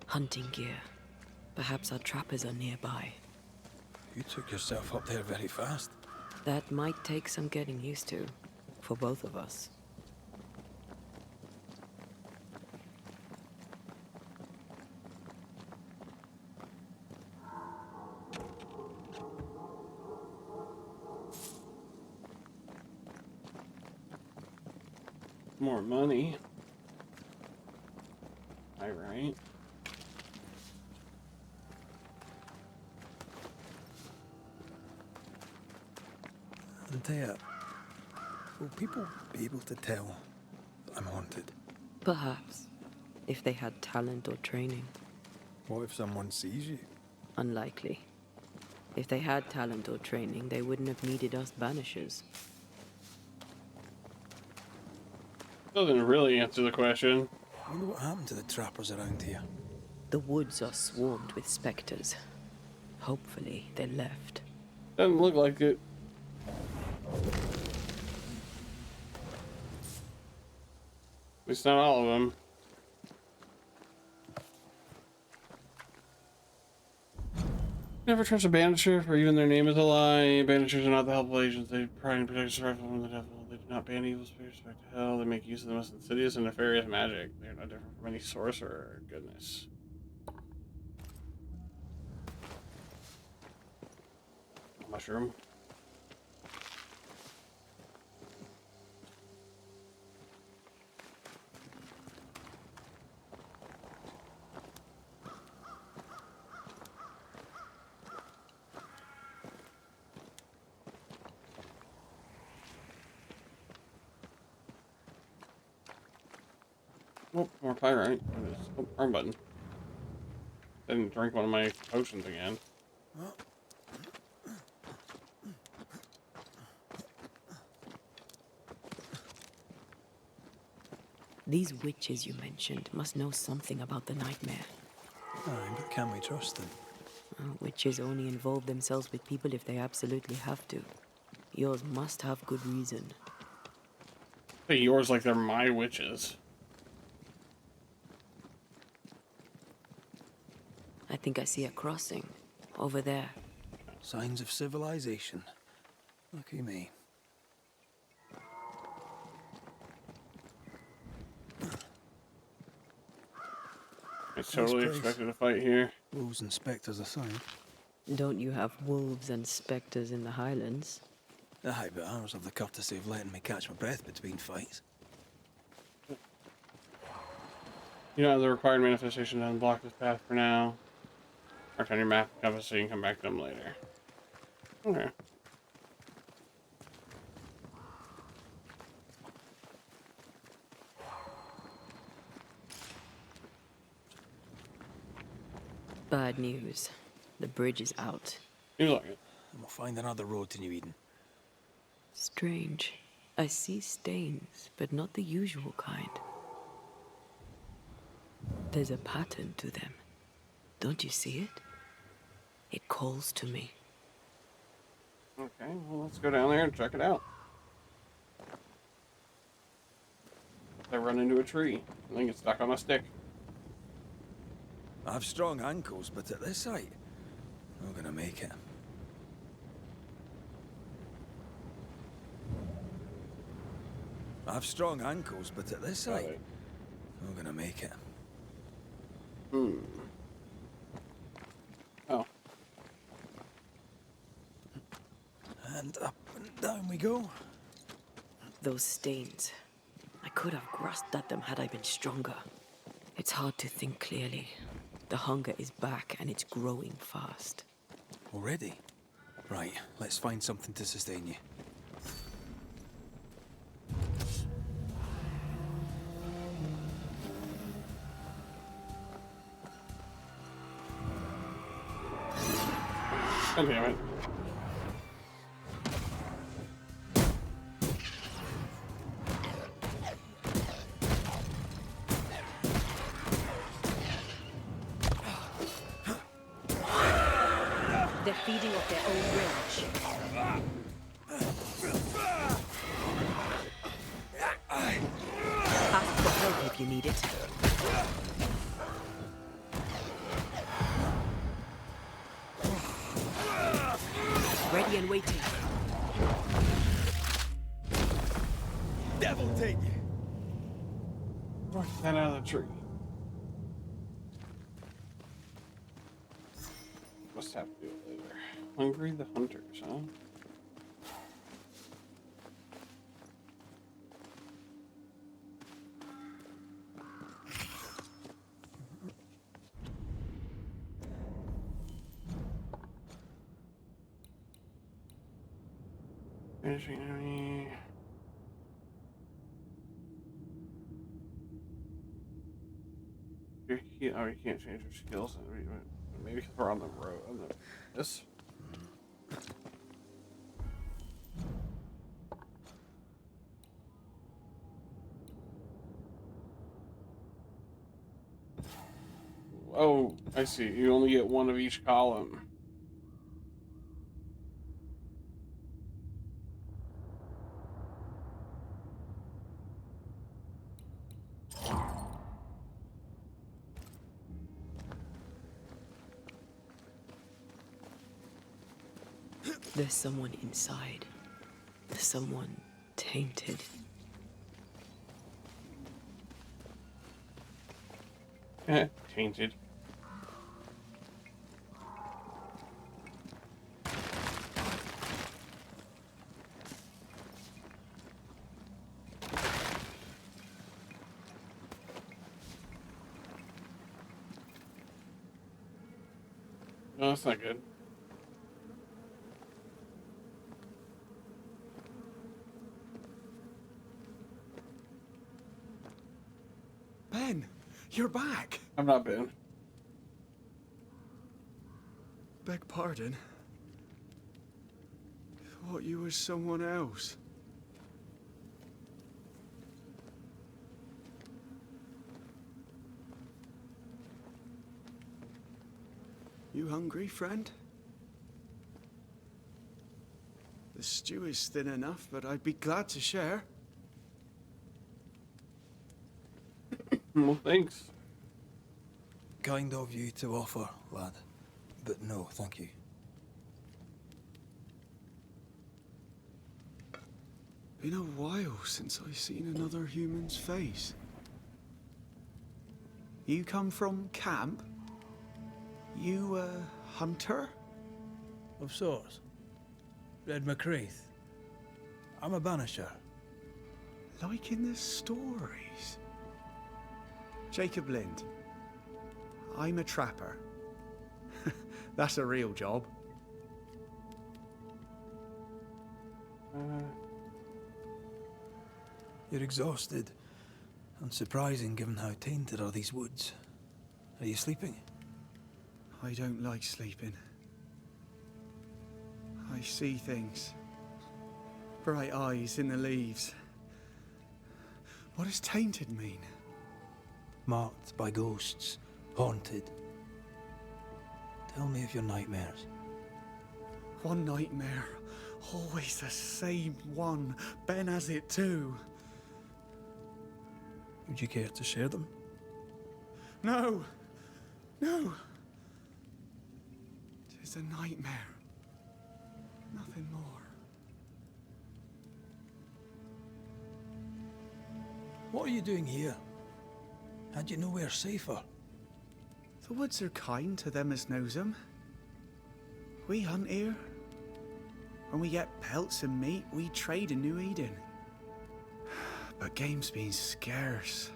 S5: Hunting gear. Perhaps our trappers are nearby.
S4: You took yourself up there very fast.
S5: That might take some getting used to, for both of us.
S1: More money. All right.
S4: Antea, will people be able to tell that I'm haunted?
S5: Perhaps, if they had talent or training.
S4: What if someone sees you?
S5: Unlikely. If they had talent or training, they wouldn't have needed us Banishers.
S1: Doesn't really answer the question.
S4: I wonder what happened to the trappers around here.
S5: The woods are swarmed with spectres. Hopefully, they left.
S1: Doesn't look like it. At least not all of them. Never trust a banisher, for even their name is a lie. Banishers are not the helpful agents. They pry and protect survival from the devil. They do not ban evil spirits back to hell. They make use of the most insidious and nefarious magic. They are no different from any sorcerer. Goodness. Mushroom. Oh, more pyrite. Oh, wrong button. Didn't drink one of my potions again.
S5: These witches you mentioned must know something about the nightmare.
S4: Aye, but can we trust them?
S5: Witches only involve themselves with people if they absolutely have to. Yours must have good reason.
S1: Hey, yours like they're my witches.
S5: I think I see a crossing. Over there.
S4: Signs of civilization. Lucky me.
S1: I totally expected a fight here.
S4: Wolves and spectres aside.
S5: Don't you have wolves and spectres in the Highlands?
S4: Aye, but ours have the courtesy of letting me catch my breath between fights.
S1: You don't have the required manifestation to unblock this path for now. Mark on your map compass so you can come back to them later. Okay.
S5: Bad news. The bridge is out.
S1: You like it.
S4: And we'll find another road to New Eden.
S5: Strange. I see stains, but not the usual kind. There's a pattern to them. Don't you see it? It calls to me.
S1: Okay, well, let's go down there and check it out. I run into a tree. I think it's stuck on a stick.
S4: I have strong ankles, but at this height, I'm gonna make it. I have strong ankles, but at this height, I'm gonna make it.
S1: Oh.
S4: And up and down we go.
S5: Those stains. I could have grasped at them had I been stronger. It's hard to think clearly. The hunger is back and it's growing fast.
S4: Already? Right, let's find something to sustain you.
S1: God damn it.
S5: They're feeding off their own rage. Ask for help if you need it. Ready and waiting.
S18: Devil take you!
S1: Push that out of the tree. Must have to do it later. Hungry the Hunters, huh? Finishing enemy. You can't change your skills. Maybe because we're on the road. On this. Oh, I see. You only get one of each column.
S5: There's someone inside. Someone tainted.
S1: Tainted. No, that's not good.
S18: Ben, you're back.
S1: I'm not Ben.
S18: Beg pardon. Thought you was someone else. You hungry, friend? The stew is thin enough, but I'd be glad to share.
S1: Well, thanks.
S4: Kind of you to offer, lad. But no, thank you.
S18: Been a while since I've seen another human's face. You come from camp? You a hunter?
S4: Of sorts. Red McCraith. I'm a banisher.
S18: Like in the stories. Jacob Lind. I'm a trapper. That's a real job.
S4: You're exhausted. Unsurprising given how tainted are these woods. Are you sleeping?
S18: I don't like sleeping. I see things. Bright eyes in the leaves. What does tainted mean?
S4: Marked by ghosts, haunted. Tell me of your nightmares.
S18: One nightmare. Always the same one. Ben has it too.
S4: Would you care to share them?
S18: No! No! Tis a nightmare. Nothing more.
S4: What are you doing here? Had you nowhere safer?
S18: The woods are kind to them as knows 'em. We hunt here. When we get pelts and meat, we trade in New Eden. But game's been scarce.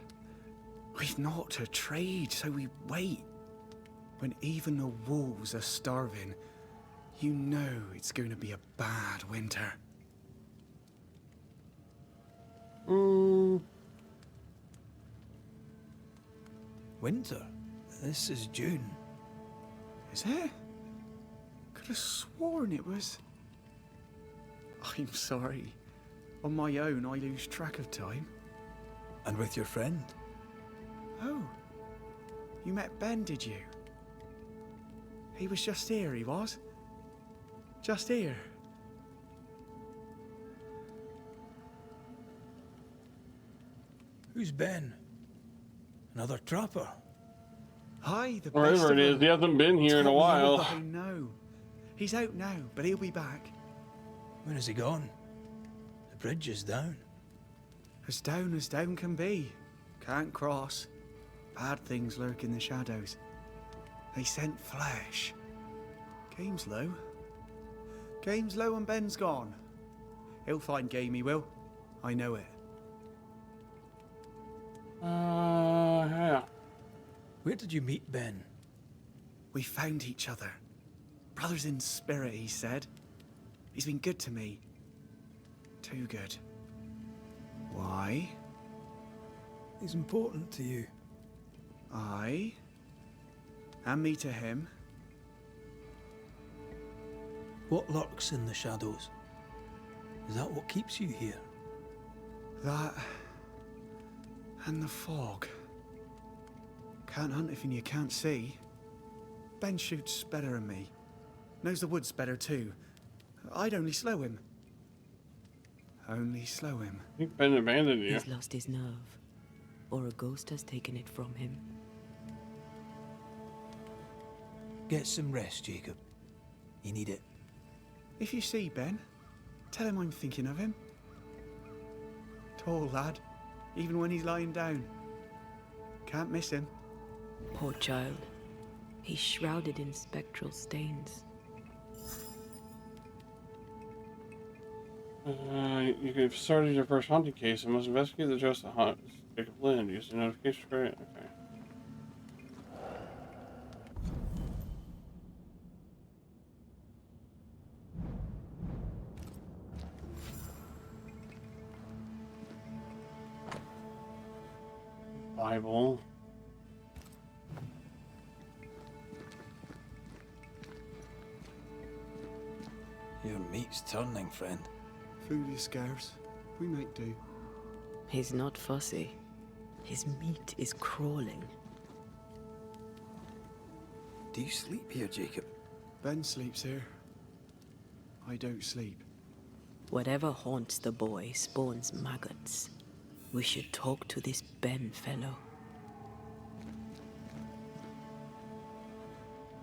S18: We've naught to trade, so we wait. When even the wolves are starving, you know it's going to be a bad winter.
S4: Winter? This is June.
S18: Is it? Could have sworn it was... I'm sorry. On my own, I lose track of time.
S4: And with your friend?
S18: Oh. You met Ben, did you? He was just here, he was. Just here.
S4: Who's Ben? Another trapper?
S18: Hi, the
S1: Wherever
S18: best
S1: it
S18: of
S1: is,
S18: them.
S1: he hasn't been here in a
S18: Tell me
S1: while.
S18: all I know. He's out now, but he'll be back.
S4: Where has he gone? The bridge is down.
S18: As down can be. Can't cross. Bad things lurk in the shadows. They scent flesh. Game's low. Game's low and Ben's gone. He'll find game, he will. I know it.
S1: Yeah.
S4: Where did you meet Ben?
S18: We found each other. Brothers in spirit, he said. He's been good to me. Too good. Why?
S4: He's important to you.
S18: I? And me to him.
S4: What lurks in the shadows? Is that what keeps you here?
S18: That... and the fog. Can't hunt if you can't see. Ben shoots better than me. Knows the woods better too. I'd only slow him. Only slow him.
S1: I think Ben abandoned you.
S5: He's lost his nerve. Or a ghost has taken it from him.
S4: Get some rest, Jacob. You need it.
S18: If you see Ben, tell him I'm thinking of him. Tall lad, even when he's lying down. Can't miss him.
S5: Poor child. He's shrouded in spectral stains.
S1: You've started your first haunting case and must investigate the address of haunt Jacob Lind. Use the notification for it. Okay. Bible.
S4: Your meat's turning, friend.
S18: Food is scarce. We make do.
S5: He's not fussy. His meat is crawling.
S4: Do you sleep here, Jacob?
S18: Ben sleeps here. I don't sleep.
S5: Whatever haunts the boy spawns maggots. We should talk to this Ben fellow.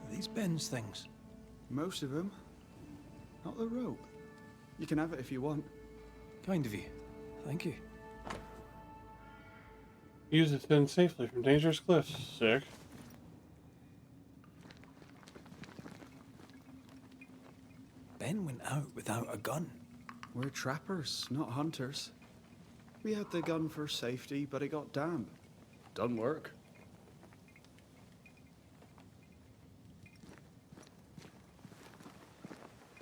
S4: Are these Ben's things?
S18: Most of them. Not the rope. You can have it if you want.
S4: Kind of you. Thank you.
S1: Use it to ascend safely from dangerous cliffs. Sick.
S4: Ben went out without a gun.
S18: We're trappers, not hunters. We had the gun for safety, but it got damp. Done work.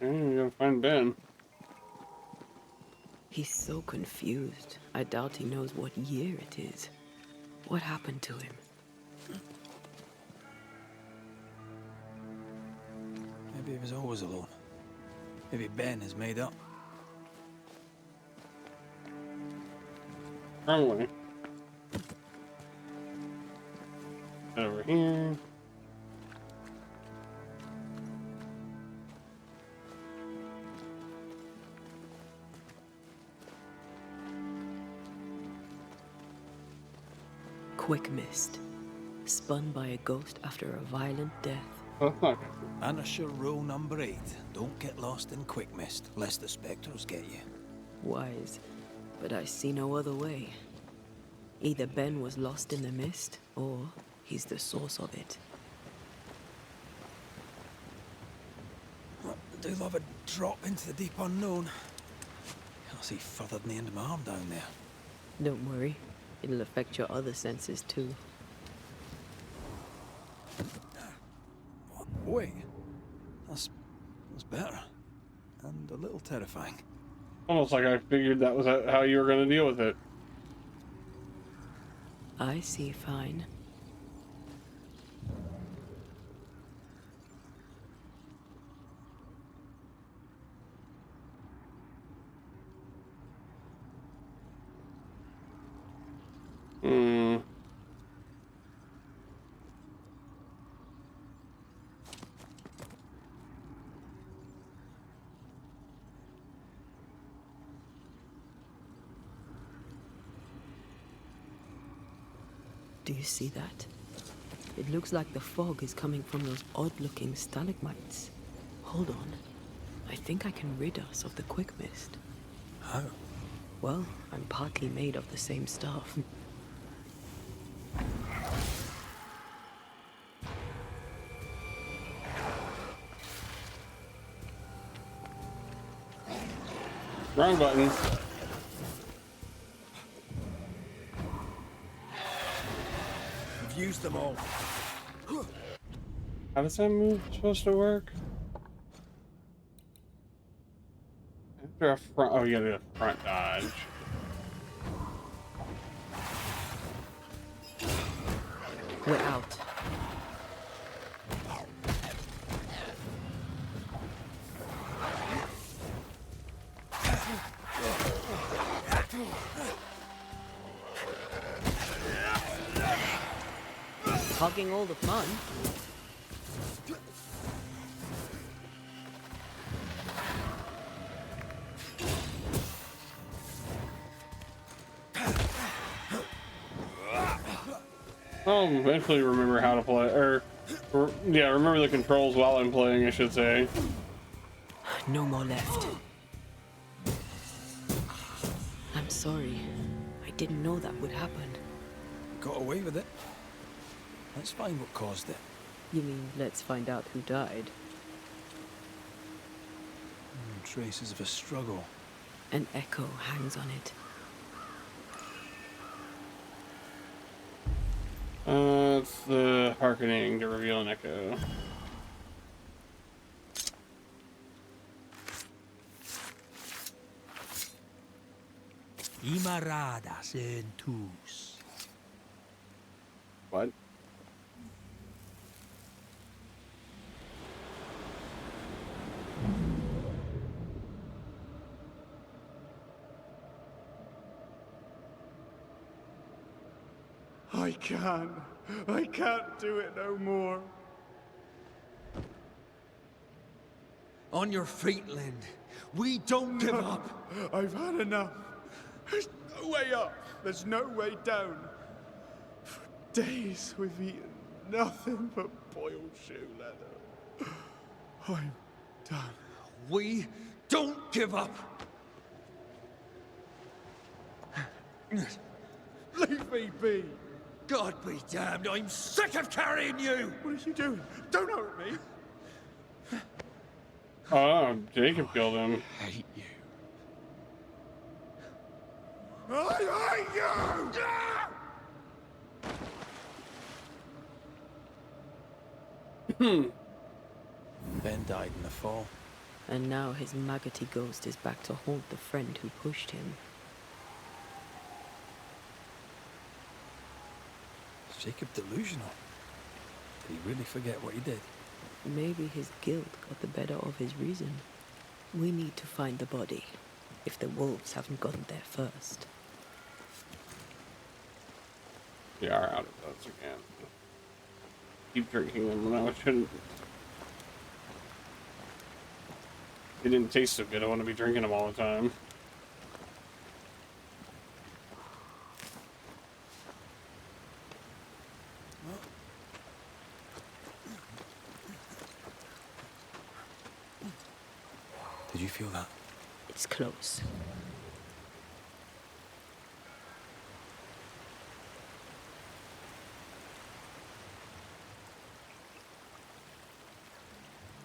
S1: Okay, we gotta find Ben.
S5: He's so confused. I doubt he knows what year it is. What happened to him?
S4: Maybe he was always alone. Maybe Ben is made up.
S1: Probably. Over here.
S5: Quick mist. Spun by a ghost after a violent death.
S4: Banisher rule number 8. Don't get lost in quick mist, lest the spectres get you.
S5: Wise, but I see no other way. Either Ben was lost in the mist, or he's the source of it.
S4: I do love a drop into the deep unknown. Can't see further than the end of my arm down there.
S5: Don't worry, it'll affect your other senses too.
S4: Wait, that's better, and a little terrifying.
S1: Almost like I figured that was how you were going to deal with it.
S5: I see fine. Do you see that? It looks like the fog is coming from those odd-looking stalagmites. Hold on. I think I can rid us of the quick mist.
S4: How?
S5: Well, I'm partly made of the same stuff.
S1: Wrong button.
S13: We've used them all.
S1: How does that move supposed to work? After a front, oh, you gotta do a front dodge.
S5: We're out. Hogging all the fun.
S1: I'll eventually remember how to play, or yeah, remember the controls while I'm playing, I should say.
S5: No more left. I'm sorry. I didn't know that would happen.
S4: Got away with it. Let's find what caused it.
S5: You mean, let's find out who died?
S4: Traces of a struggle.
S5: An echo hangs on it.
S1: It's the hearkening to reveal an echo.
S20: Imaradas en tus.
S1: What?
S18: I can't do it no more.
S20: On your feet, Lind. We don't give up.
S18: I've had enough. There's no way up. There's no way down. For days we've eaten nothing but boiled shoe leather. I'm done.
S20: We don't give up.
S18: Leave me be.
S20: God be damned, I'm sick of carrying you!
S18: What are you doing? Don't hurt me.
S1: Oh, Jacob killed him.
S20: I hate you.
S18: I hate you!
S4: Ben died in the fall.
S5: And now his maggoty ghost is back to haunt the friend who pushed him.
S4: Is Jacob delusional? Did he really forget what he did?
S5: Maybe his guilt got the better of his reason. We need to find the body, if the wolves haven't gotten there first.
S1: We are out of those again. Keep drinking them when I shouldn't. They didn't taste so good. I want to be drinking them all the time.
S4: Did you feel that?
S5: It's close.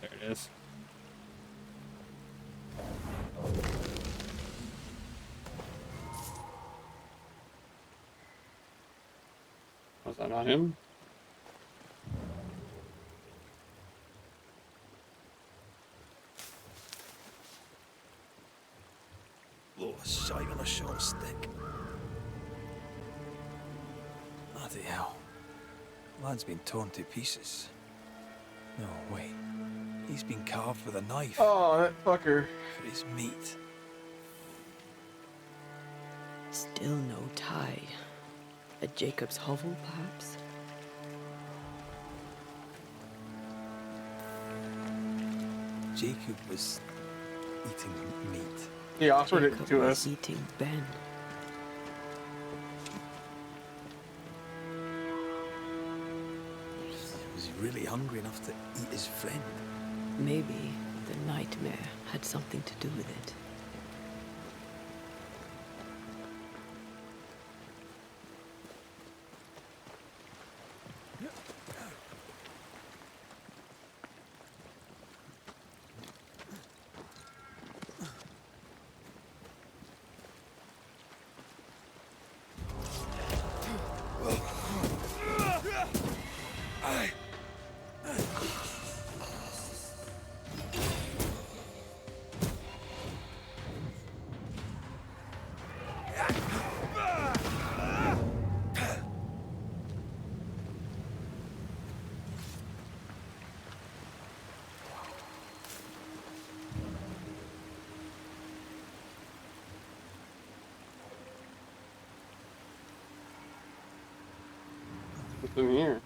S1: There it is. Was that not him?
S4: Oh, a shite on a short stick. Bloody hell. Lad's been torn to pieces. No, wait. He's been carved with a knife.
S1: Oh, that fucker.
S4: For his meat.
S5: Still no tie. A Jacob's hovel, perhaps?
S4: Jacob was eating meat.
S1: He offered
S5: Jacob
S1: it to
S5: was
S1: us.
S5: eating Ben.
S4: Was he really hungry enough to eat his friend?
S5: Maybe the nightmare had something to do with it.
S1: What's in here?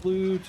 S1: Loot.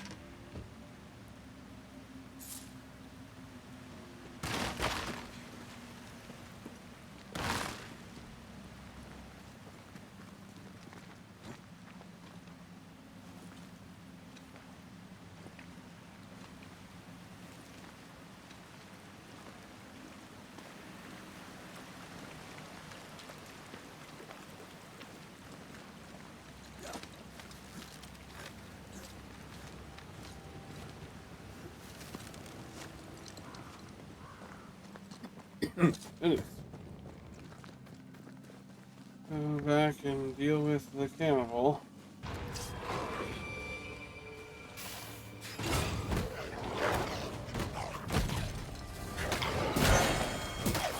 S1: Goodness. Go back and deal with the cannibal.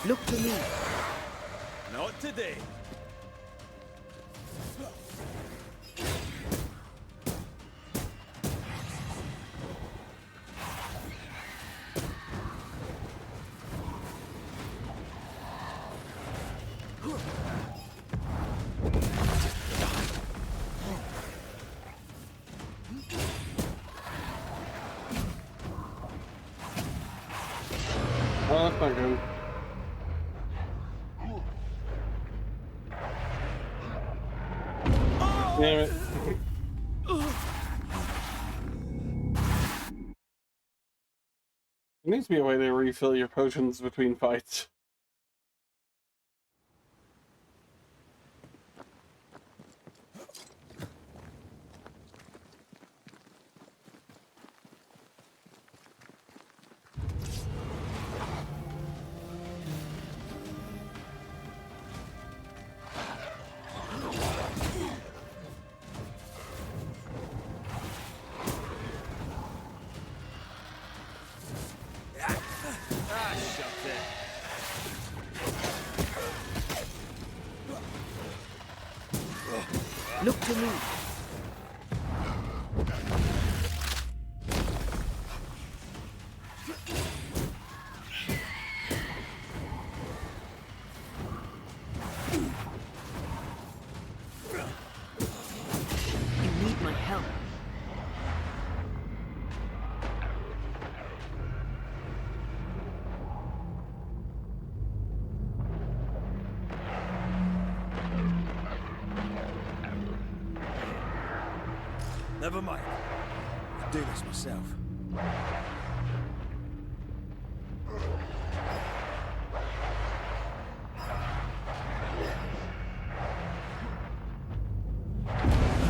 S5: Look to me.
S20: Not today.
S1: Oh, that's not good. Damn it. There needs to be a way to refill your potions between fights.
S3: then.
S5: Look to me. You need my help.
S20: Never mind. I'll do this myself.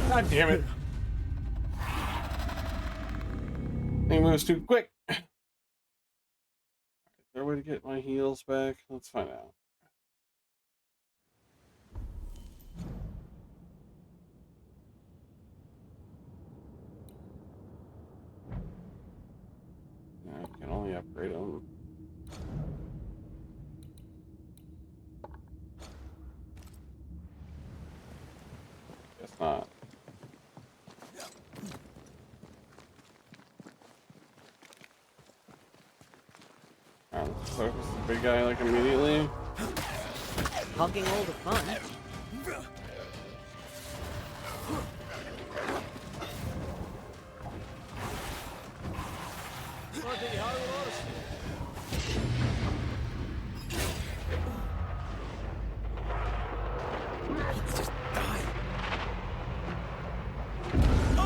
S1: God damn it. He moves too quick. Is there a way to get my heals back? Let's find out. I can only upgrade them. Guess not. Alright, let's focus the big guy like immediately.
S5: Hogging all the fun.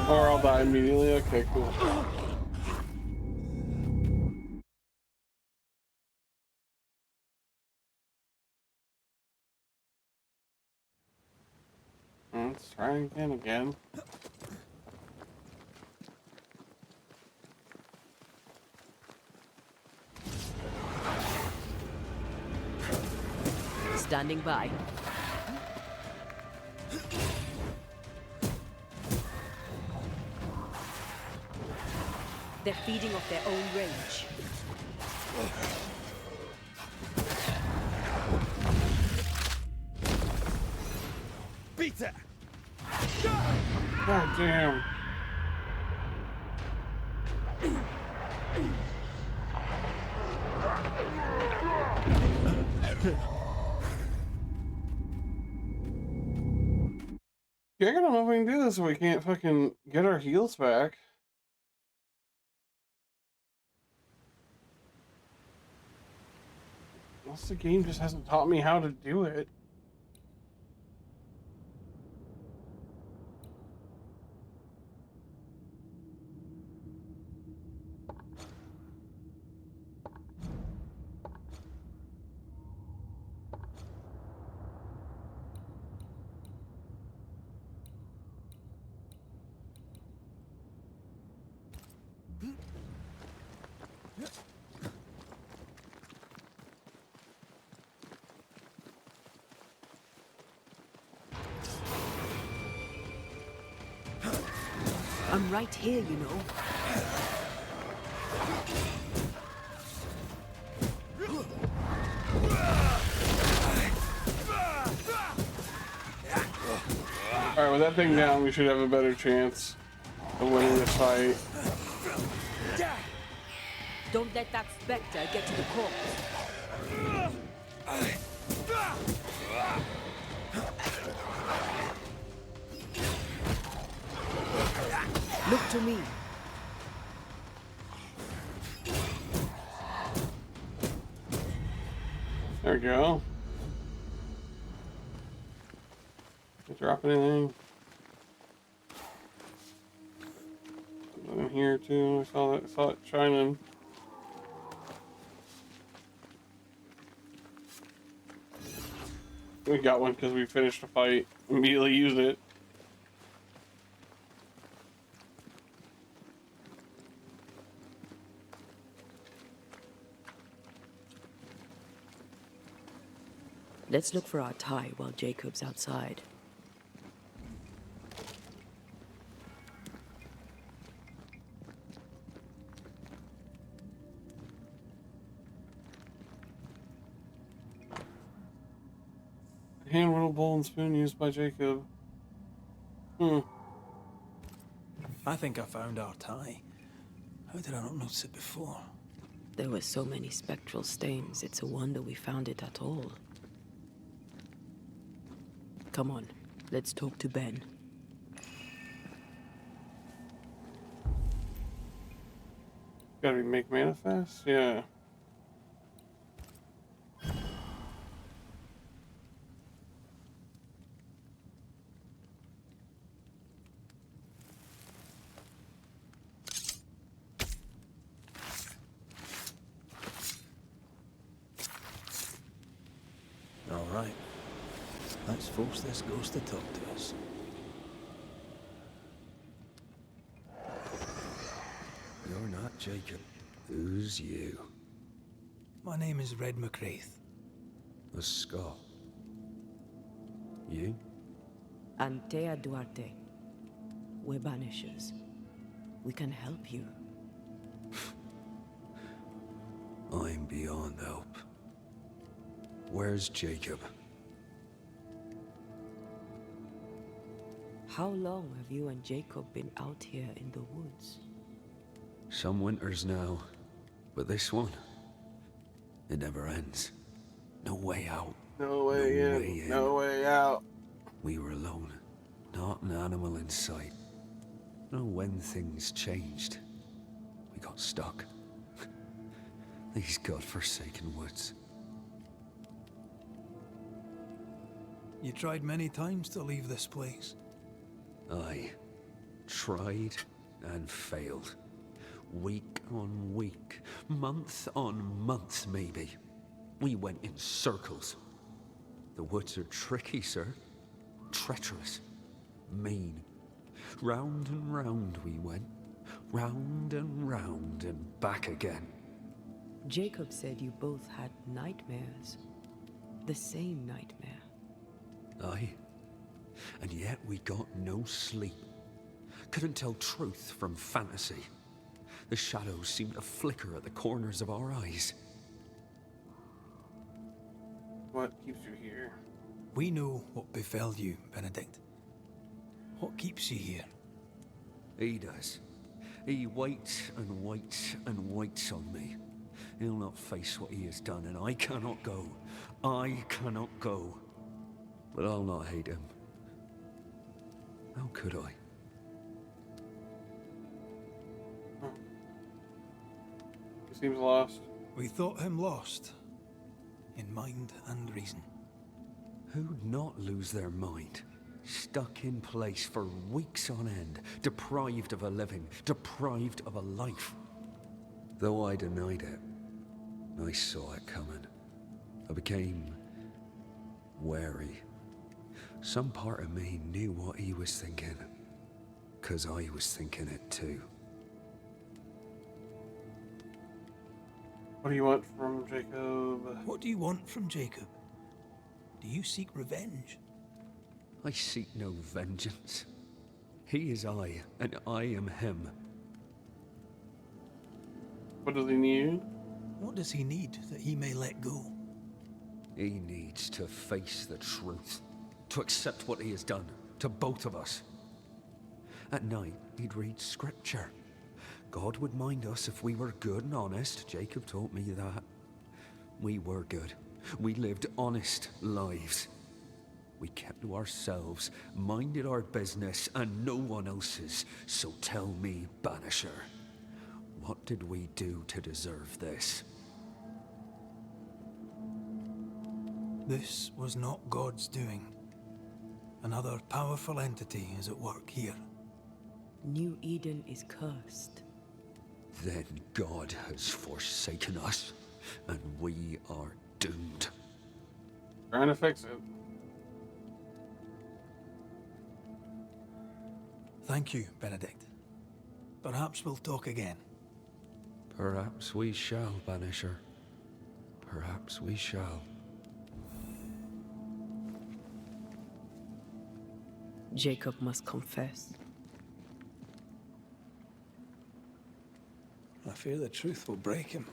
S1: Or I'll die immediately. Okay, cool. Let's try again.
S5: Standing by. They're feeding off their own rage.
S20: Beat it!
S1: God damn. Yeah, I don't know if we can do this if we can't fucking get our heals back. Unless the game just hasn't taught me how to do it.
S5: I'm right here, you know.
S1: Alright, with that thing down, we should have a better chance of winning this fight.
S5: Don't let that specter get to the corpse. Look to me.
S1: There we go. Did it drop anything? Something in here too. I saw it shining. We got one because we finished a fight. Immediately use it.
S5: Let's look for our tie while Jacob's outside.
S1: Hand-rolled bowl and spoon used by Jacob. Hmm.
S4: I think I found our tie. How did I not notice it before?
S5: There were so many spectral stains, it's a wonder we found it at all. Come on, let's talk to Ben.
S1: Gotta be make manifest? Yeah.
S4: All right. Let's force this ghost to talk to us.
S13: You're not Jacob. Who's you?
S4: My name is Red McCraith.
S13: A Scot. You?
S5: Antea Duarte. We're Banishers. We can help you.
S13: I'm beyond help. Where's Jacob?
S5: How long have you and Jacob been out here in the woods?
S13: Some winters now, but this one, it never ends. No way out.
S1: No way in. No way out.
S13: We were alone, not an animal in sight. No, when things changed, we got stuck. These godforsaken woods.
S4: You tried many times to leave this place.
S13: I tried and failed. Week on week, month on month maybe. We went in circles. The woods are tricky, sir. Treacherous. Mean. Round and round we went. Round and back again.
S5: Jacob said you both had nightmares. The same nightmare.
S13: Aye. And yet we got no sleep. Couldn't tell truth from fantasy. The shadows seemed to flicker at the corners of our eyes.
S1: What keeps you here?
S4: We know what befell you, Benedict. What keeps you here?
S13: He does. He waits and waits and waits on me. He'll not face what he has done, and I cannot go. I cannot go. But I'll not hate him. How could I?
S1: He seems lost.
S4: We thought him lost. In mind and reason.
S13: Who'd not lose their mind? Stuck in place for weeks on end, deprived of a living, deprived of a life. Though I denied it, I saw it coming. I became wary. Some part of me knew what he was thinking, 'cause I was thinking it too.
S1: What do you want from Jacob?
S4: What do you want from Jacob? Do you seek revenge?
S13: I seek no vengeance. He is I, and I am him.
S1: What does he need?
S4: What does he need that he may let go?
S13: He needs to face the truth, to accept what he has done to both of us. At night, he'd read scripture. God would mind us if we were good and honest. Jacob taught me that. We were good. We lived honest lives. We kept to ourselves, minded our business and no one else's. So tell me, Banisher, what did we do to deserve this?
S4: This was not God's doing. Another powerful entity is at work here.
S5: New Eden is cursed.
S13: Then God has forsaken us, and we are doomed.
S1: Trying to fix it.
S4: Thank you, Benedict. Perhaps we'll talk again.
S13: Perhaps we shall, Banisher. Perhaps we shall.
S5: Jacob must confess.
S4: I fear the truth will break him.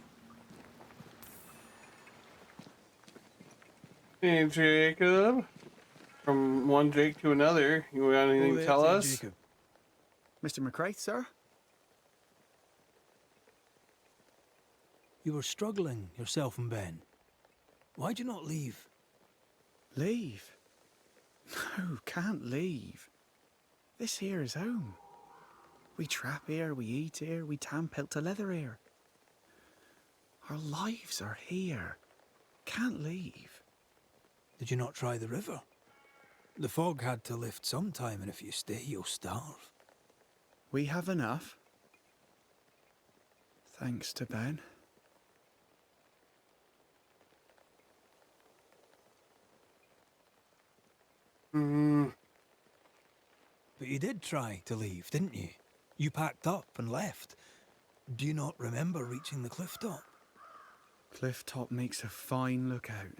S1: Hey, Jacob. From one Jake to another. You got anything to tell us?
S18: Jacob. Mr. McCraith, sir?
S4: You were struggling, yourself and Ben. Why'd you not leave?
S18: Leave? No, can't leave. This here is home. We trap here, we eat here, we tan pelt to leather here. Our lives are here. Can't leave.
S4: Did you not try the river? The fog had to lift sometime, and if you stay, you'll starve.
S18: We have enough. Thanks to Ben.
S4: But you did try to leave, didn't you? You packed up and left. Do you not remember reaching the cliff top?
S18: Cliff top makes a fine lookout.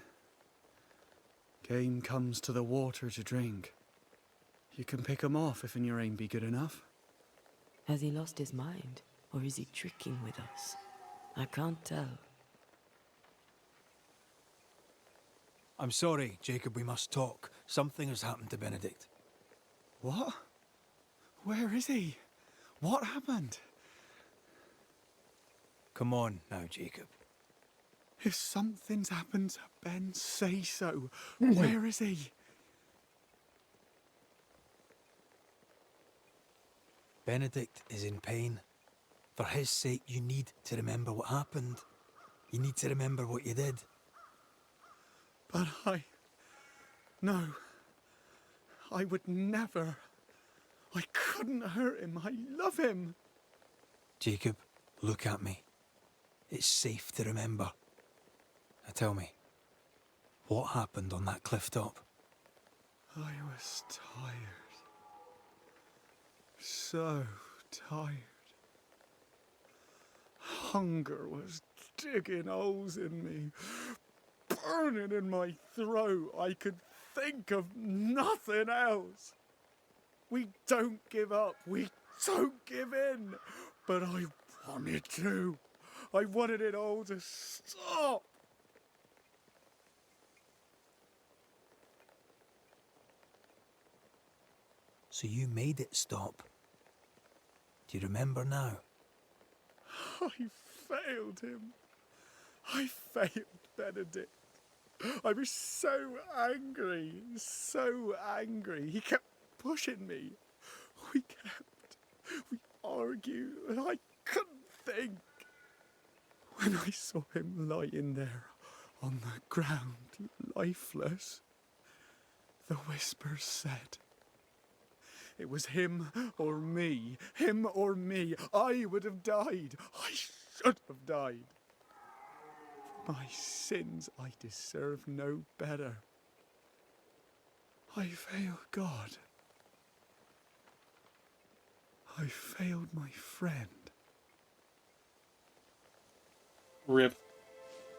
S18: Game comes to the water to drink. You can pick 'em off if your aim be good enough.
S5: Has he lost his mind, or is he tricking with us? I can't tell.
S4: I'm sorry, Jacob, we must talk. Something has happened to Benedict.
S18: What? Where is he? What happened?
S4: Come on now, Jacob.
S18: If something's happened to Ben, say so. Where is he?
S4: Benedict is in pain. For his sake, you need to remember what happened. You need to remember what you did.
S18: But No. I would never. I couldn't hurt him. I love him.
S4: Jacob, look at me. It's safe to remember. Now tell me, what happened on that cliff top?
S18: I was tired. So tired. Hunger was digging holes in me, burning in my throat. I could think of nothing else. We don't give up. We don't give in. But I wanted to. I wanted it all to stop.
S4: So you made it stop. Do you remember now?
S18: I failed him. I failed Benedict. I was so angry, so angry. He kept pushing me. We argued, and I couldn't think. When I saw him lying there on the ground, lifeless, the whispers said, it was him or me, him or me. I would have died. I should have died. For my sins, I deserve no better. I failed God. I failed my friend.
S1: Rip.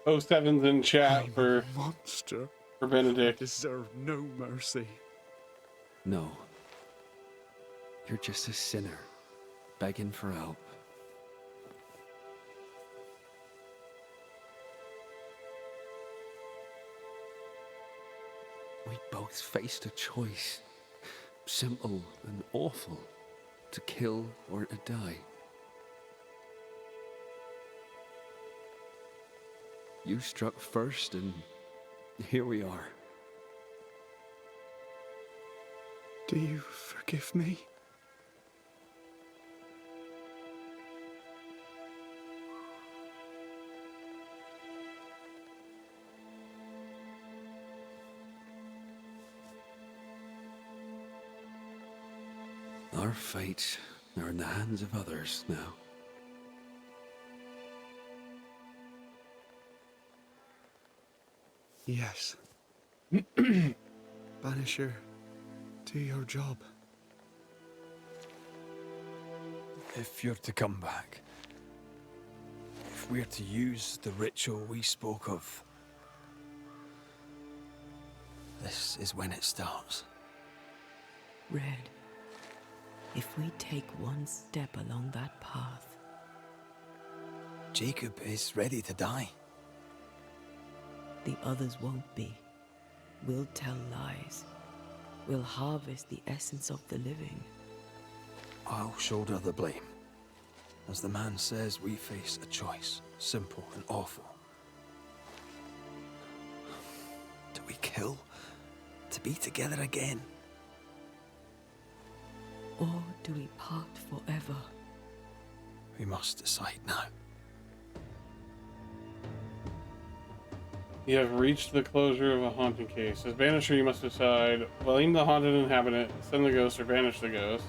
S1: 07's in chat
S18: I'm
S1: for
S18: a monster.
S1: For Benedict.
S18: I deserve no mercy.
S21: No. You're just a sinner, begging for help. We both faced a choice, simple and awful, to kill or to die. You struck first, and here we are.
S18: Do you forgive me?
S21: Our fates are in the hands of others now.
S18: Yes. Banisher, do your job.
S4: If you're to come back, if we're to use the ritual we spoke of, this is when it starts.
S5: Red, if we take one step along that path...
S4: Jacob is ready to die.
S5: The others won't be. We'll tell lies. will harvest the essence of the living.
S4: I'll shoulder the blame. As the man says, we face a choice, simple and awful. Do we kill to be together again?
S5: Or do we part forever?
S4: We must decide now.
S1: You have reached the closure of a haunting case. As Banisher, you must decide: blame the haunted inhabitant, send the ghost, or banish the ghost.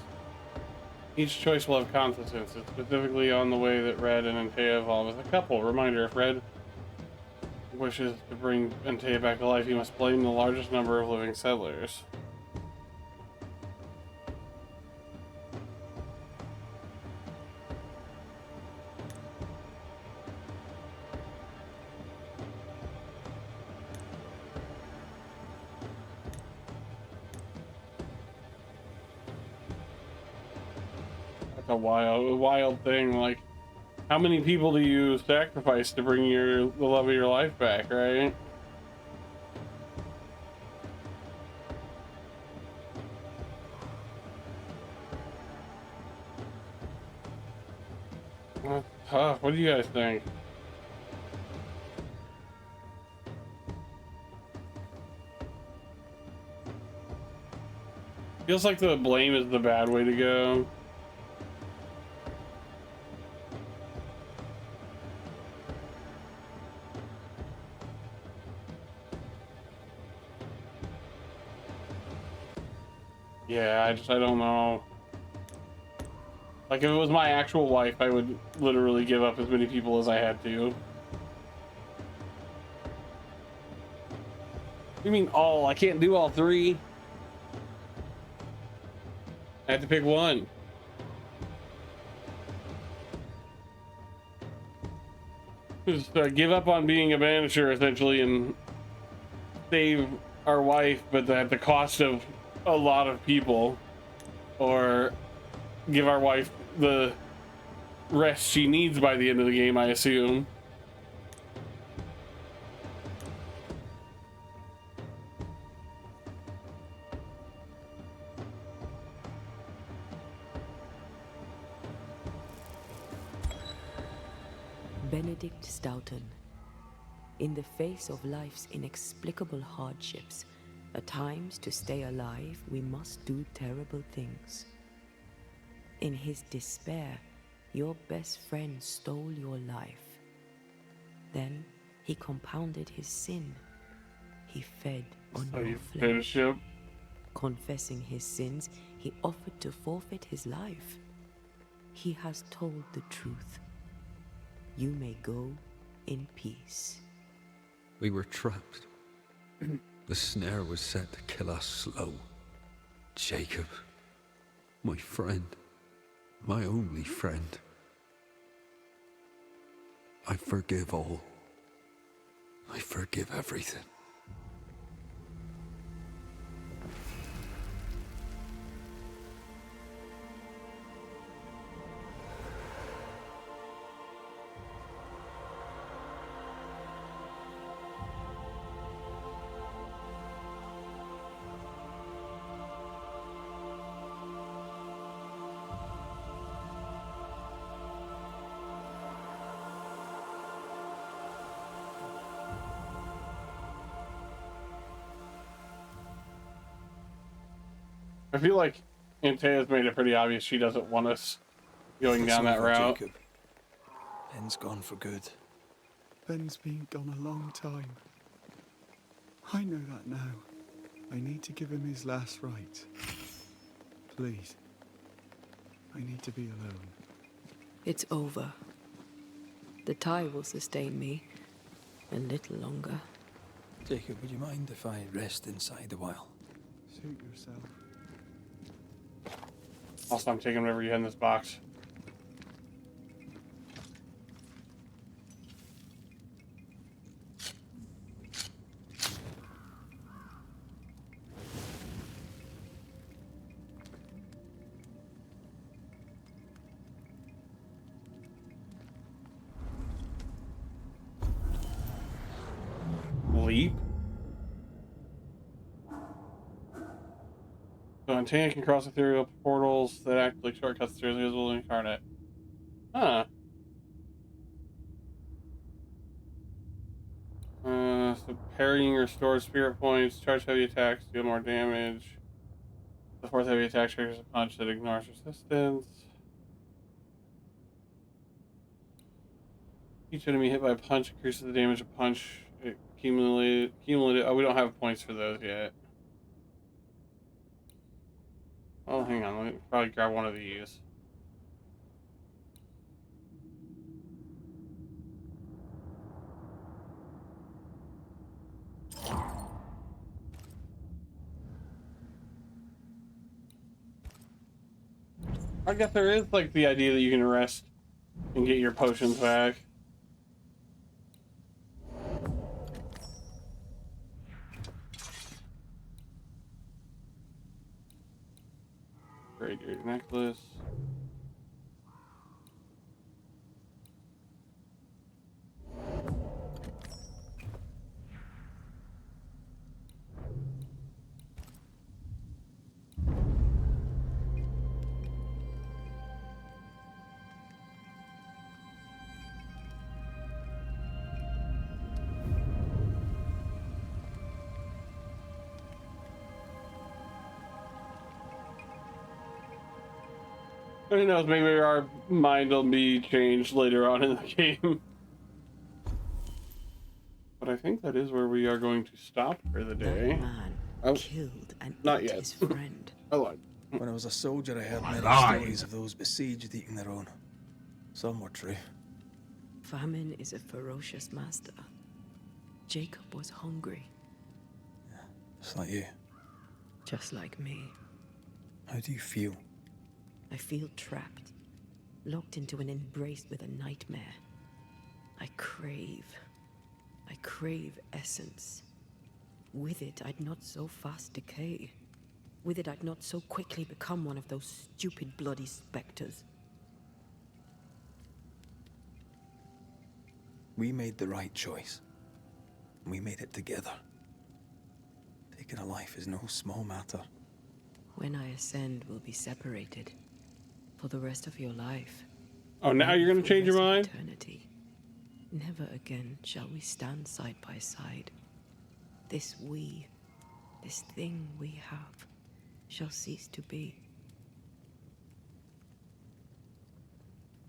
S1: Each choice will have consequences, specifically on the way that Red and Antea evolve as a couple. Reminder, if Red wishes to bring Antea back to life, he must blame the largest number of living settlers. A wild thing. Like, how many people do you sacrifice to bring the love of your life back, right? That's tough. What do you guys think? Feels like the blame is the bad way to go. Yeah, I don't know. Like, if it was my actual wife, I would literally give up as many people as I had to. What do you mean all? I can't do all three. I have to pick one. Just give up on being a banisher, essentially, and save our wife, but at the cost of a lot of people, or give our wife the rest she needs by the end of the game, I assume.
S5: Benedict Stoughton. In the face of life's inexplicable hardships, at times, to stay alive, we must do terrible things. In his despair, your best friend stole your life. Then he compounded his sin. He fed on your flesh. Confessing his sins, he offered to forfeit his life. He has told the truth. You may go in peace.
S21: We were trapped. The snare was set to kill us slow. Jacob, my friend, my only friend. I forgive all. I forgive everything.
S1: I feel like Antea's made it pretty obvious she doesn't want us going down that route.
S4: Jacob. Ben's gone for good.
S18: Ben's been gone a long time. I know that now. I need to give him his last rites. Please. I need to be alone.
S5: It's over. The tie will sustain me a little longer.
S4: Jacob, would you mind if I rest inside a while?
S18: Suit yourself.
S1: Also, I'm taking whatever you had in this box. Leap? Antenna can cross ethereal portals that act like shortcuts through the visible incarnate. Huh. So parrying restores spirit points, charge heavy attacks, deal more damage. The fourth heavy attack triggers a punch that ignores resistance. Each enemy hit by a punch increases the damage of punch. Cumulative. Oh, we don't have points for those yet. Oh, hang on. Let me probably grab one of these. I guess there is like the idea that you can rest and get your potions back. Radiator necklace. Who knows, maybe our mind will be changed later on in the game. But I think that is where we are going to stop for the day.
S5: That man killed and
S1: not
S5: ate
S1: yet.
S5: his friend.
S1: I lied.
S4: When I was a soldier, I heard many stories of those besieged eating their own. Some were true.
S5: Famine is a ferocious master. Jacob was hungry.
S4: Just like you.
S5: Just like me.
S4: How do you feel?
S5: I feel trapped, locked into an embrace with a nightmare. I crave essence. With it, I'd not so fast decay. With it, I'd not so quickly become one of those stupid bloody specters.
S4: We made the right choice. We made it together. Taking a life is no small matter.
S5: When I ascend, we'll be separated. For the rest of your life.
S1: Oh, now you're gonna change your mind?
S5: Eternity. Never again shall we stand side by side. This thing we have, shall cease to be.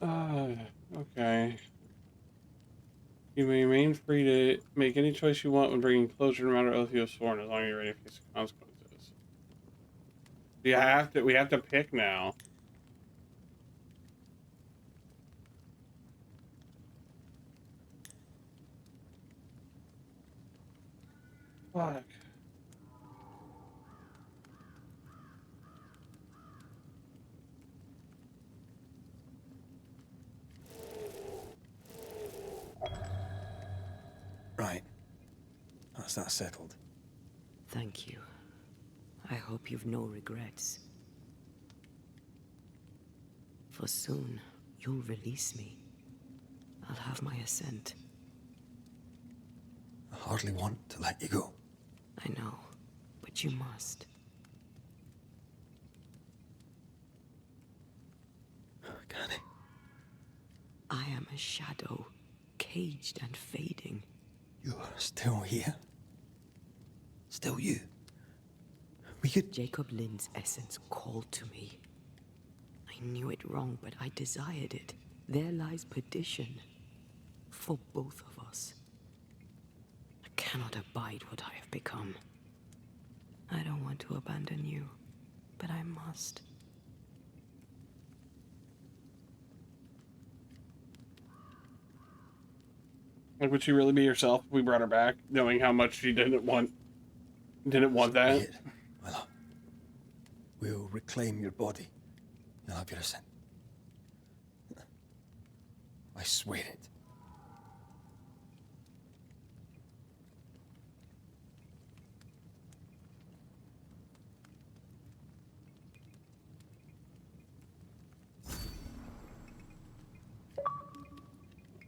S1: Okay. You may remain free to make any choice you want when bringing closure no matter oath you have sworn, as long as you're ready to face the consequences. We have to pick now. Fuck.
S4: Right. That's that settled.
S5: Thank you. I hope you've no regrets. For soon, you'll release me. I'll have my assent.
S4: I hardly want to let you go.
S5: I know, but you must.
S4: Can it?
S5: I am a shadow, caged and fading.
S4: You're still here? Still you? We could...
S5: Jacob Lind's essence called to me. I knew it wrong, but I desired it. There lies perdition. For both of us. I cannot abide what I have become. I don't want to abandon you, but I must.
S1: Like, would she really be herself if we brought her back, knowing how much she didn't want that?
S4: Well, we'll reclaim your body. You'll have your assent. I swear it.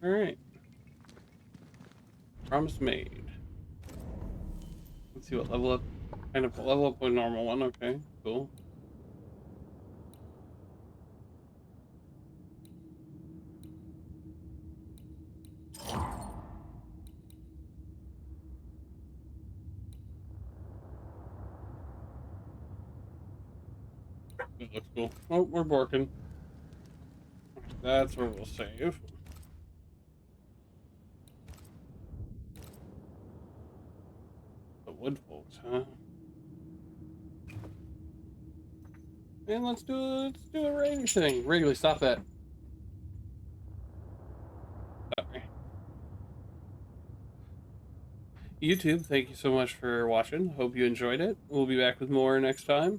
S1: All right. Promise made. Let's see what level up. Kind of level up a normal one. Okay, cool. It looks cool. Oh, we're borking. That's where we'll save. The wood folks, huh? And let's do a range thing. Wrigley, stop that. Sorry. YouTube, thank you so much for watching. Hope you enjoyed it. We'll be back with more next time.